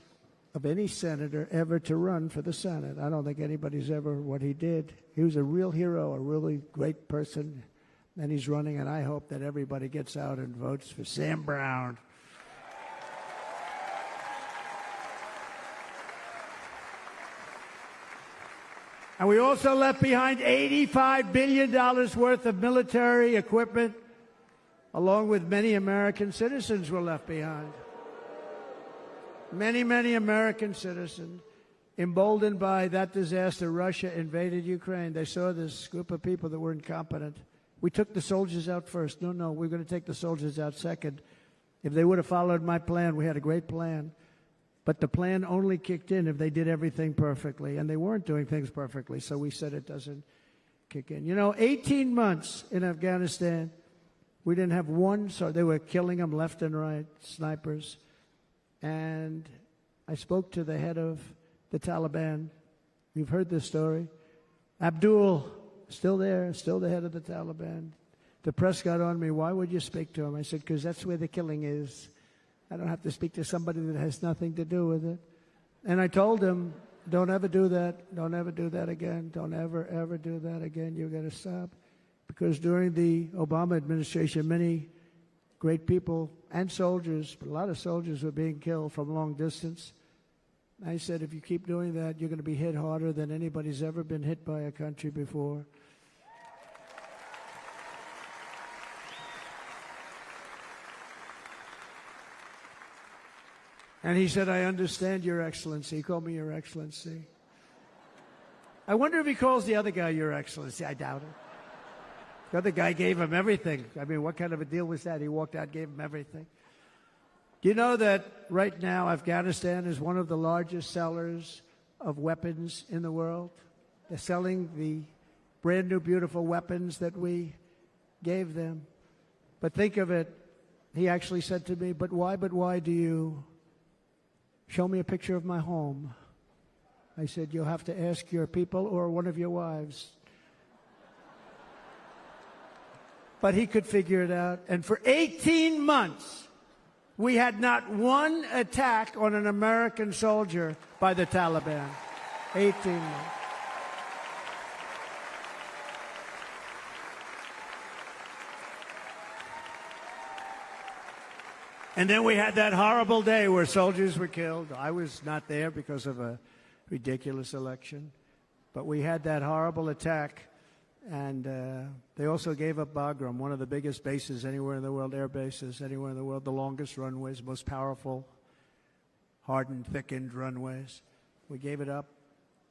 of any senator ever to run for the Senate. I don't think anybody's ever what he did. He was a real hero, a really great person. And he's running, and I hope that everybody gets out and votes for Sam Brown. And we also left behind $85 billion worth of military equipment, along with many American citizens were left behind. Many, many American citizens, emboldened by that disaster. Russia invaded Ukraine. They saw this group of people that were incompetent. We took the soldiers out first. No, we're going to take the soldiers out second. If they would have followed my plan, we had a great plan. But the plan only kicked in if they did everything perfectly. And they weren't doing things perfectly, so we said it doesn't kick in. 18 months in Afghanistan, we didn't have one, so they were killing them left and right, snipers. And I spoke to the head of the Taliban. You've heard this story. Abdul, still there, still the head of the Taliban. The press got on me. Why would you speak to him? I said, because that's where the killing is. I don't have to speak to somebody that has nothing to do with it. And I told him, don't ever do that. Don't ever do that again. Don't ever, ever do that again. You've got to stop. Because during the Obama administration, many great people and soldiers, but a lot of soldiers were being killed from long distance. I said, if you keep doing that, you're going to be hit harder than anybody's ever been hit by a country before. And he said, I understand, Your Excellency. He called me Your Excellency. I wonder if he calls the other guy Your Excellency. I doubt it. The other guy gave him everything. I mean, what kind of a deal was that? He walked out, gave him everything. Do you know that right now Afghanistan is one of the largest sellers of weapons in the world? They're selling the brand new, beautiful weapons that we gave them. But think of it. He actually said to me, but why do you show me a picture of my home? I said, you'll have to ask your people or one of your wives. But he could figure it out. And for 18 months, we had not one attack on an American soldier by the Taliban. 18 months. And then we had that horrible day where soldiers were killed. I was not there because of a ridiculous election. But we had that horrible attack. And they also gave up Bagram, one of the biggest bases anywhere in the world, air bases anywhere in the world, the longest runways, most powerful, hardened, thickened runways. We gave it up.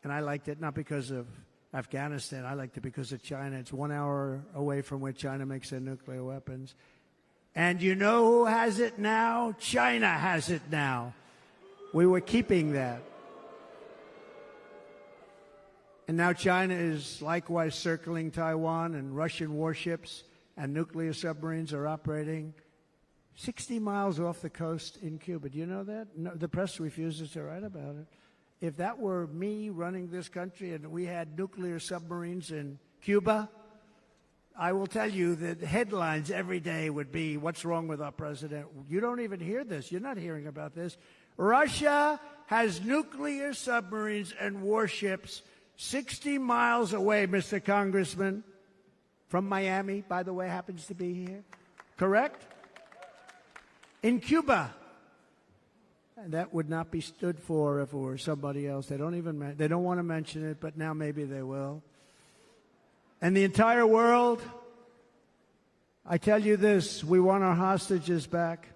And I liked it not because of Afghanistan. I liked it because of China. It's 1 hour away from where China makes their nuclear weapons. And you know who has it now? China has it now. We were keeping that. And now China is likewise circling Taiwan, and Russian warships and nuclear submarines are operating 60 miles off the coast in Cuba. Do you know that? No, the press refuses to write about it. If that were me running this country and we had nuclear submarines in Cuba, I will tell you that the headlines every day would be, what's wrong with our president? You don't even hear this. You're not hearing about this. Russia has nuclear submarines and warships 60 miles away, Mr. Congressman, from Miami, by the way, happens to be here. Correct? In Cuba. And that would not be stood for if it were somebody else. They don't want to mention it, but now maybe they will. And the entire world, I tell you this, we want our hostages back,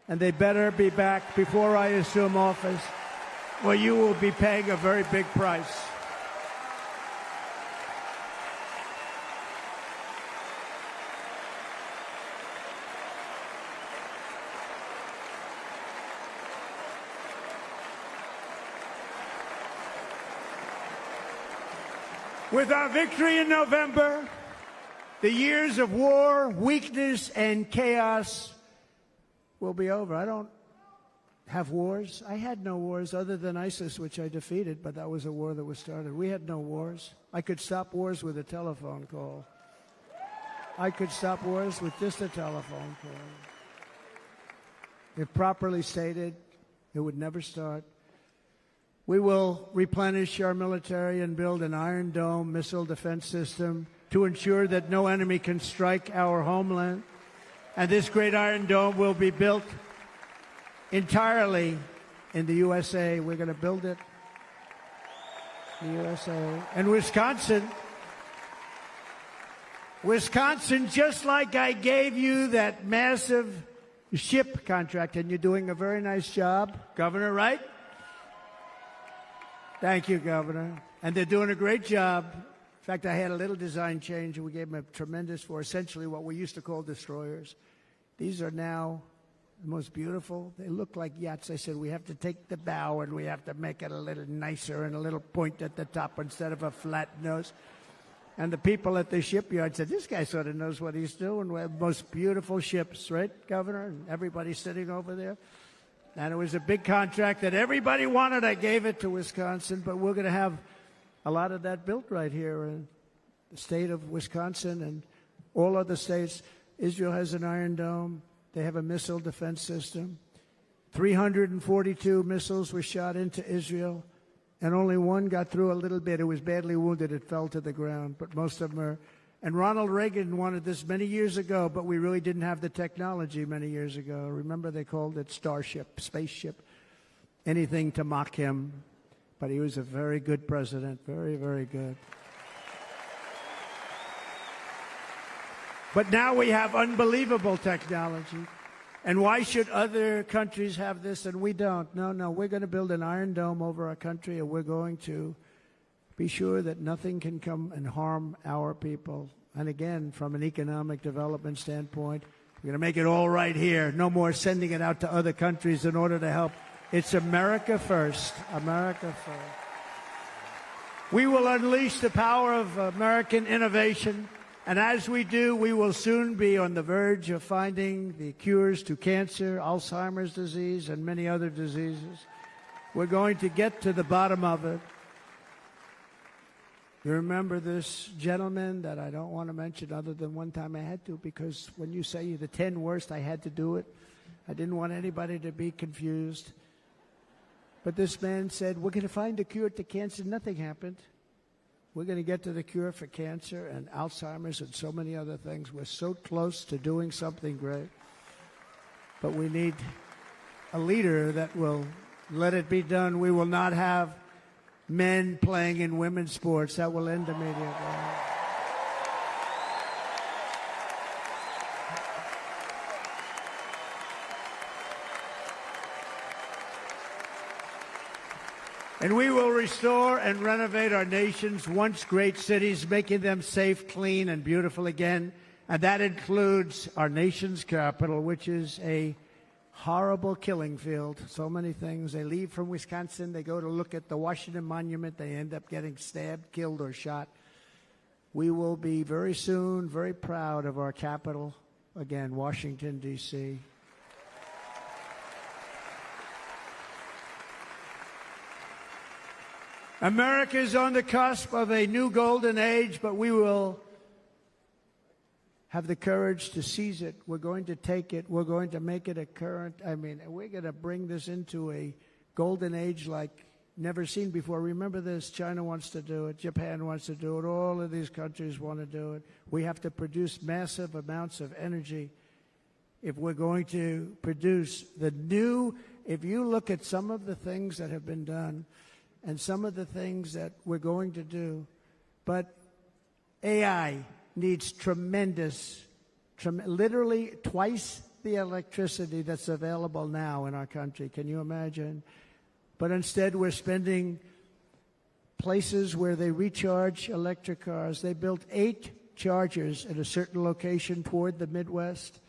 and they better be back before I assume office, or you will be paying a very big price. With our victory in November, the years of war, weakness, and chaos will be over. I don't have wars. I had no wars other than ISIS, which I defeated, but that was a war that was started. We had no wars. I could stop wars with a telephone call. I could stop wars with just a telephone call. If properly stated, it would never start. We will replenish our military and build an Iron Dome missile defense system to ensure that no enemy can strike our homeland. And this great Iron Dome will be built entirely in the USA. We're going to build it in the USA. And Wisconsin, just like I gave you that massive ship contract, and you're doing a very nice job, Governor, right? Thank you, Governor. And they're doing a great job. In fact, I had a little design change, and we gave them a tremendous for essentially what we used to call destroyers. These are now the most beautiful. They look like yachts. I said, we have to take the bow, and we have to make it a little nicer and a little point at the top instead of a flat nose. And the people at the shipyard said, this guy sort of knows what he's doing. We have the most beautiful ships, right, Governor? And everybody's sitting over there. And it was a big contract that everybody wanted. I gave it to Wisconsin, but we're going to have a lot of that built right here in the state of Wisconsin and all other states. Israel has an Iron Dome. They have a missile defense system. 342 missiles were shot into Israel, and only one got through a little bit. It was badly wounded. It fell to the ground, but most of them are. And Ronald Reagan wanted this many years ago, but we really didn't have the technology many years ago. Remember, they called it Starship, spaceship, anything to mock him. But he was a very good president, very, very good. But now we have unbelievable technology. And why should other countries have this and we don't? No, we're going to build an Iron Dome over our country, and we're going to be sure that nothing can come and harm our people. And again, from an economic development standpoint, we're going to make it all right here. No more sending it out to other countries in order to help. It's America first. America first. We will unleash the power of American innovation. And as we do, we will soon be on the verge of finding the cures to cancer, Alzheimer's disease, and many other diseases. We're going to get to the bottom of it. You remember this gentleman that I don't want to mention other than one time I had to, because when you say the 10 worst, I had to do it. I didn't want anybody to be confused. But this man said, we're going to find a cure to cancer. Nothing happened. We're going to get to the cure for cancer and Alzheimer's and so many other things. We're so close to doing something great. But we need a leader that will let it be done. We will not have men playing in women's sports. That will end immediately. And we will restore and renovate our nation's once great cities, making them safe, clean, and beautiful again. And that includes our nation's capital, which is a horrible killing field. So many things. They leave from Wisconsin. They go to look at the Washington Monument. They end up getting stabbed, killed, or shot. We will be very soon very proud of our capital, again, Washington, D.C. America is on the cusp of a new golden age, but we will have the courage to seize it. We're going to take it. We're going to make it a current. We're going to bring this into a golden age like never seen before. Remember this, China wants to do it. Japan wants to do it. All of these countries want to do it. We have to produce massive amounts of energy if we're going to produce the new. If you look at some of the things that have been done and some of the things that we're going to do, but AI needs literally twice the electricity that's available now in our country. Can you imagine? But instead, we're spending places where they recharge electric cars. They built 8 chargers at a certain location toward the Midwest.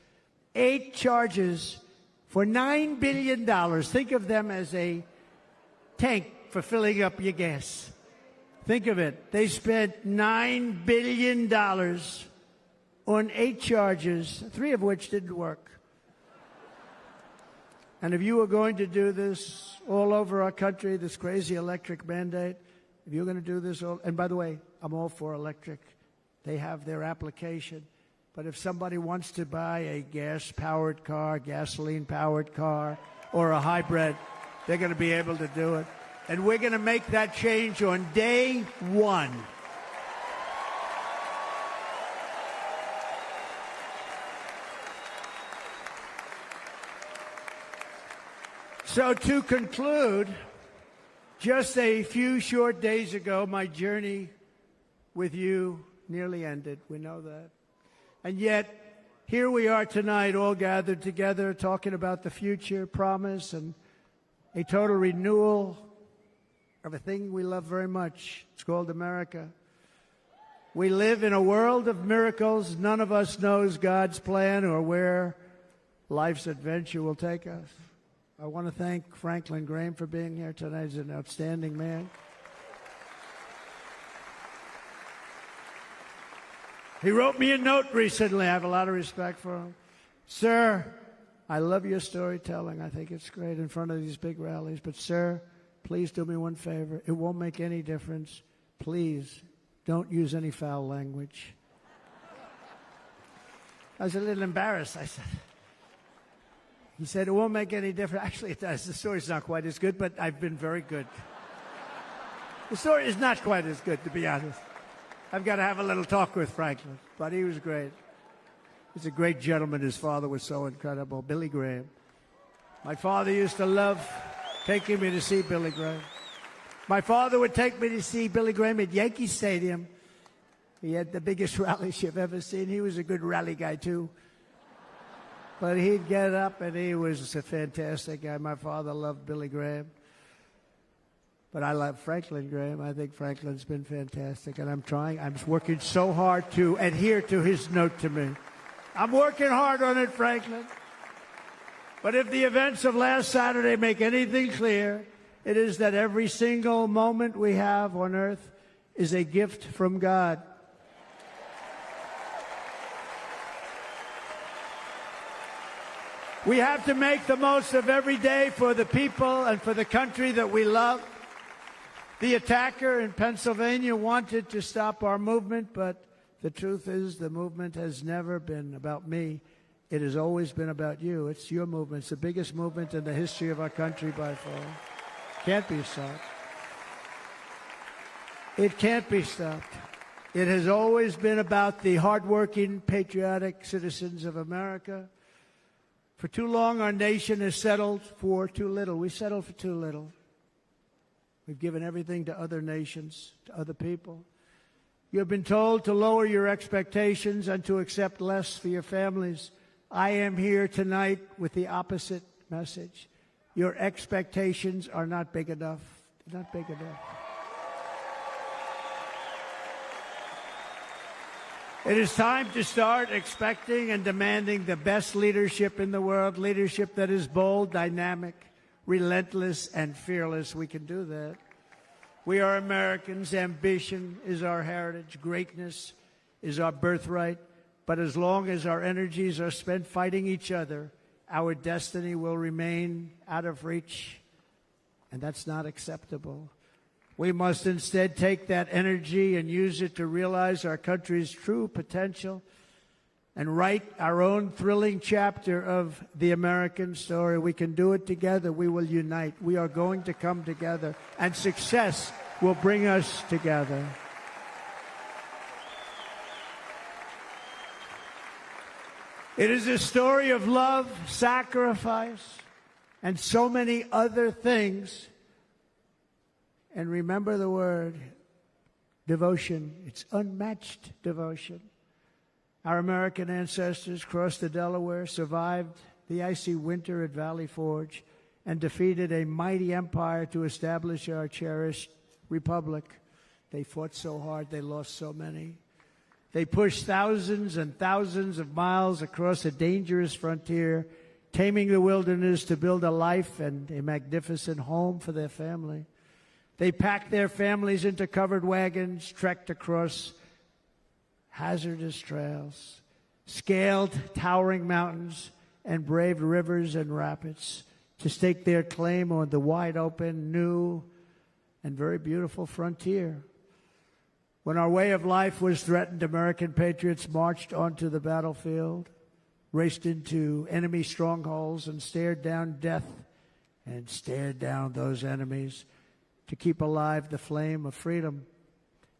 8 chargers for $9 billion. Think of them as a tank for filling up your gas. Think of it. They spent $9 billion on 8 chargers, 3 of which didn't work. And if you were going to do this all over our country, this crazy electric mandate, if you're going to do this all, and by the way, I'm all for electric. They have their application. But if somebody wants to buy a gas-powered car, gasoline-powered car, or a hybrid, they're going to be able to do it. And we're going to make that change on day 1. So to conclude, just a few short days ago, my journey with you nearly ended. We know that. And yet, here we are tonight, all gathered together, talking about the future, promise, and a total renewal of a thing we love very much. It's called America. We live in a world of miracles. None of us knows God's plan or where life's adventure will take us. I want to thank Franklin Graham for being here tonight. He's an outstanding man. He wrote me a note recently. I have a lot of respect for him. Sir, I love your storytelling. I think it's great in front of these big rallies. But, sir, please do me one favor. It won't make any difference. Please don't use any foul language. I was a little embarrassed. I said... He said, it won't make any difference. Actually, it does. The story's not quite as good, but I've been very good. The story is not quite as good, to be honest. I've got to have a little talk with Franklin, but he was great. He's a great gentleman. His father was so incredible, Billy Graham. My father used to love taking me to see Billy Graham. My father would take me to see Billy Graham at Yankee Stadium. He had the biggest rallies you've ever seen. He was a good rally guy, too. But he'd get up, and he was a fantastic guy. My father loved Billy Graham. But I love Franklin Graham. I think Franklin's been fantastic, and I'm working so hard to adhere to his note to me. I'm working hard on it, Franklin. But if the events of last Saturday make anything clear, it is that every single moment we have on earth is a gift from God. We have to make the most of every day for the people and for the country that we love. The attacker in Pennsylvania wanted to stop our movement, but the truth is the movement has never been about me. It has always been about you. It's your movement. It's the biggest movement in the history of our country by far. Can't be stopped. It can't be stopped. It has always been about the hardworking, patriotic citizens of America. For too long, our nation has settled for too little. We settled for too little. We've given everything to other nations, to other people. You have been told to lower your expectations and to accept less for your families. I am here tonight with the opposite message. Your expectations are not big enough. Not big enough. It is time to start expecting and demanding the best leadership in the world, leadership that is bold, dynamic, relentless, and fearless. We can do that. We are Americans. Ambition is our heritage. Greatness is our birthright. But as long as our energies are spent fighting each other, our destiny will remain out of reach, and that's not acceptable. We must instead take that energy and use it to realize our country's true potential and write our own thrilling chapter of the American story. We can do it together. We will unite. We are going to come together, and success will bring us together. It is a story of love, sacrifice, and so many other things. And remember the word, devotion. It's unmatched devotion. Our American ancestors crossed the Delaware, survived the icy winter at Valley Forge, and defeated a mighty empire to establish our cherished republic. They fought so hard, they lost so many. They pushed thousands and thousands of miles across a dangerous frontier, taming the wilderness to build a life and a magnificent home for their family. They packed their families into covered wagons, trekked across hazardous trails, scaled towering mountains, and braved rivers and rapids to stake their claim on the wide-open, new, and very beautiful frontier. When our way of life was threatened, American patriots marched onto the battlefield, raced into enemy strongholds, and stared down death and stared down those enemies to keep alive the flame of freedom.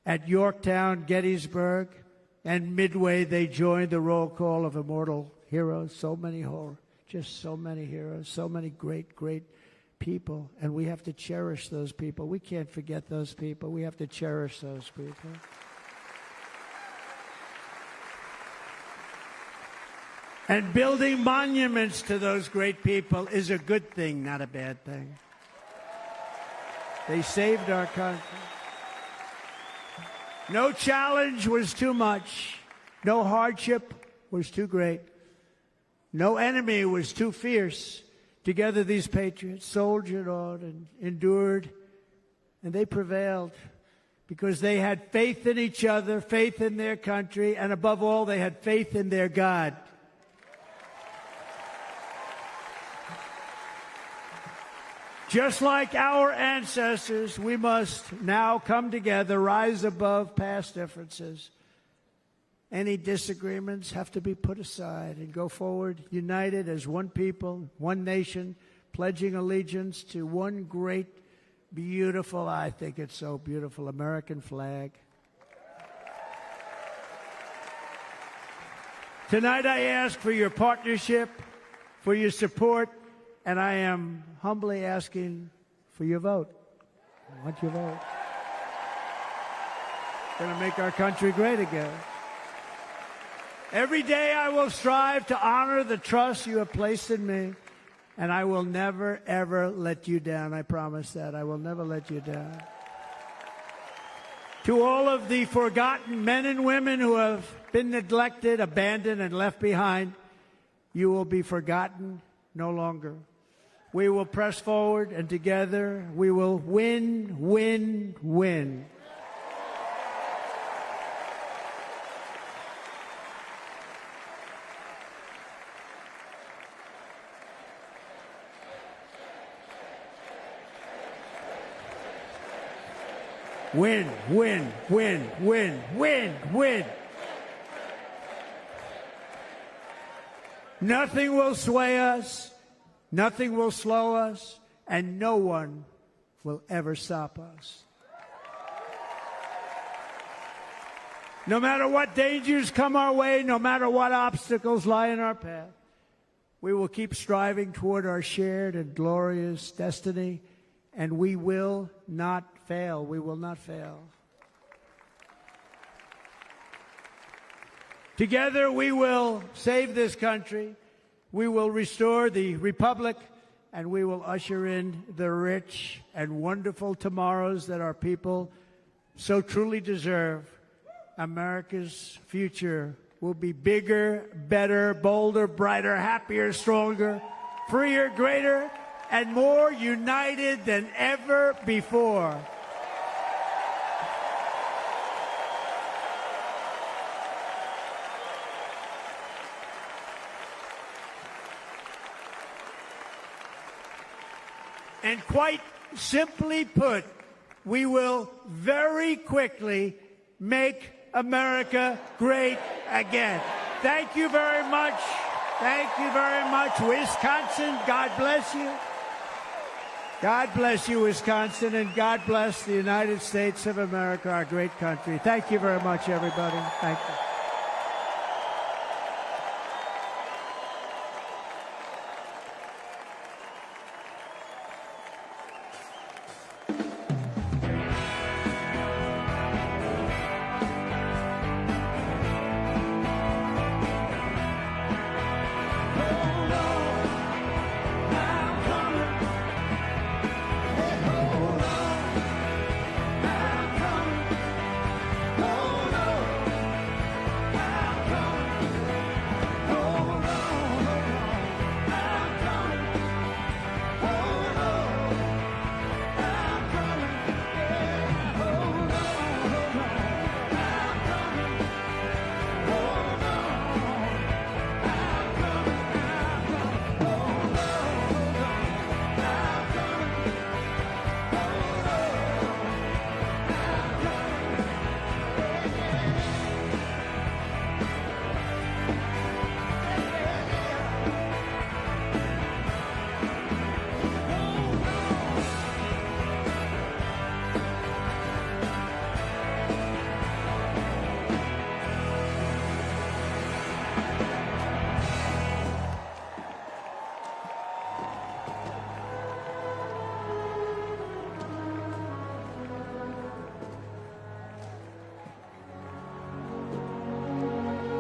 At Yorktown, Gettysburg, and Midway, they joined the roll call of immortal heroes. So many heroes, so many great, great people. And we have to cherish those people. We can't forget those people. We have to cherish those people. And building monuments to those great people is a good thing, not a bad thing. They saved our country. No challenge was too much. No hardship was too great. No enemy was too fierce. Together, these patriots soldiered on and endured, and they prevailed because they had faith in each other, faith in their country, and above all, they had faith in their God. Just like our ancestors, we must now come together, rise above past differences. Any disagreements have to be put aside and go forward, united as one people, one nation, pledging allegiance to one great, beautiful, I think it's so beautiful, American flag. Tonight I ask for your partnership, for your support, and I am humbly asking for your vote. I want your vote. It's going to make our country great again. Every day I will strive to honor the trust you have placed in me, and I will never, ever let you down. I promise that. I will never let you down. To all of the forgotten men and women who have been neglected, abandoned, and left behind, you will be forgotten no longer. We will press forward, and together we will win, win, win. Win, win, win, win, win, win. Nothing will sway us. Nothing will slow us, and no one will ever stop us. No matter what dangers come our way, no matter what obstacles lie in our path, we will keep striving toward our shared and glorious destiny, and we will not fail. We will not fail. Together we will save this country. We will restore the republic and we will usher in the rich and wonderful tomorrows that our people so truly deserve. America's future will be bigger, better, bolder, brighter, happier, stronger, freer, greater, and more united than ever before. And quite simply put, we will very quickly make America great again. Thank you very much. Thank you very much, Wisconsin. God bless you. God bless you, Wisconsin, and God bless the United States of America, our great country. Thank you very much, everybody. Thank you.